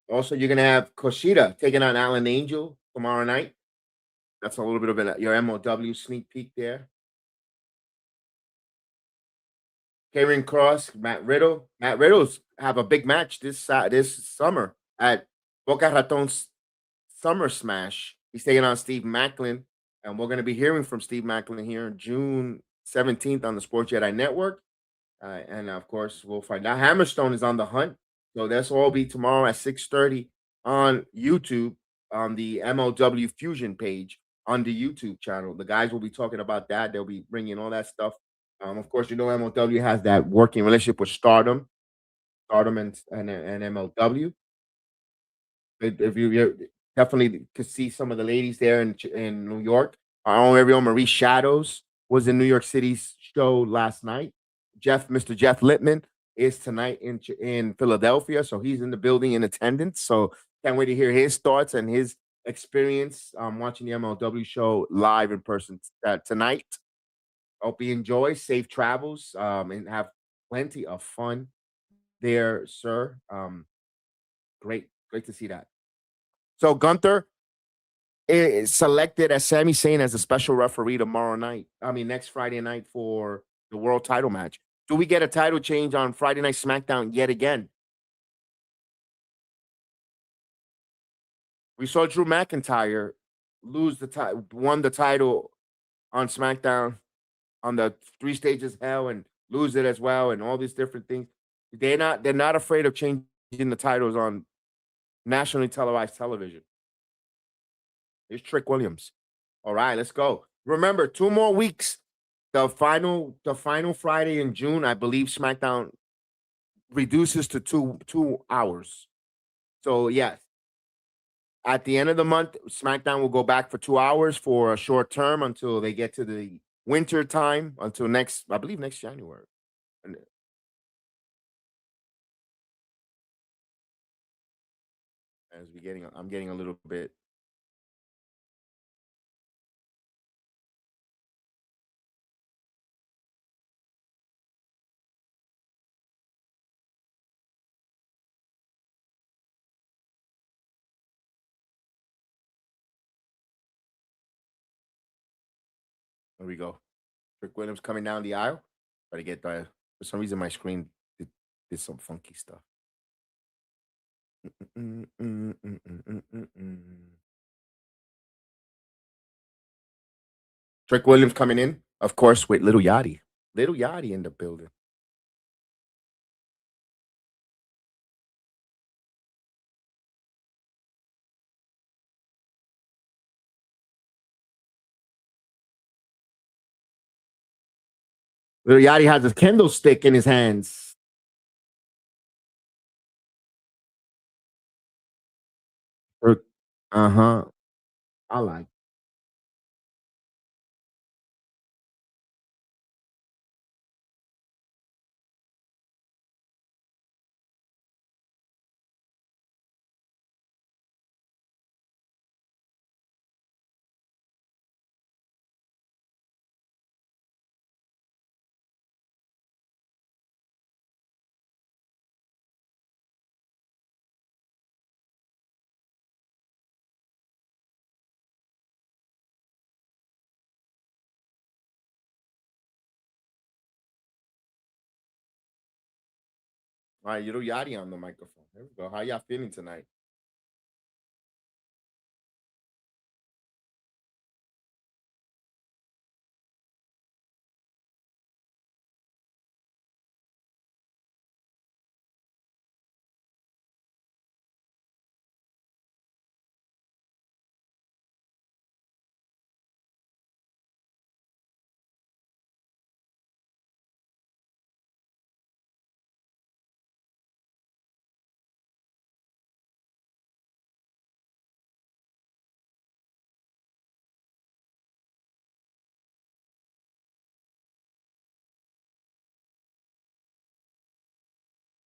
Also, you're gonna have Kushida taking on Alan Angel tomorrow night. That's a little bit of your MOW sneak peek there. Karen Cross, Matt Riddle. Matt Riddle's have a big match this summer at Boca Raton's Summer Smash. He's taking on Steve Macklin, and we're going to be hearing from Steve Macklin here June 17th on the Sports Jedi Network. And of course, we'll find out. Hammerstone is on the hunt. So that's all be tomorrow at 6:30 on YouTube on the MLW Fusion page on the YouTube channel. The guys will be talking about that. They'll be bringing all that stuff. Of course, MLW has that working relationship with Stardom and MLW. If you definitely could see some of the ladies there in New York. Our own very own Marie Shadows was in New York City's show last night. Mr. Jeff Lippman is tonight in Philadelphia, so he's in the building in attendance. So can't wait to hear his thoughts and his experience watching the MLW show live in person tonight. Hope you enjoy. Safe travels, and have plenty of fun there, sir. Great to see that. So Gunther is selected as Sami Zayn as a special referee tomorrow night. I mean, next Friday night for the world title match. Do we get a title change on Friday Night SmackDown yet again? We saw Drew McIntyre lose the title, won the title on SmackDown on the three stages hell and lose it as well, and all these different things. They're not afraid of changing the titles on nationally televised television. Here's Trick Williams. All right, let's go. Remember, 2 more weeks. The final Friday in June, I believe SmackDown reduces to 2 hours. So yes, at the end of the month, SmackDown will go back for 2 hours for a short term until they get to the winter time until next, I believe next January. And I'm getting a little bit. There we go. Trick Williams coming down the aisle. Try to get the. For some reason, my screen did some funky stuff. Mm, mm, mm, mm, mm, mm, mm. Trick Williams coming in, of course, with Little Yachty. Little Yachty in the building. Little Yachty has a candlestick in his hands. Uh huh. I like. All right, Little Yachty on the microphone. There we go. How y'all feeling tonight?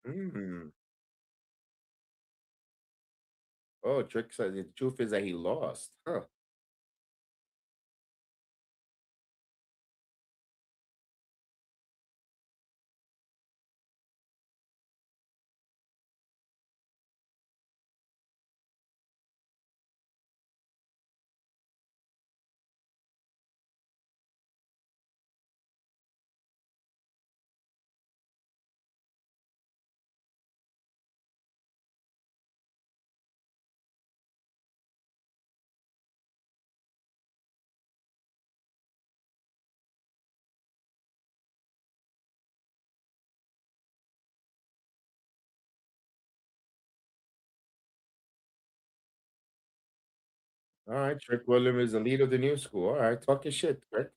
Mm. Oh, Trick said the truth is that he lost. Huh. All right, Trick Williams is the leader of the new school. All right, talk your shit, Trick.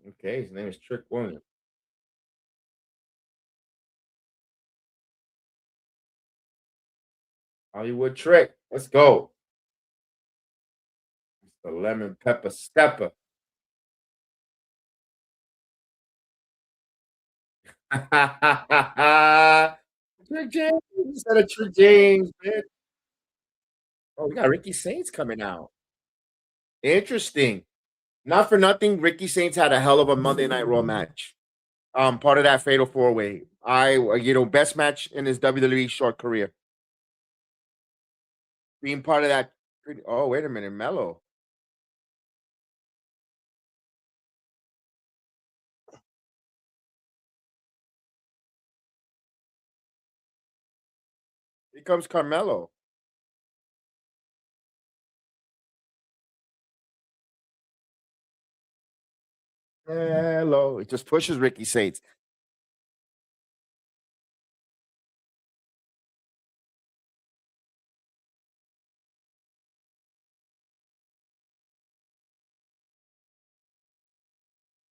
Okay, his name is Trick Williams. Hollywood Trick. Let's go. The lemon pepper stepper. Trick James instead of Trick James, man. Oh, we got Ricky Saints coming out. Interesting. Not for nothing, Ricky Saints had a hell of a Monday Night Raw match. Part of that Fatal 4-Way. Best match in his WWE short career. Being part of that. Oh, wait a minute, Mello. Here comes Carmelo. Hello. It just pushes Ricky Saints.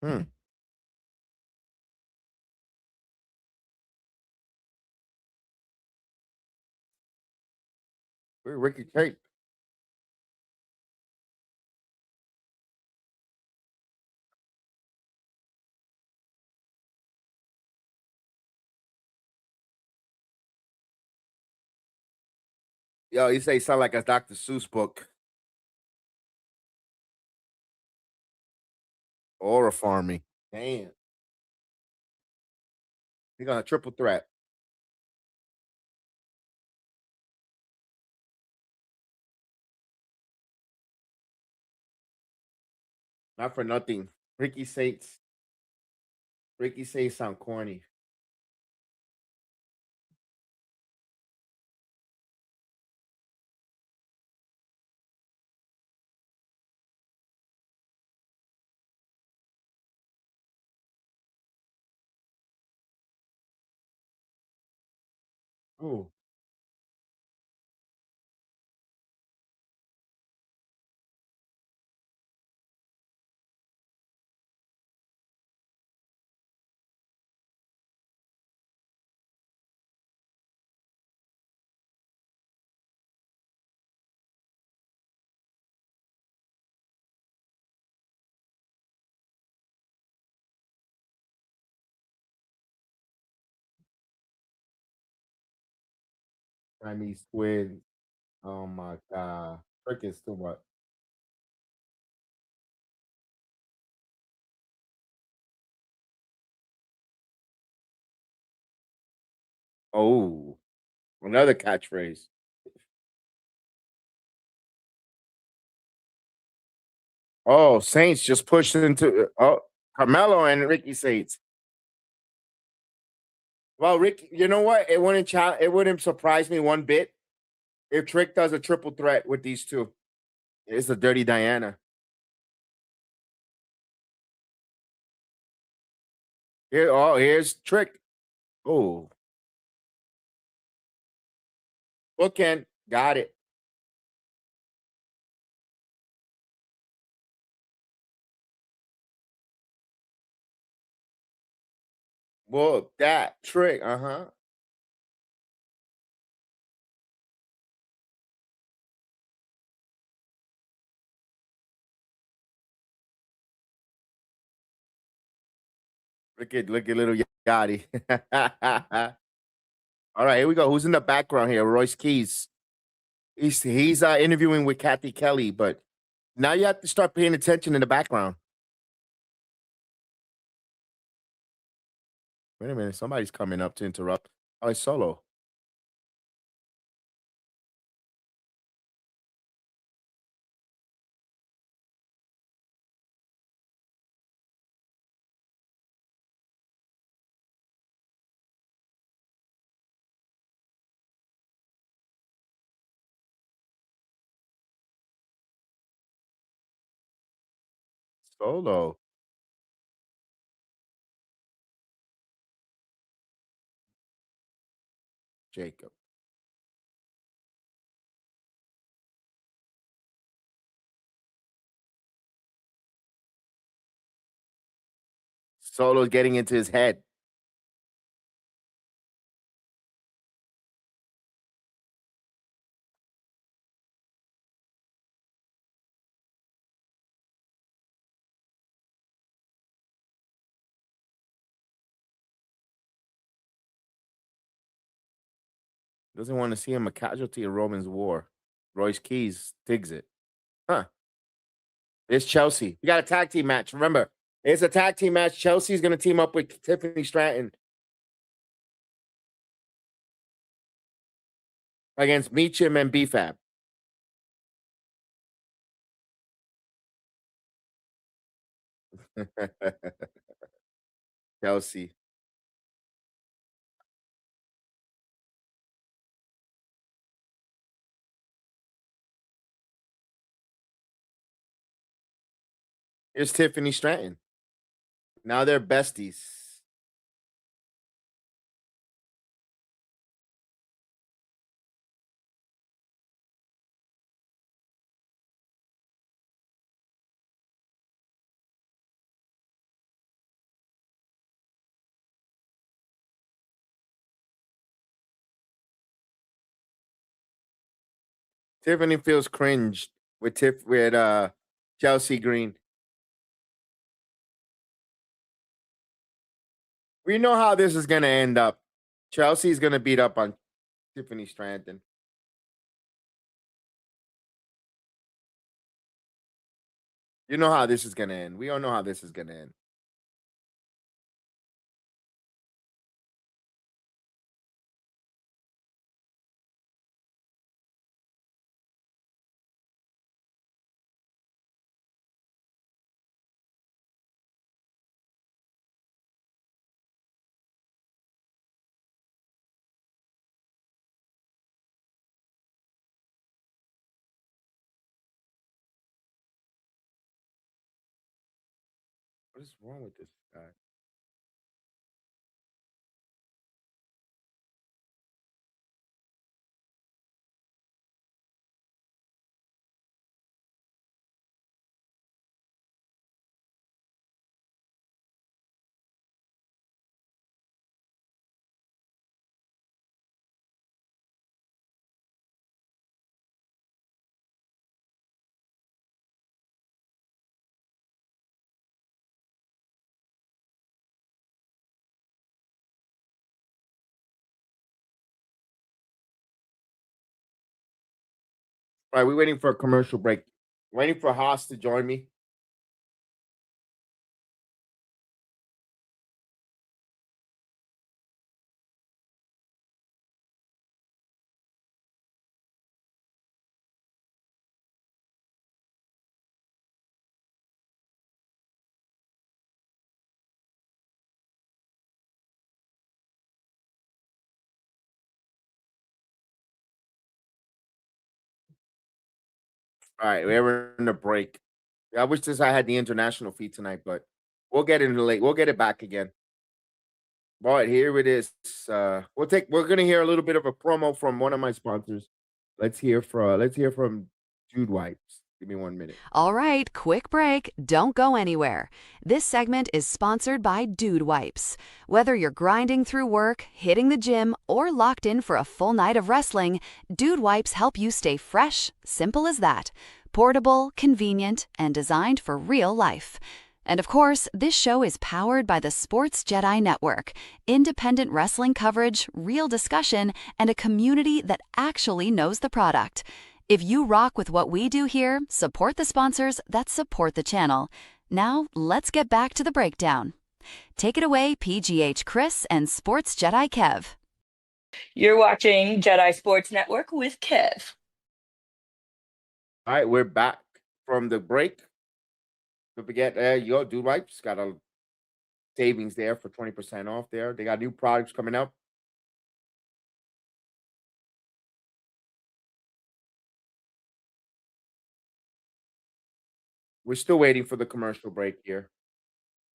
Hmm. Where Ricky Tape? Yo, you say sound like a Dr. Seuss book. Or a farming. Damn. He got a triple threat. Not for nothing. Ricky Saints. Ricky Saints sound corny. Ooh, Chinese twins. Oh my god. Trick is too much. Oh, another catchphrase. Oh, Saints just pushed into Carmelo and Ricky Saints. Well, Rick, you know what? It wouldn't surprise me one bit if Trick does a triple threat with these two. It's a dirty Diana. Here's Trick. Oh, bookend. Got it. Well, that Trick. Uh-huh. Look at little Yachty. All right, here we go. Who's in the background here? Royce Keys. He's interviewing with Kathy Kelly, but now you have to start paying attention in the background. Wait a minute, somebody's coming up to interrupt. Oh, it's Solo. Solo. Jacob. Solo's getting into his head. Doesn't want to see him a casualty of Roman's war. Royce Keys digs it. Huh. It's Chelsea. We got a tag team match. Remember, it's a tag team match. Chelsea's going to team up with Tiffany Stratton against Meacham and BFAB. Chelsea. Here's Tiffany Stratton. Now they're besties. Tiffany feels cringed with Chelsea Green. We know how this is gonna end up. Chelsea's gonna beat up on Tiffany Stratton. You know how this is gonna end. We all know how this is gonna end. What is wrong with this guy? All right, we're waiting for a commercial break. Waiting for Haas to join me. All right, we're in a break. I wish I had the international feed tonight, but we'll get it late. We'll get it back again. All right, here it is. We're gonna hear a little bit of a promo from one of my sponsors. Let's hear from Jude Wipes. Give me 1 minute. All right, quick break. Don't go anywhere. This segment is sponsored by Dude Wipes. Whether you're grinding through work, hitting the gym, or locked in for a full night of wrestling, Dude Wipes help you stay fresh, simple as that. Portable, convenient, and designed for real life. And of course, this show is powered by the Sports Jedi Network. Independent wrestling coverage, real discussion, and a community that actually knows the product. If you rock with what we do here, support the sponsors that support the channel. Now, let's get back to the breakdown. Take it away, PGH Chris and Sports Jedi Kev. You're watching Jedi Sports Network with Kev. All right, we're back from the break. Don't forget, yo, Dude Wipes got a savings there for 20% off there. They got new products coming up. We're still waiting for the commercial break here.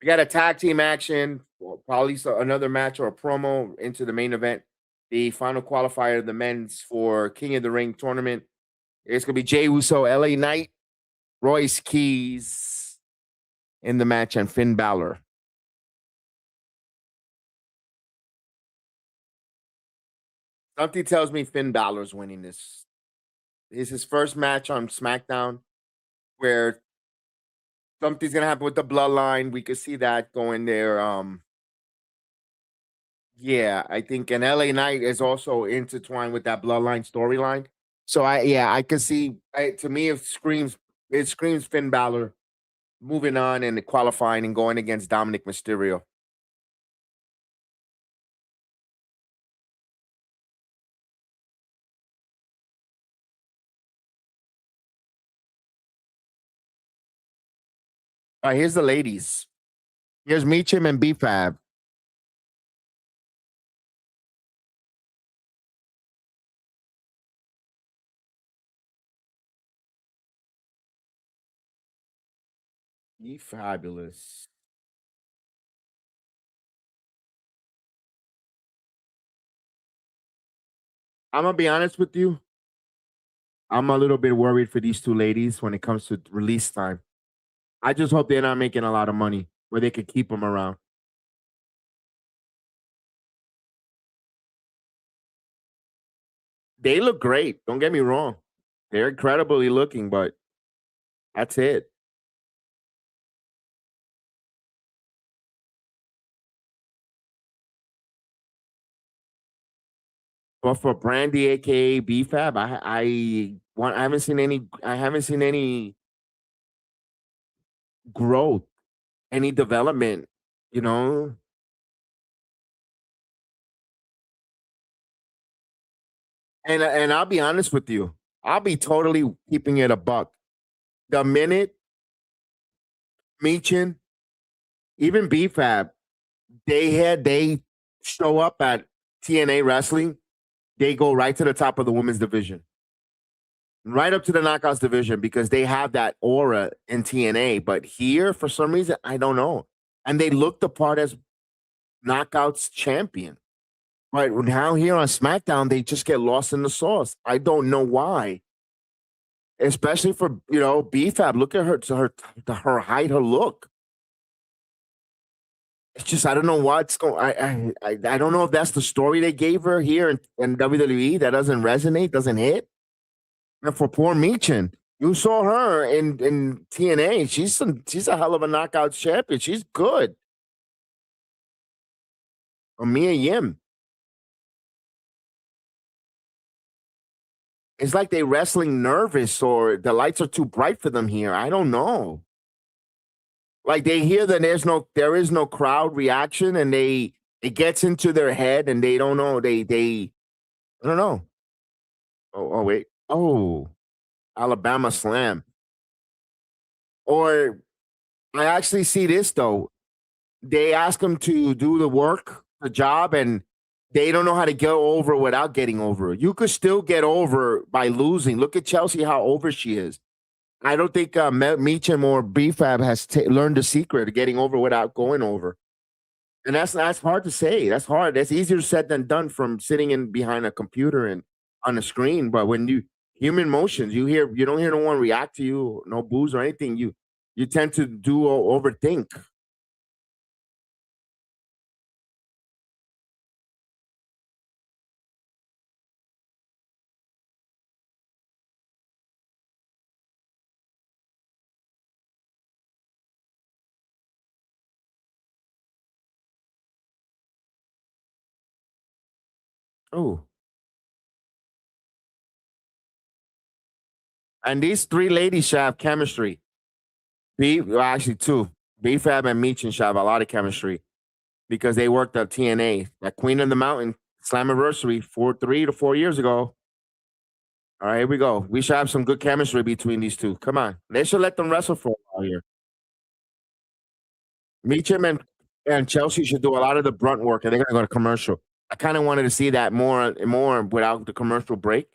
We got a tag team action, probably another match or a promo into the main event. The final qualifier of the men's for King of the Ring tournament. It's going to be Jey Uso, LA Knight, Royce Keys in the match, and Finn Bálor. Something tells me Finn Balor's winning this. It's his first match on SmackDown where something's gonna happen with the bloodline. We could see that going there. Yeah, I think an LA Knight is also intertwined with that bloodline storyline. So I could see. To me, it screams Finn Balor moving on and qualifying and going against Dominic Mysterio. All right, here's the ladies. Here's Meechum and B-Fab. Ye fabulous. I'm gonna be honest with you. I'm a little bit worried for these two ladies when it comes to release time. I just hope they're not making a lot of money where they could keep them around. They look great. Don't get me wrong. They're incredibly looking, but that's it. But for Brandy, aka BFAB, I haven't seen any growth, any development, you know. And I'll be honest with you. I'll be totally keeping it a buck. The minute Meechin, even BFAB, they show up at TNA wrestling, they go right to the top of the women's division. Right up to the knockouts division because they have that aura in TNA. But here, for some reason, I don't know. And they look the part as knockouts champion. But now here on SmackDown, they just get lost in the sauce. I don't know why. Especially for BFAB. Look at her height, her look. It's just I don't know what's going. I don't know if that's the story they gave her here in WWE that doesn't resonate, doesn't hit. And for poor Meechin, you saw her in TNA. She's a hell of a knockout champion. She's good. Or Mia Yim. It's like they wrestling nervous or the lights are too bright for them here. I don't know. Like they hear that there is no crowd reaction and it gets into their head and they don't know. They I don't know. Oh wait. Oh, Alabama Slam. Or I actually see this though. They ask them to do the job, and they don't know how to go over without getting over. You could still get over by losing. Look at Chelsea, how over she is. I don't think Meacham or BFAB has learned the secret of getting over without going over. And that's hard to say. That's hard. That's easier said than done from sitting in behind a computer and on a screen. But when you human motions, you don't hear no one react to you, no boos or anything. You tend to do overthink. Oh, and these three ladies should have chemistry. Well, actually two. BFAB and Meechin should have a lot of chemistry because they worked at TNA, that Queen of the Mountain Slammiversary 3 to 4 years ago. All right, here we go. We should have some good chemistry between these two. Come on. They should let them wrestle for a while here. Meecham and Chelsea should do a lot of the brunt work, and they're going to go to commercial. I kind of wanted to see that more without the commercial break.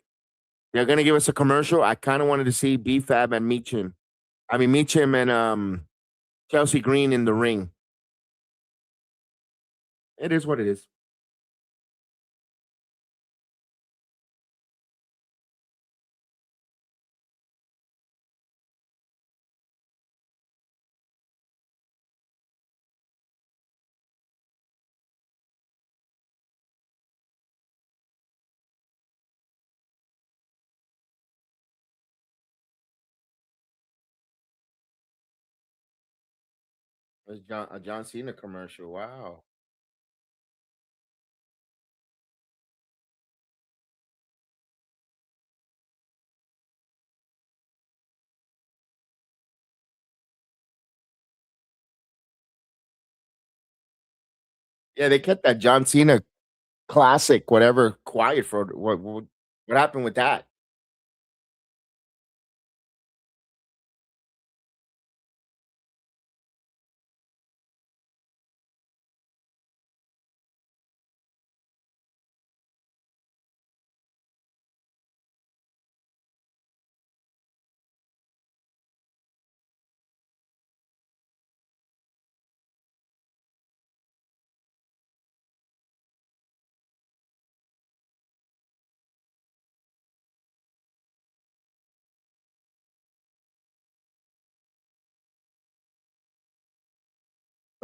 They're going to give us a commercial. I kind of wanted to see BFAB and Meecham. I mean, Meecham and Chelsea Green in the ring. It is what it is. It's a John Cena commercial. Wow. Yeah, they kept that John Cena classic, whatever, quiet for what happened with that?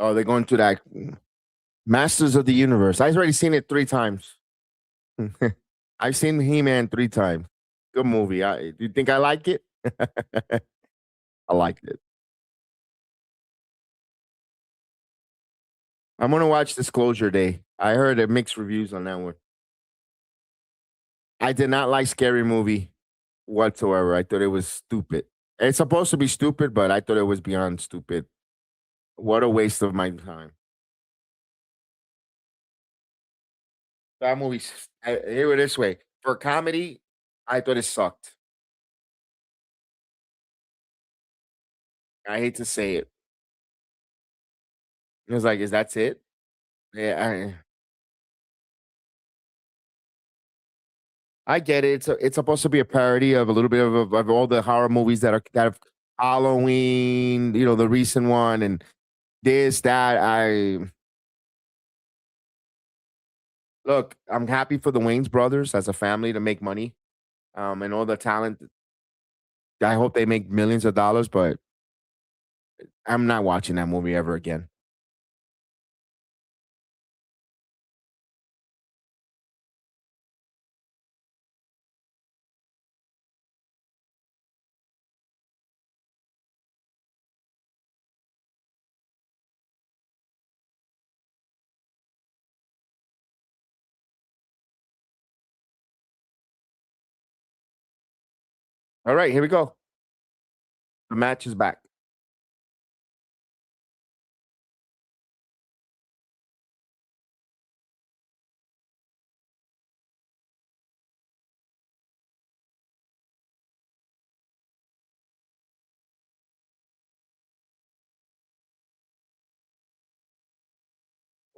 Oh, they're going to that Masters of the Universe. I've already seen it 3 times. I've seen He-Man 3 times. Good movie. Do you think I like it? I liked it. I'm gonna watch Disclosure Day. I heard mixed reviews on that one. I did not like Scary Movie whatsoever. I thought it was stupid. It's supposed to be stupid, but I thought it was beyond stupid. What a waste of my time. That movie, hear it this way. For comedy, I thought it sucked. I hate to say it. It was like, is that's it? Yeah, I get it. It's supposed to be a parody of a little bit of all the horror movies that have Halloween, the recent one and this, that. Look, I'm happy for the Wayne's brothers as a family to make money. And all the talent. I hope they make millions of dollars, but I'm not watching that movie ever again. All right, here we go. The match is back.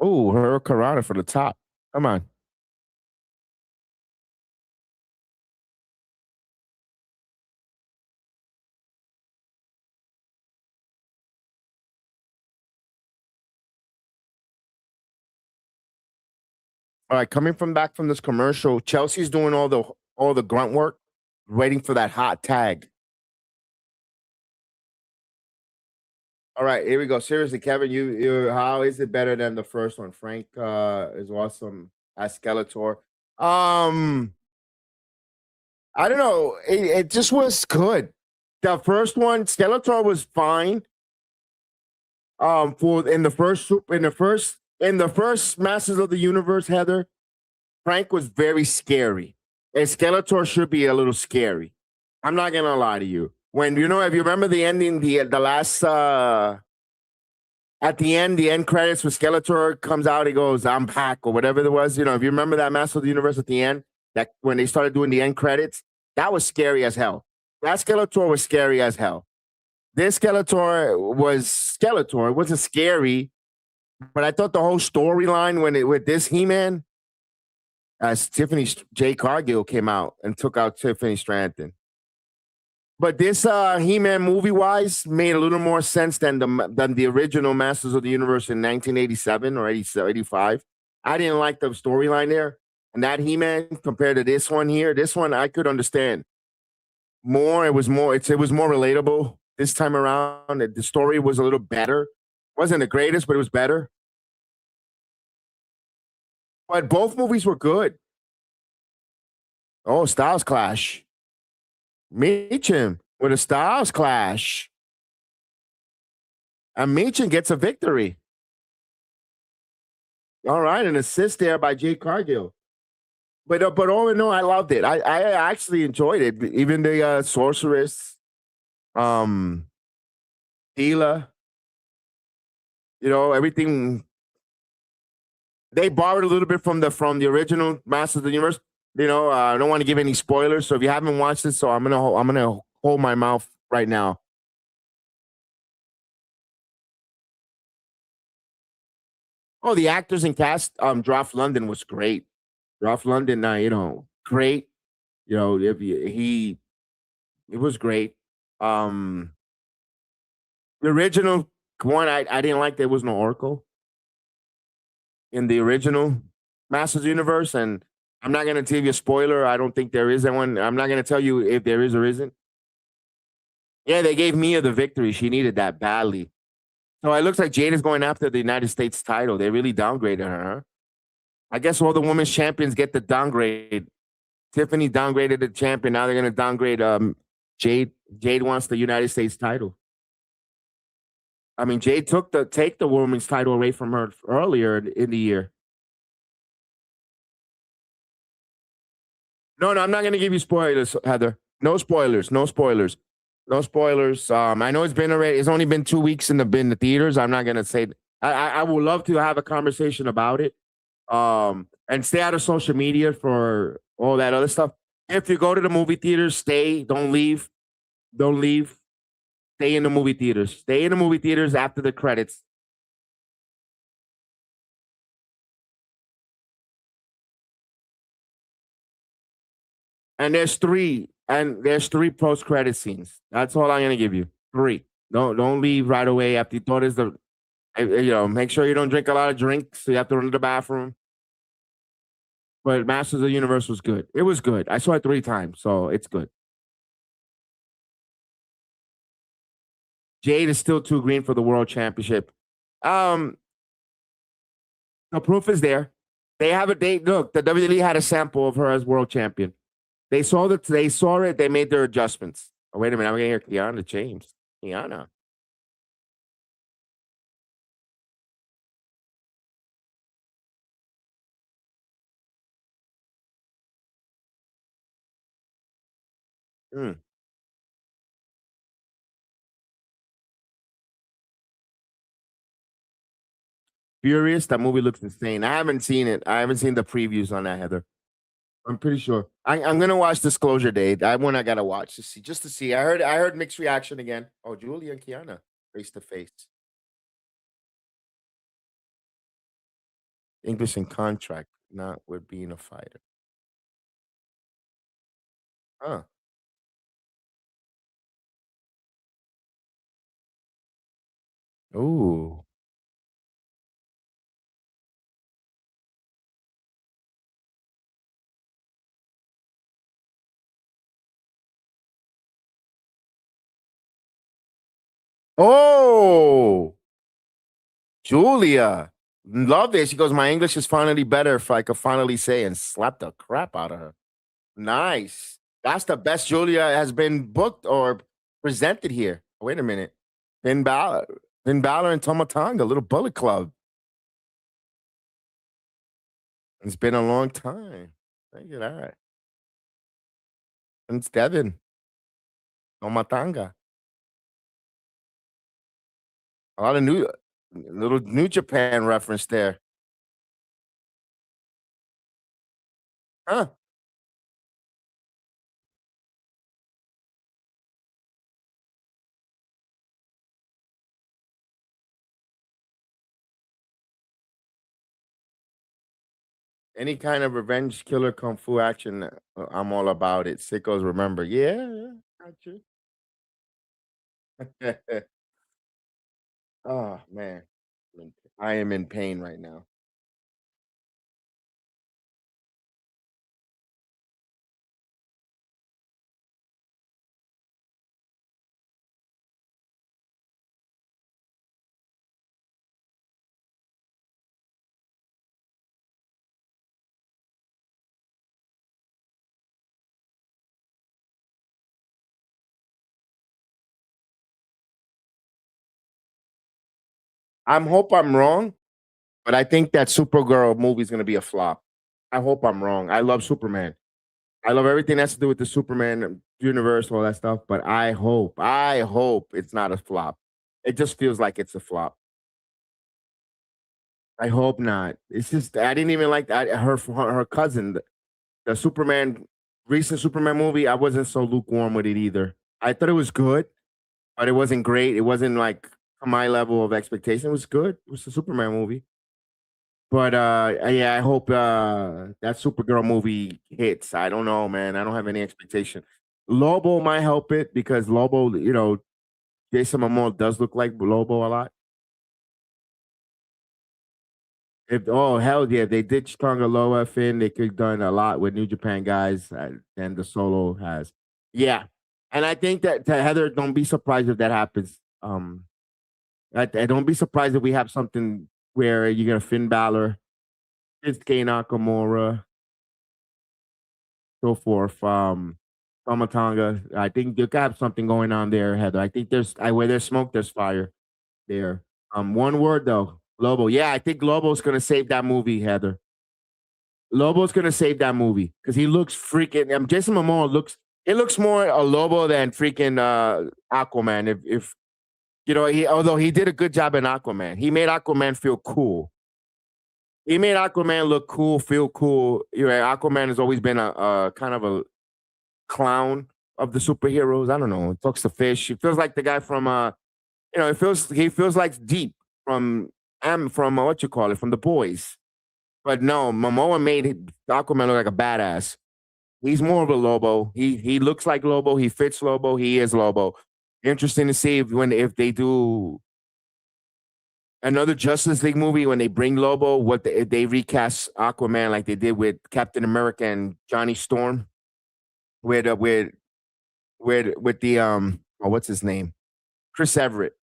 Oh, her Karana for the top. Come on. All right, coming from back from this commercial, Chelsea's doing all the grunt work, waiting for that hot tag. All right, here we go. Seriously, Kevin, you how is it better than the first one? Frank is awesome as Skeletor. Um, I don't know. It just was good. The first one, Skeletor was fine. For in the first Masters of the Universe, Heather, Frank was very scary. And Skeletor should be a little scary. I'm not gonna lie to you. When if you remember the ending, the last at the end credits when Skeletor comes out, he goes, "I'm back," or whatever it was. If you remember that Master of the Universe at the end, that when they started doing the end credits, that was scary as hell. That Skeletor was scary as hell. This Skeletor was Skeletor. It wasn't scary, but I thought the whole storyline with this He-Man, as Tiffany J. Cargill came out and took out Tiffany Stratton. But this He-Man movie-wise made a little more sense than the original Masters of the Universe in 1987 or 85. I didn't like the storyline there. And that He-Man compared to this one here, this one I could understand more. It was more relatable this time around. The story was a little better. Wasn't the greatest, but it was better. But both movies were good. Oh, Styles Clash. Meacham with a Styles Clash. And Meacham gets a victory. All right, an assist there by Jade Cargill. But all in all, I loved it. I actually enjoyed it. Even the sorceress, Tila, everything. They borrowed a little bit from the original Masters of the Universe. I don't want to give any spoilers. So if you haven't watched it, so I'm gonna hold my mouth right now. Oh, the actors and cast. Droff London was great. Droff London, great. If he it was great. Um, the original one, I didn't like. There was no Oracle in the original Masters Universe, and I'm not gonna give you a spoiler. I don't think there is one. I'm not gonna tell you if there is or isn't. Yeah, they gave Mia the victory. She needed that badly. So it looks like Jade is going after the United States title. They really downgraded her. I guess all the women's champions get the downgrade. Tiffany downgraded the champion. Now they're going to downgrade Jade. Jade wants the United States title. I mean, Jade take the women's title away from her earlier in the year. No, I'm not going to give you spoilers, Heather. No spoilers. No spoilers. No spoilers. I know it's only been 2 weeks in the theaters. I'm not going to say. I would love to have a conversation about it. And stay out of social media for all that other stuff. If you go to the movie theaters, stay. Don't leave. Don't leave. Stay in the movie theaters. Stay in the movie theaters after the credits. And there's three post credit scenes. That's all I'm gonna give you. Three. Don't leave right away after you thought it's the. Make sure you don't drink a lot of drinks. So you have to run to the bathroom. But Masters of the Universe was good. It was good. I saw it 3 times, so it's good. Jade is still too green for the world championship. Um, the proof is there. They have a date. Look, the WWE had a sample of her as world champion. They saw that. They saw it. They made their adjustments. Oh, wait a minute. I'm gonna hear Kiana James. Kiana. Mm. Furious. That movie looks insane. I haven't seen it. I haven't seen the previews on that, Heather. I'm pretty sure. I'm gonna watch Disclosure Day. That one I gotta watch just to see. I heard mixed reaction again. Oh, Julia and Kiana face to face. English in contract, not with being a fighter. Huh. Ooh. Oh, Julia. Love it. She goes, my English is finally better if I could finally say and slap the crap out of her. Nice. That's the best Julia has been booked or presented here. Wait a minute. Finn Balor. Finn Balor and Tomatonga, little bullet club. It's been a long time. Look at that. And it's Devin. Tomatanga. A lot of little New Japan reference there. Huh. Any kind of revenge killer kung fu action, I'm all about it. Sickos remember. Yeah, yeah, got you. Oh man, I am in pain right now. I hope I'm wrong, but I think that Supergirl movie is gonna be a flop. I hope I'm wrong. I love Superman. I love everything that's to do with the Superman universe, all that stuff. But I hope it's not a flop. It just feels like it's a flop. I hope not. It's just I didn't even like that. Her cousin, the Superman recent Superman movie. I wasn't so lukewarm with it either. I thought it was good, but it wasn't great. It wasn't like to my level of expectation. It was good. It was a Superman movie. But yeah, I hope that Supergirl movie hits. I don't know, man. I don't have any expectation. Lobo might help it because Lobo, Jason Momoa does look like Lobo a lot. Oh hell yeah, they did stronger Loa Finn. They could have done a lot with New Japan guys than the Solo has. Yeah, and I think that to Heather, don't be surprised if that happens. I don't be surprised if we have something where you're gonna Finn Balor, Shinsuke Nakamura, so forth. Tomatonga. I think you got something going on there, Heather. I think where there's smoke, there's fire there. One word though, Lobo. Yeah, I think Lobo's gonna save that movie, Heather. Lobo's gonna save that movie because he looks freaking. Jason Momoa looks more a Lobo than freaking Aquaman. If although he did a good job in Aquaman, he made Aquaman feel cool. He made Aquaman look cool, feel cool. Aquaman has always been a kind of a clown of the superheroes. I don't know. He talks to fish. He feels like the guy from he feels like Deep from what you call it, from The Boys. But no, Momoa made Aquaman look like a badass. He's more of a Lobo. He looks like Lobo. He fits Lobo. He is Lobo. Interesting to see if they do another Justice League movie when they bring Lobo, if they recast Aquaman like they did with Captain America and Johnny Storm, with the what's his name, Chris Everett.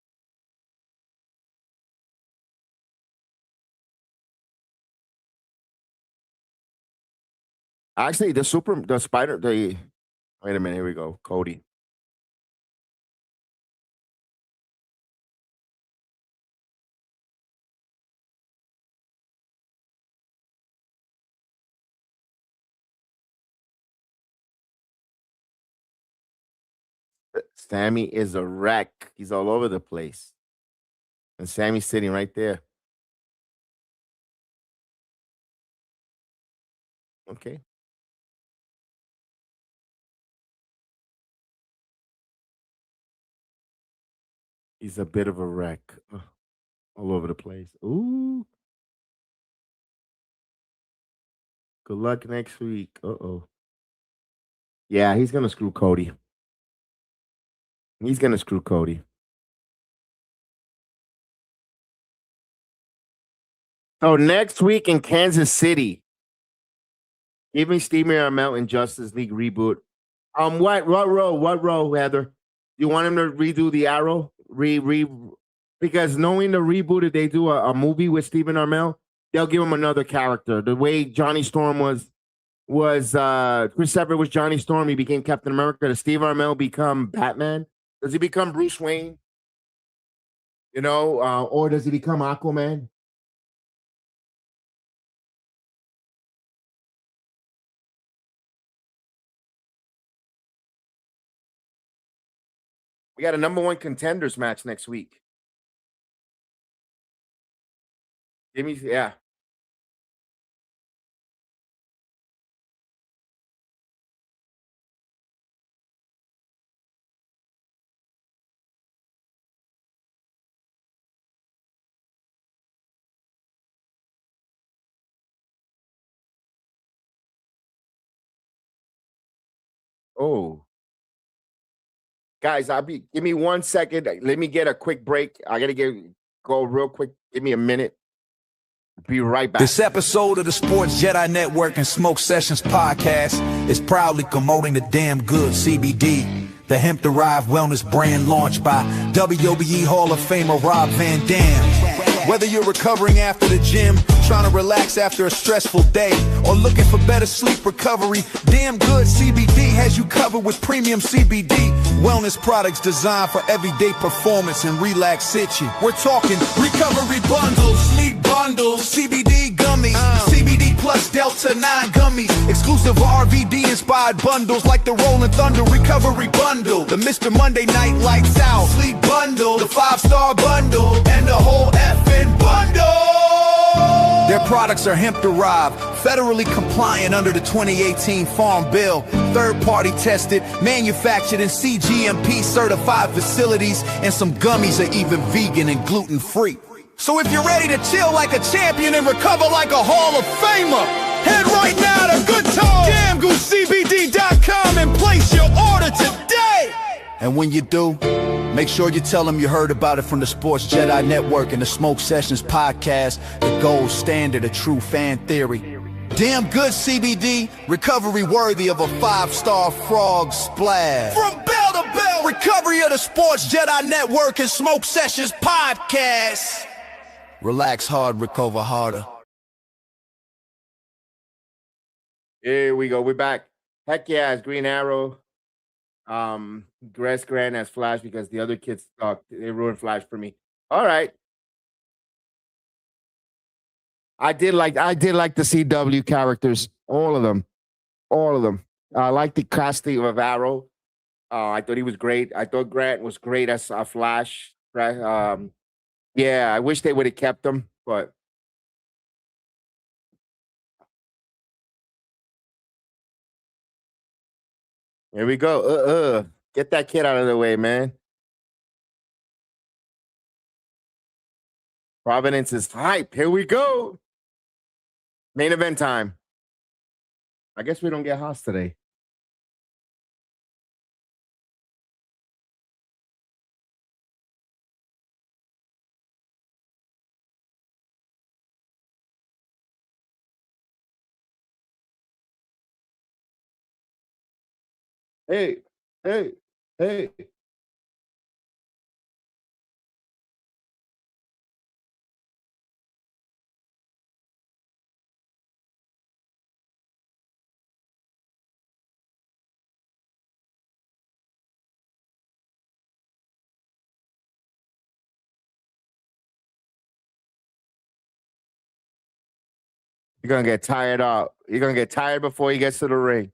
Actually, wait a minute, here we go, Cody. Sammy is a wreck. He's all over the place. And Sammy's sitting right there. Okay. He's a bit of a wreck. Ugh, all over the place. Ooh. Good luck next week. Uh-oh. Yeah, he's going to screw Cody. He's going to screw Cody. So next week in Kansas City, giving Stephen Amell in Justice League reboot. What row, Heather? You want him to redo the Arrow? Because knowing the reboot, if they do a movie with Stephen Amell, they'll give him another character. The way Johnny Storm was Chris Everett was Johnny Storm. He became Captain America. Does Steve Amell become Batman? Does he become Bruce Wayne? Or does he become Aquaman? We got a #1 contenders match next week. Yeah. Oh. Guys, give me 1 second. Let me get a quick break. I gotta go real quick. Give me a minute. Be right back. This episode of the Sports Jedi Network and Smoke Sessions podcast is proudly promoting the Damn Good CBD, the hemp-derived wellness brand launched by WWE Hall of Famer Rob Van Dam. Whether you're recovering after the gym, trying to relax after a stressful day, or looking for better sleep recovery, Damn Good CBD has you covered with premium CBD wellness products designed for everyday performance and relaxation. We're talking recovery bundles, sleep bundles, CBD gummies, CBD plus Delta 9 gummies, exclusive RVD inspired bundles like the Rolling Thunder Recovery Bundle, the Mr. Monday Night Lights Out Sleep Bundle, the 5-star bundle, and the whole effing bundle. products are hemp-derived, federally compliant under the 2018 Farm Bill, third-party tested, manufactured in CGMP-certified facilities, and some gummies are even vegan and gluten-free. So if you're ready to chill like a champion and recover like a Hall of Famer, head right now to GoodTimeGamGooCBD.com and place your order today! And when you do, make sure you tell them you heard about it from the Sports Jedi Network and the Smoke Sessions podcast, the gold standard of true fan theory. Damn good CBD, recovery worthy of a 5-star frog splash. From bell to bell, recovery of the Sports Jedi Network and Smoke Sessions podcast. Relax hard, recover harder. Here we go. We're back. Heck yeah, it's Green Arrow. Grass Grant as Flash because the other kids sucked. They ruined Flash for me. All right. I did like the CW characters, all of them. I like the casting of Arrow. I thought he was great. I thought Grant was great as a Flash. Yeah, I wish they would have kept him, but here we go. Get that kid out of the way, man. Providence is hype. Here we go. Main event time. I guess we don't get Haas today. Hey. You're gonna get tired out. You're gonna get tired before he gets to the ring.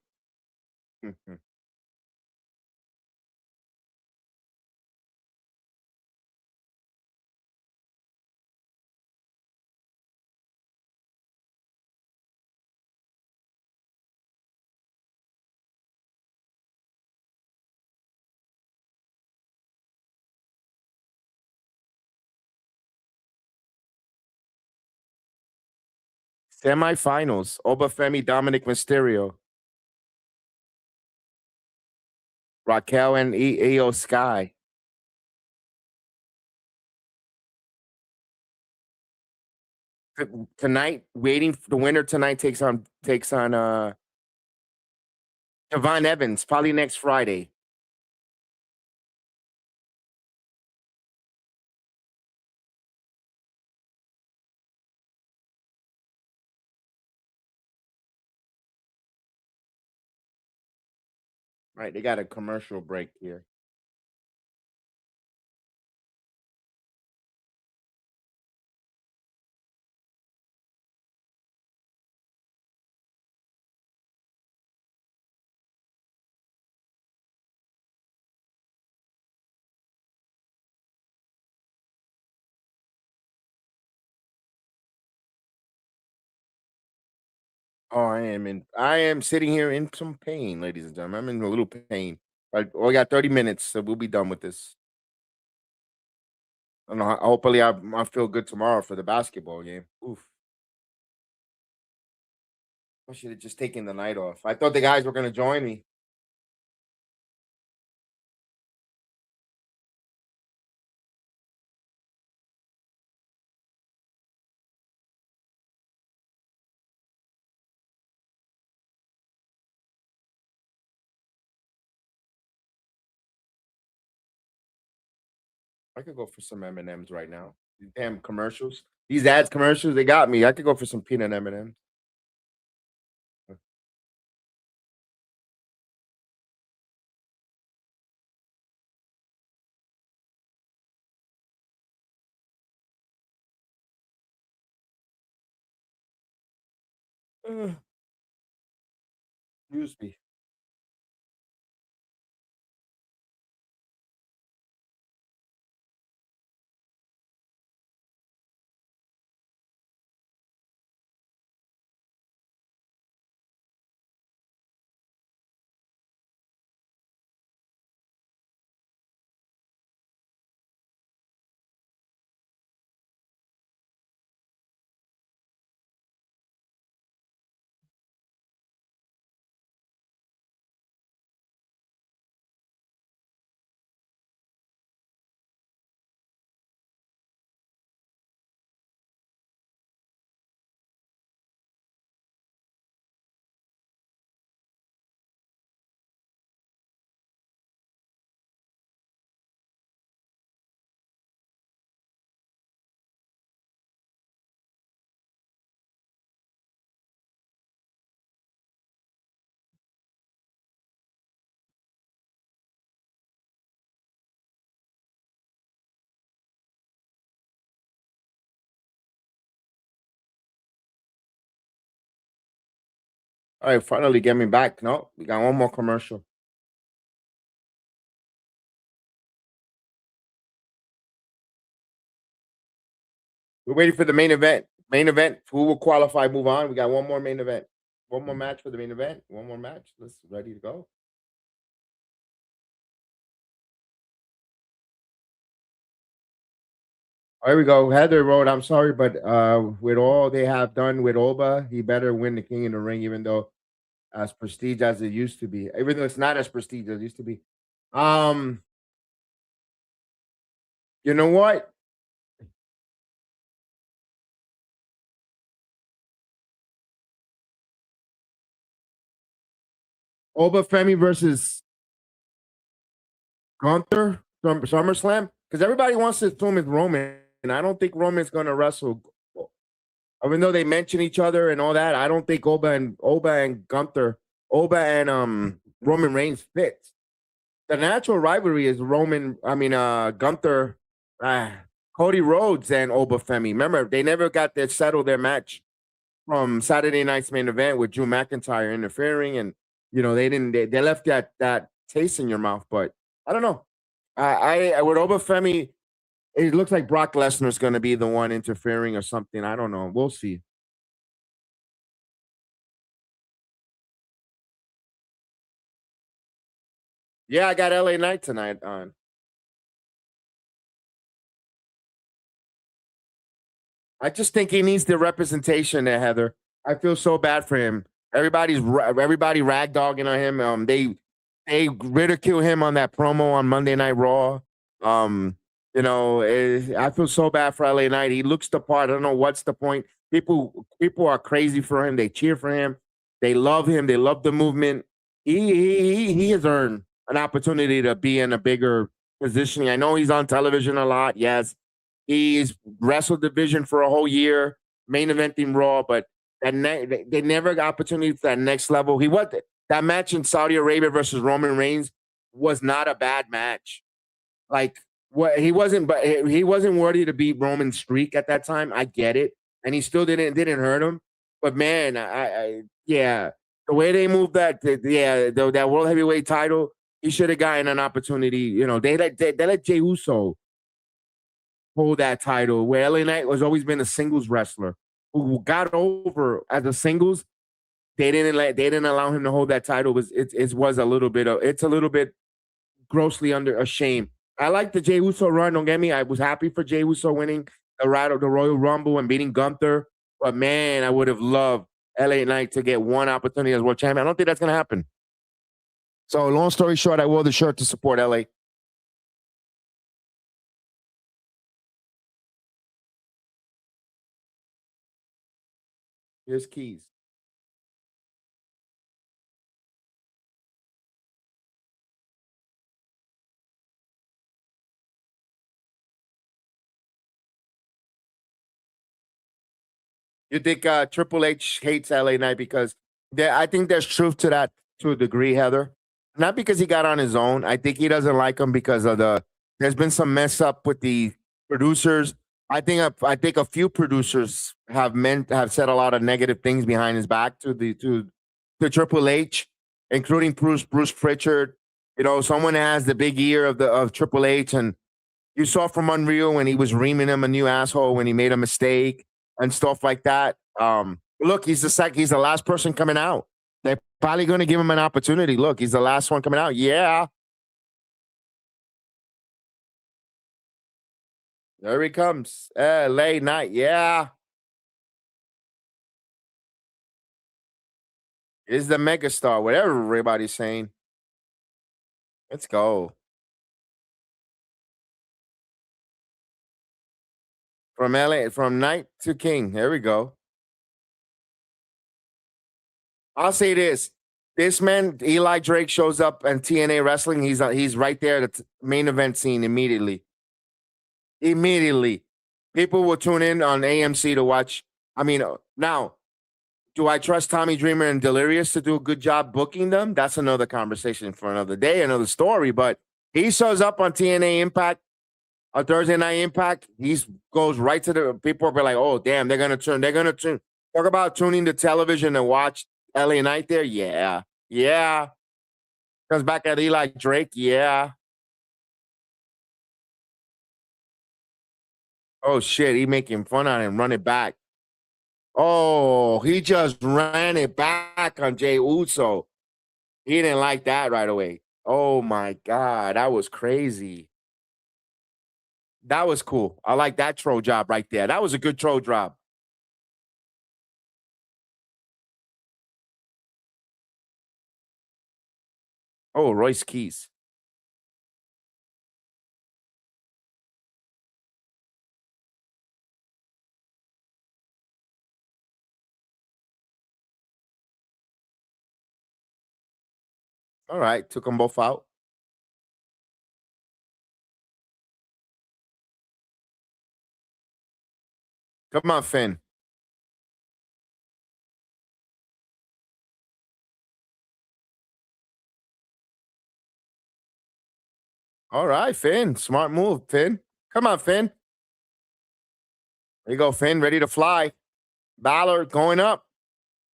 Semifinals. Obafemi, Dominic Mysterio, Raquel, and Io Sky. Tonight, waiting for the winner tonight takes on Javon Evans, probably next Friday. Right, they got a commercial break here. Oh, I am sitting here in some pain, ladies and gentlemen. I'm in a little pain. But we got 30 minutes, so we'll be done with this. I don't know. Hopefully, I feel good tomorrow for the basketball game. Oof. I should have just taken the night off. I thought the guys were going to join me. I could go for some M&Ms right now. These damn commercials. These ads commercials, they got me. I could go for some peanut M&Ms. Excuse me. All right, finally get me back. No, we got one more commercial. We're waiting for the main event. Main event. Who will qualify? Move on. We got one more main event. One more match for the main event. One more match. Let's ready to go. There we go. Heather wrote, I'm sorry, but with all they have done with Oba, he better win the King in the Ring, even though as prestige as it used to be. Even though it's not as prestige as it used to be. You know what? Oba Femi versus Gunther from SummerSlam? Because everybody wants to assume it's Roman, and I don't think Roman's gonna wrestle. Even though they mention each other and all that, I don't think Oba and Gunther, Oba and Roman Reigns fits. The natural rivalry is Gunther, Cody Rhodes and Oba Femi. Remember, they never got to settle their match from Saturday night's main event with Drew McIntyre interfering, and they left that taste in your mouth. But I don't know. I with Oba Femi, it looks like Brock Lesnar's going to be the one interfering or something. I don't know. We'll see. Yeah, I got LA Knight tonight on. I just think he needs the representation there, Heather. I feel so bad for him. Everybody ragdogging on him. They ridicule him on that promo on Monday Night Raw. I feel so bad for LA Knight. He looks the part. I don't know what's the point. People are crazy for him. They cheer for him. They love him. They love the movement. He has earned an opportunity to be in a bigger position. I know he's on television a lot. Yes, he's wrestled division for a whole year, main eventing Raw, but they never got opportunity for that next level. That match in Saudi Arabia versus Roman Reigns was not a bad match. Like he wasn't worthy to beat Roman's streak at that time. I get it, and he still didn't hurt him. But man, the way they moved that world heavyweight title, he should have gotten an opportunity. They let Jey Uso hold that title, where LA Knight has always been a singles wrestler who got over as a singles. They didn't allow him to hold that title. It's a little bit grossly under a shame. I like the Jey Uso run. Don't get me. I was happy for Jey Uso winning the Royal Rumble and beating Gunther. But man, I would have loved LA Knight to get one opportunity as world champion. I don't think that's going to happen. So long story short, I wore the shirt to support LA. Here's keys. You think Triple H hates LA Knight because I think there's truth to that to a degree, Heather. Not because he got on his own. I think he doesn't like him because of there's been some mess up with the producers. I think a few producers have said a lot of negative things behind his back to Triple H, including Bruce Pritchard. Someone has the big ear of Triple H, and you saw from Unreal when he was reaming him a new asshole when he made a mistake and stuff like that. Look, he's the last person coming out. They're probably going to give him an opportunity. Look, he's the last one coming out. Yeah. There he comes. LA Knight. Yeah. Is the megastar, whatever everybody's saying. Let's go. From LA, from Knight to King. There we go. I'll say this. This man, Eli Drake, shows up in TNA Wrestling. He's right there at the main event scene immediately. Immediately. People will tune in on AMC to watch. Now, do I trust Tommy Dreamer and Delirious to do a good job booking them? That's another conversation for another day, another story. But he shows up on TNA Impact, on Thursday Night Impact. He goes right to the people. Are like, oh, damn, they're going to tune. Talk about tuning to television and watch LA Knight there? Yeah. Yeah. Comes back at Eli Drake? Yeah. Oh shit, he making fun on him, run it back. Oh, he just ran it back on Jey Uso. He didn't like that right away. Oh my God, that was crazy. That was cool. I like that troll job right there. That was a good troll job. Oh, Royce Keys. All right, took them both out. Come on, Finn. All right, Finn. Smart move, Finn. Come on, Finn. There you go, Finn. Ready to fly. Bálor going up.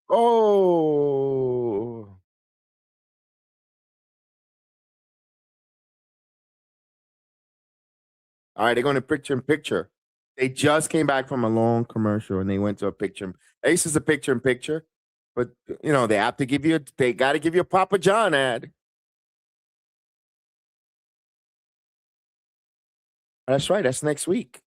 Oh. All right, they're going to picture in picture. They just came back from a long commercial and they went to a picture. Ace is a picture in picture, but you know, they have to give you, they got to give you a Papa John ad. That's right. That's next week.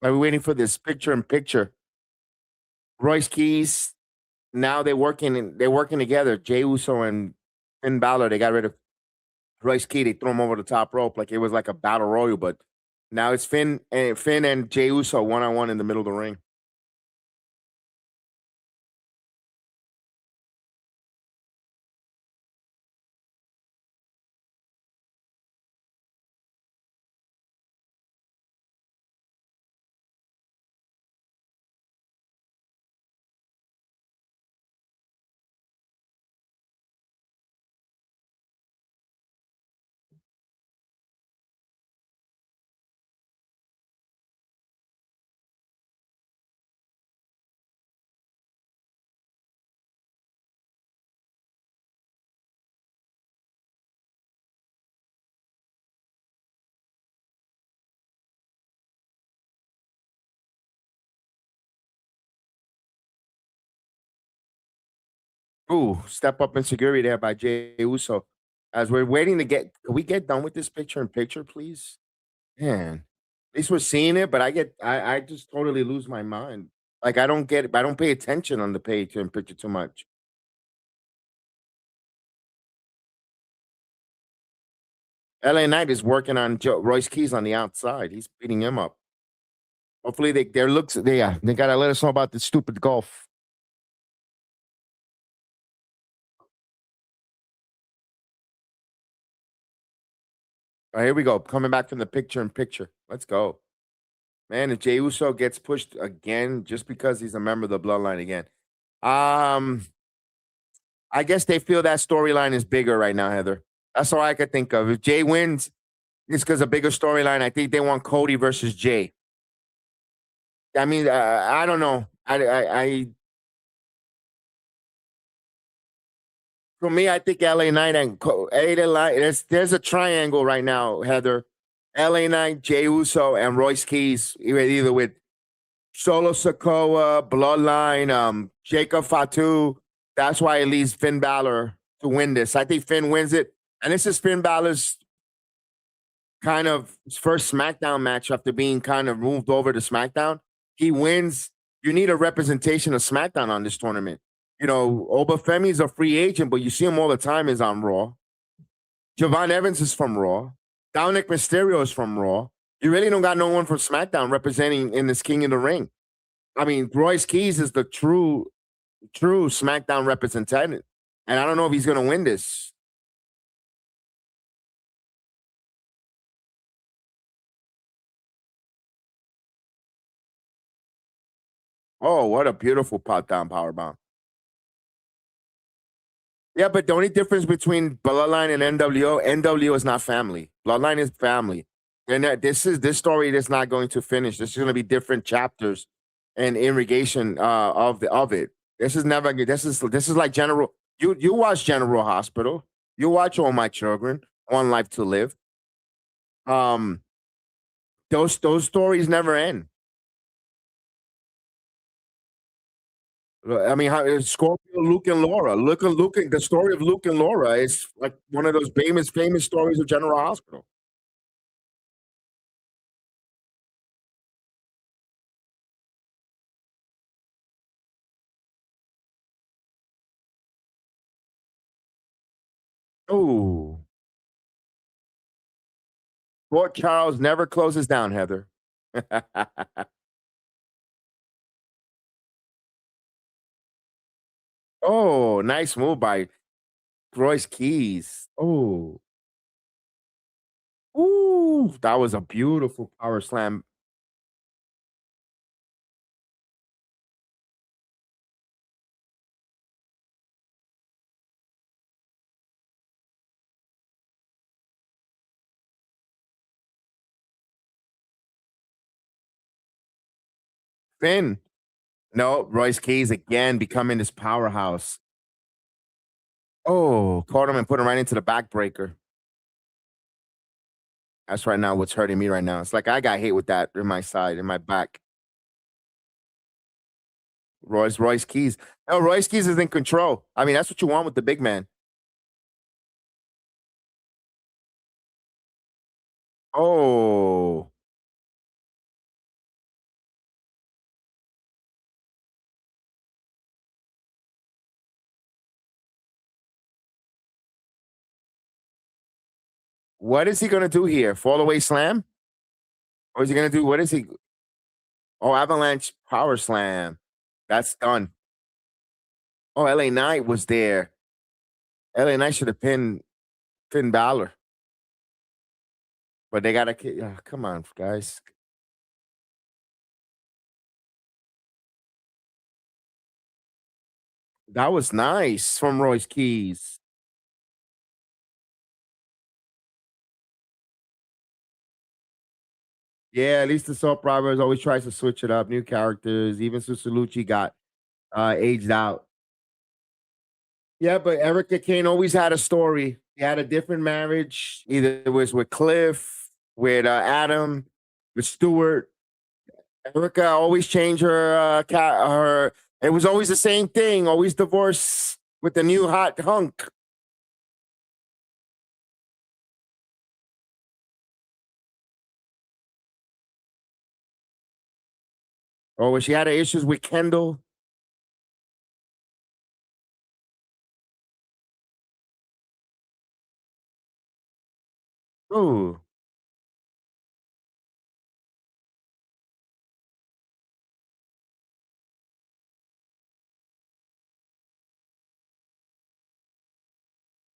Are we waiting for this picture in picture? Royce Keys. Now they're working together. Jey Uso and Finn Balor. They got rid of Royce Key. They threw him over the top rope like it was like a battle royal, but now it's Finn and Jey Uso one on one in the middle of the ring. Ooh, step up in security there by Jey Uso. As we're waiting to can we get done with this picture in picture, please? Man, at least we're seeing it, but I just totally lose my mind. Like I don't get it. I don't pay attention on the page in picture too much. LA Knight is working on Royce Keys on the outside. He's beating him up. Hopefully their looks they gotta let us know about the stupid golf. All right, here we go. Coming back from the picture in picture. Let's go. Man, if Jey Uso gets pushed again just because he's a member of the bloodline again. Um, I guess they feel that storyline is bigger right now, Heather. That's all I could think of. If Jay wins, it's because a bigger storyline. I think they want Cody versus Jay. I mean, I don't know. For me, I think LA Knight and there's a triangle right now, Heather. LA Knight, Jey Uso, and Royce Keys, either with Solo Sikoa, Bloodline, Jacob Fatu. That's why it leaves Finn Balor to win this. I think Finn wins it. And this is Finn Balor's kind of first SmackDown match after being kind of moved over to SmackDown. He wins. You need a representation of SmackDown on this tournament. You know, Obafemi is a free agent, but you see him all the time is on Raw. Javon Evans is from Raw. Dominic Mysterio is from Raw. You really don't got no one from SmackDown representing in this King of the Ring. I mean, Royce Keys is the true SmackDown representative. And I don't know if he's going to win this. Oh, what a beautiful pot down powerbomb. Yeah, but the only difference between Bloodline and NWO is not family. Bloodline is family. And this story is not going to finish. This is going to be different chapters and irrigation of it. This is like General. You watch General Hospital. You watch All My Children, One Life to Live. Those stories never end. I mean, Scorpio, Luke, and Laura. Luke, the story of Luke and Laura is like one of those famous stories of General Hospital. Oh, Fort Charles never closes down, Heather. Oh, nice move by Royce Keys. Oh, ooh, that was a beautiful power slam. Finn. No, Royce Keys again becoming this powerhouse. Oh, caught him and put him right into the backbreaker. That's right now what's hurting me right now. It's like I got hit with that in my side, in my back. Royce Keys. No, Royce Keys is in control. I mean, that's what you want with the big man. Oh, what is he gonna do here? Fall away slam? Or is he gonna do what is he? Oh, avalanche power slam. That's done. Oh, LA Knight was there. LA Knight should have pinned Finn Balor. But they gotta come on, guys. That was nice from Royce Keys. Yeah, at least the soap operas always tries to switch it up, new characters. Even Susalucci got aged out. Yeah, but Erica Kane always had a story. He had a different marriage. Either it was with Cliff, with Adam, with Stewart. Erica always changed her her. It was always the same thing. Always divorce with the new hot hunk. Or when she had issues with Kendall. Ooh.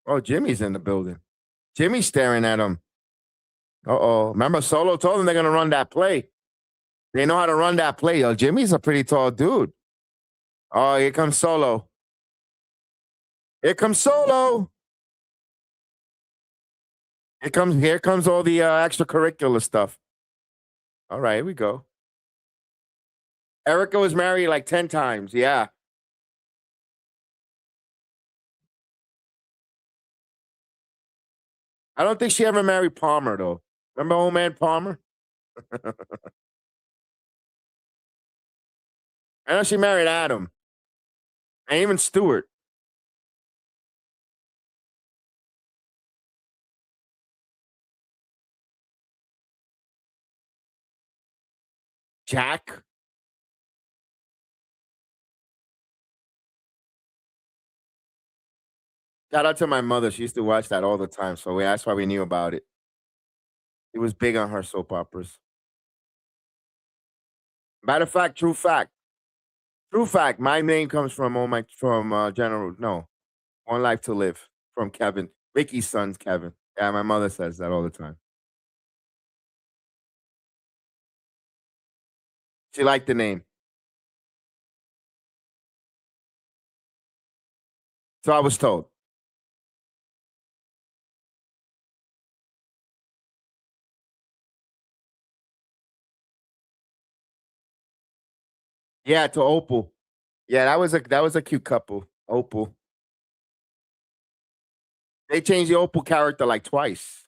Oh, Jimmy's in the building. Jimmy's staring at him. Uh-oh. Remember, Solo told them they're going to run that play. They know how to run that play. Yo, Jimmy's a pretty tall dude. Oh, here comes Solo. Here comes Solo. Here comes all the extracurricular stuff. All right, here we go. Erica was married like 10 times. Yeah. I don't think she ever married Palmer, though. Remember old man Palmer? I know she married Adam. And even Stewart. Jack. Shout out to my mother. She used to watch that all the time. So that's why we knew about it. It was big on her soap operas. Matter of fact, true fact. True fact. My name comes from General. No, One Life to Live from Kevin. Ricky's son's Kevin. Yeah, my mother says that all the time. She liked the name. So I was told. Yeah, to Opal. Yeah, that was a cute couple. Opal. They changed the Opal character like twice.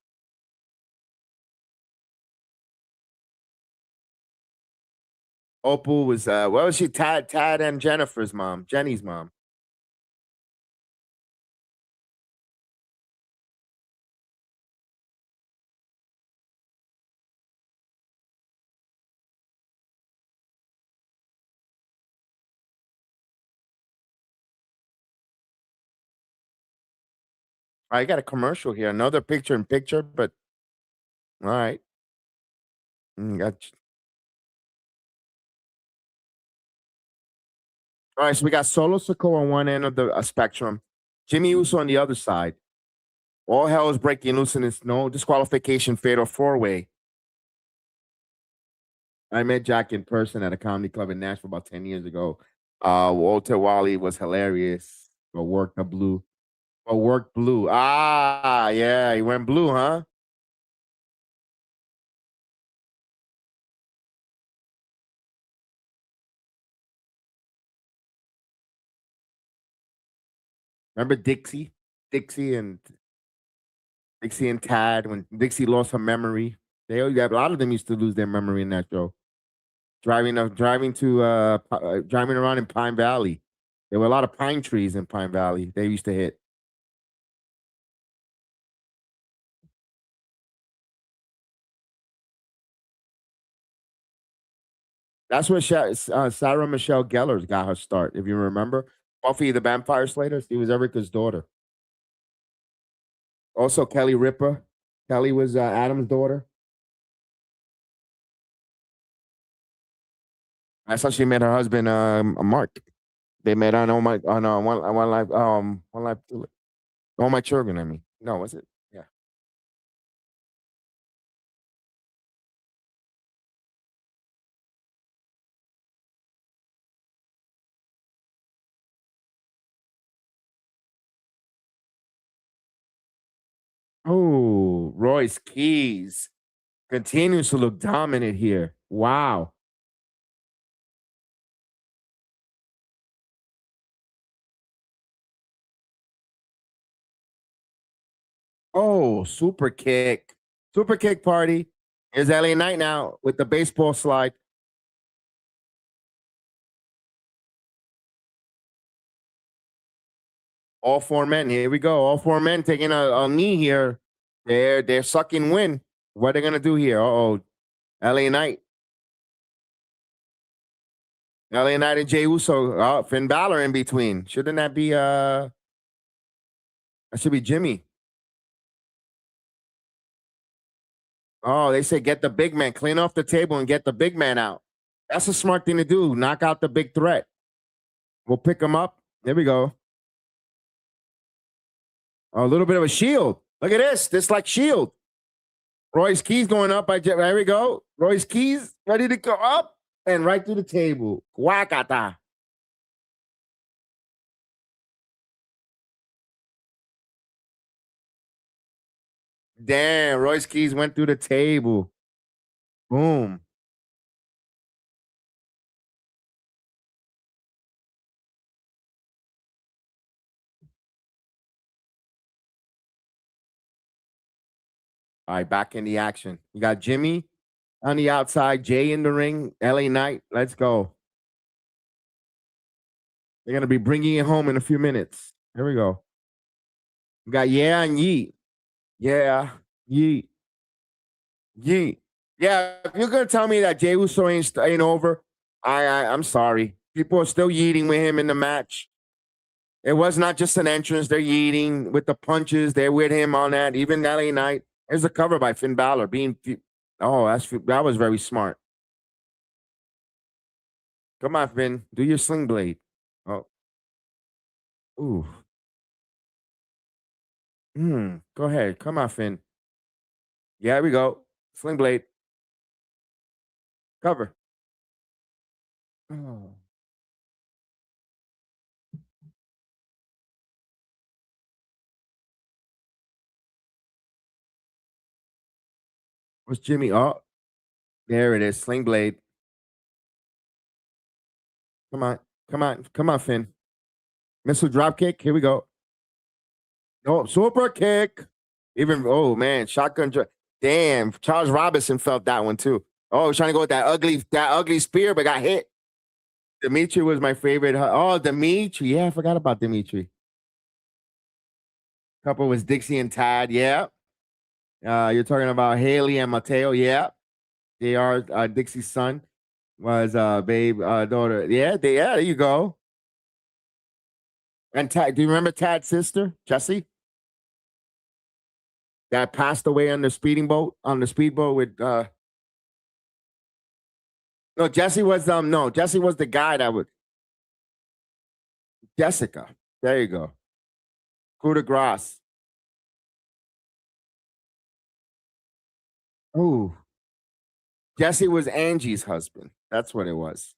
Opal was what was she? Tad and Jennifer's mom, Jenny's mom. I got a commercial here. Another picture in picture, but all right. Got All right, so we got Solo Sikoa on one end of the spectrum, Jimmy Uso on the other side. All hell is breaking loose in this no disqualification fatal four-way. I met Jack in person at a comedy club in Nashville about 10 years ago. Walter Wally was hilarious. But worked the blue. But worked blue. Ah, yeah, he went blue, huh? Remember Dixie? Dixie and Tad when Dixie lost her memory. They a lot of them used to lose their memory in that show. Driving around in Pine Valley. There were a lot of pine trees in Pine Valley. They used to hit. That's where Sarah Michelle Gellar's got her start. If you remember, Buffy the Vampire Slayer. She was Erica's daughter. Also, Kelly Ripa. Kelly was Adam's daughter. That's how she met her husband, Mark. They met on one life. All my children. I mean, no, was it? Yeah. Oh, Royce Keys continues to look dominant here. Wow. Oh, super kick. Super kick party. Here's LA Knight now with the baseball slide. All four men. Here we go. All four men taking a knee here. They're sucking wind. What are they gonna do here? Oh, LA Knight. LA Knight and Jey Uso. Oh, Finn Balor in between. Shouldn't that be that should be Jimmy. Oh, they say get the big man, clean off the table and get the big man out. That's a smart thing to do. Knock out the big threat. We'll pick him up. There we go. A little bit of a shield. Look at this. This like shield. Royce Keys going up by there we go. Royce Keys ready to go up and right through the table. Wakata. Damn, Royce Keys went through the table. Boom. All right, back in the action. You got Jimmy on the outside, Jay in the ring, LA Knight. Let's go. They're going to be bringing it home in a few minutes. Here we go. We got Yeah and Yeet. Yeah, Yeet. Yeet. Yeah, if you're going to tell me that Jey Uso ain't over, I'm sorry. People are still yeeting with him in the match. It was not just an entrance. They're yeeting with the punches. They're with him on that. Even LA Knight. There's a cover by Finn Balor. That was very smart. Come on, Finn. Do your sling blade. Oh. Ooh. Go ahead. Come on, Finn. Yeah, here we go. Sling blade. Cover. Oh. What's Jimmy? Oh, there it is. Sling blade. Come on. Come on. Come on, Finn. Missile drop kick. Here we go. No, super kick. Oh man, shotgun. Damn, Charles Robinson felt that one too. Oh, he's trying to go with that ugly spear, but got hit. Dimitri was my favorite. Oh, Dimitri. Yeah, I forgot about Dimitri. Couple was Dixie and Tad. Yeah. You're talking about Haley and Mateo. Yeah. They are Dixie's son was daughter. Yeah, there you go. And Tad, do you remember Tad's sister, Jessie? That passed away on the speedboat with no, Jesse was Jesse was the guy that would Jessica. There you go. Coup de grace. Oh. Jesse was Angie's husband. That's what it was.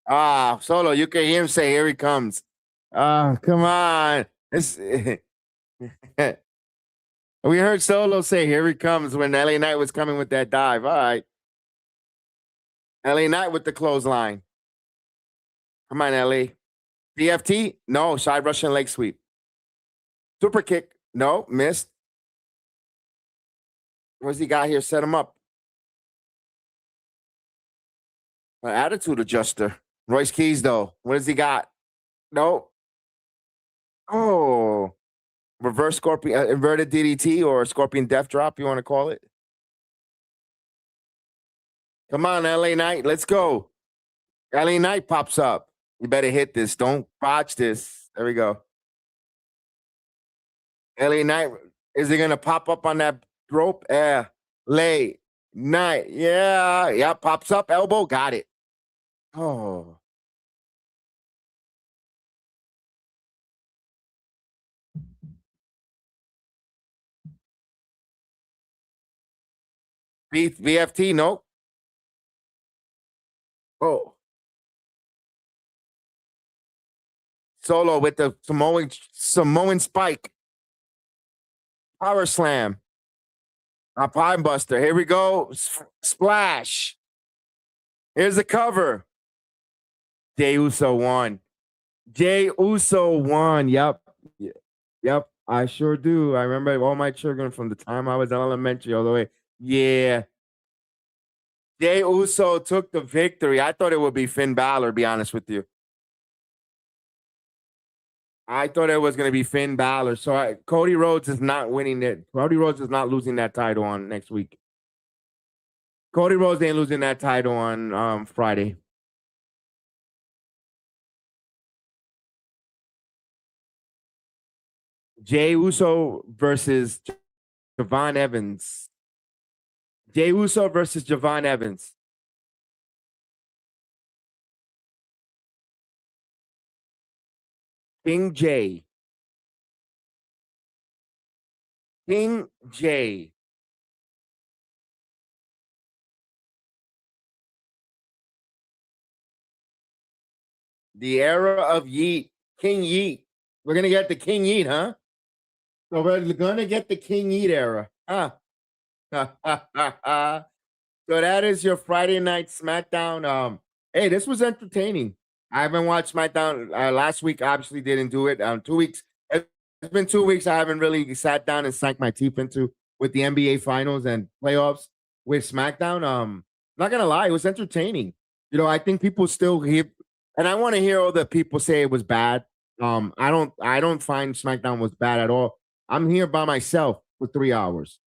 Ah, Solo, you can hear him say, "Here he comes." Ah, come on. We heard Solo say, "Here he comes" when LA Knight was coming with that dive. All right. LA Knight with the clothesline. Come on, LA. DFT? No. Side Russian leg sweep. Super kick. No. Missed. What's he got here? Set him up. An attitude adjuster. Royce Keys, though. What has he got? No. Oh. Reverse scorpion, inverted DDT or scorpion death drop, you want to call it? Come on, LA Knight. Let's go. LA Knight pops up. You better hit this. Don't botch this. There we go. LA Knight, is he going to pop up on that rope? Yeah. LA Knight. Yeah. Yeah. Pops up. Elbow. Got it. Oh. VFT. Nope. Oh. Solo with the Samoan spike. Power slam. A pine buster. Here we go. Splash. Here's the cover. Jey Uso won. Jey Uso won. Yep. Yep. I sure do. I remember all my children from the time I was elementary all the way. Yeah. Jey Uso took the victory. I thought it would be Finn Balor, to be honest with you. I thought it was going to be Finn Balor. So Cody Rhodes is not winning it. Cody Rhodes is not losing that title on next week. Cody Rhodes ain't losing that title on Friday. Jey Uso versus Javon Evans. Jey Uso versus Javon Evans. King Jay. King Jay. The era of Yeet. King Yeet. We're going to get the King Yeet, huh? So we're going to get the King Yeet era. Huh? So that is your Friday night SmackDown. Hey, this was entertaining. I haven't watched SmackDown last week. Obviously, didn't do it. 2 weeks. It's been 2 weeks. I haven't really sat down and sank my teeth into with the NBA Finals and playoffs with SmackDown. Not gonna lie, it was entertaining. You know, I think people still hear, and I want to hear all the people say it was bad. I don't find SmackDown was bad at all. I'm here by myself for 3 hours.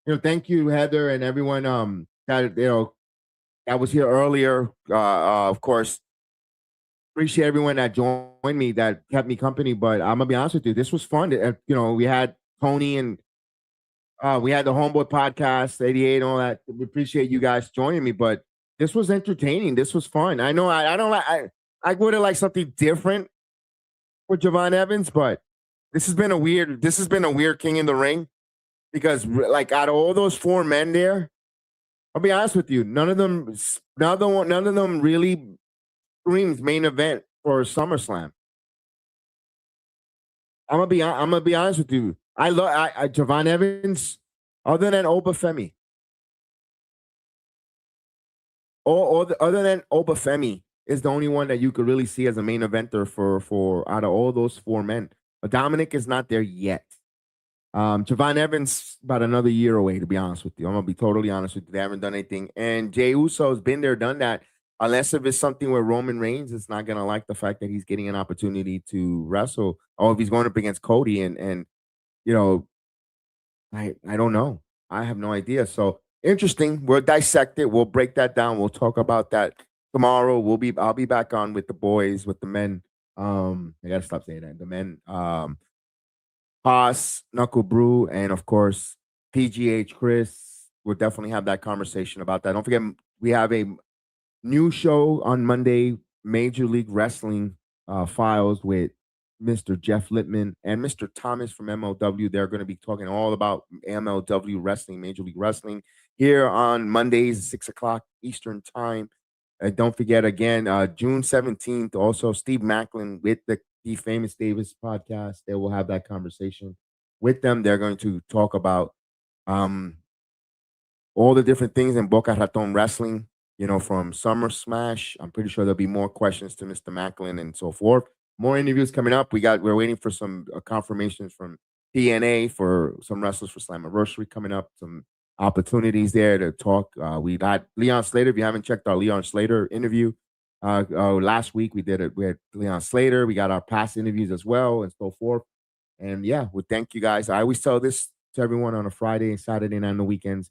You know, thank you, Heather, and everyone that that was here earlier. Of course, appreciate everyone that joined me that kept me company. But I'm gonna be honest with you, this was fun. You know, we had Tony and we had the Homeboy podcast, 88, and all that. We appreciate you guys joining me, but this was entertaining. This was fun. I know I don't like I would have liked something different with Javon Evans, but this has been a weird King in the Ring because like out of all those four men there, I'll be honest with you, none of them really screams main event for SummerSlam. I'm gonna be honest with you. I love Javon Evans, other than Obafemi. Other than Obafemi is the only one that you could really see as a main eventer for out of all those four men. But Dominic is not there yet. Javon Evans about another year away, to be honest with you. I'm gonna be totally honest with you. They haven't done anything. And Jey Uso has been there, done that. Unless if it's something where Roman Reigns is not gonna like the fact that he's getting an opportunity to wrestle, or if he's going up against Cody and you know, I don't know. I have no idea. So interesting. We'll dissect it. We'll break that down. We'll talk about that tomorrow. I'll be back on with the boys, with the men. I gotta stop saying that. The men, Haas, Knuckle Brew, and of course PGH Chris. We'll definitely have that conversation about that. Don't forget, we have a new show on Monday, Major League Wrestling Files with Mr. Jeff Littman and Mr. Thomas from MLW. They're going to be talking all about MLW wrestling, Major League Wrestling, here on Mondays, 6 o'clock Eastern Time. And don't forget again, June 17th, also Steve Macklin with the Famous Davis podcast. They will have that conversation with them. They're going to talk about all the different things in Boca Raton Wrestling, you know, from Summer Smash. I'm pretty sure there'll be more questions to Mr. Macklin and so forth. More interviews coming up. We're waiting for some confirmations from TNA for some wrestlers for Slammiversary coming up. Some opportunities there to talk. We got Leon Slater. If you haven't checked our Leon Slater interview, last week we did it. We had Leon Slater. We got our past interviews as well and so forth. And yeah, we thank you guys. I always tell this to everyone on a Friday and Saturday night and the weekends.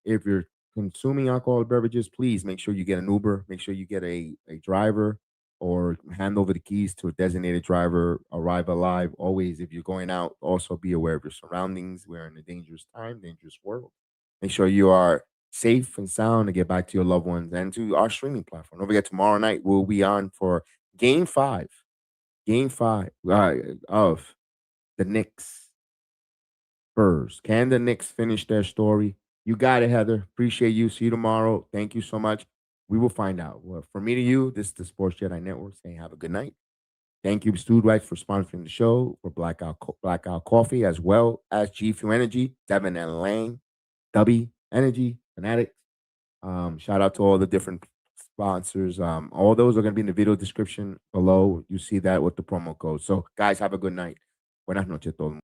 If you're consuming alcoholic beverages, please make sure you get an Uber. Make sure you get a driver or hand over the keys to a designated driver. Arrive alive. Always, if you're going out, also be aware of your surroundings. We're in a dangerous time, dangerous world. Make sure you are safe and sound to get back to your loved ones and to our streaming platform. Don't forget, tomorrow night we'll be on for Game 5 of the Knicks Spurs. Can the Knicks finish their story? You got it, Heather. Appreciate you. See you tomorrow. Thank you so much. We will find out. Well, from me to you, this is the Sports Jedi Network saying have a good night. Thank you, Stewed Rights, for sponsoring the show, for Blackout Coffee, as well as G Fuel Energy, Devin and Lang, W Energy, Fanatics. Shout out to all the different sponsors. All those are going to be in the video description below. You see that with the promo code. So, guys, have a good night. Buenas noches a todos.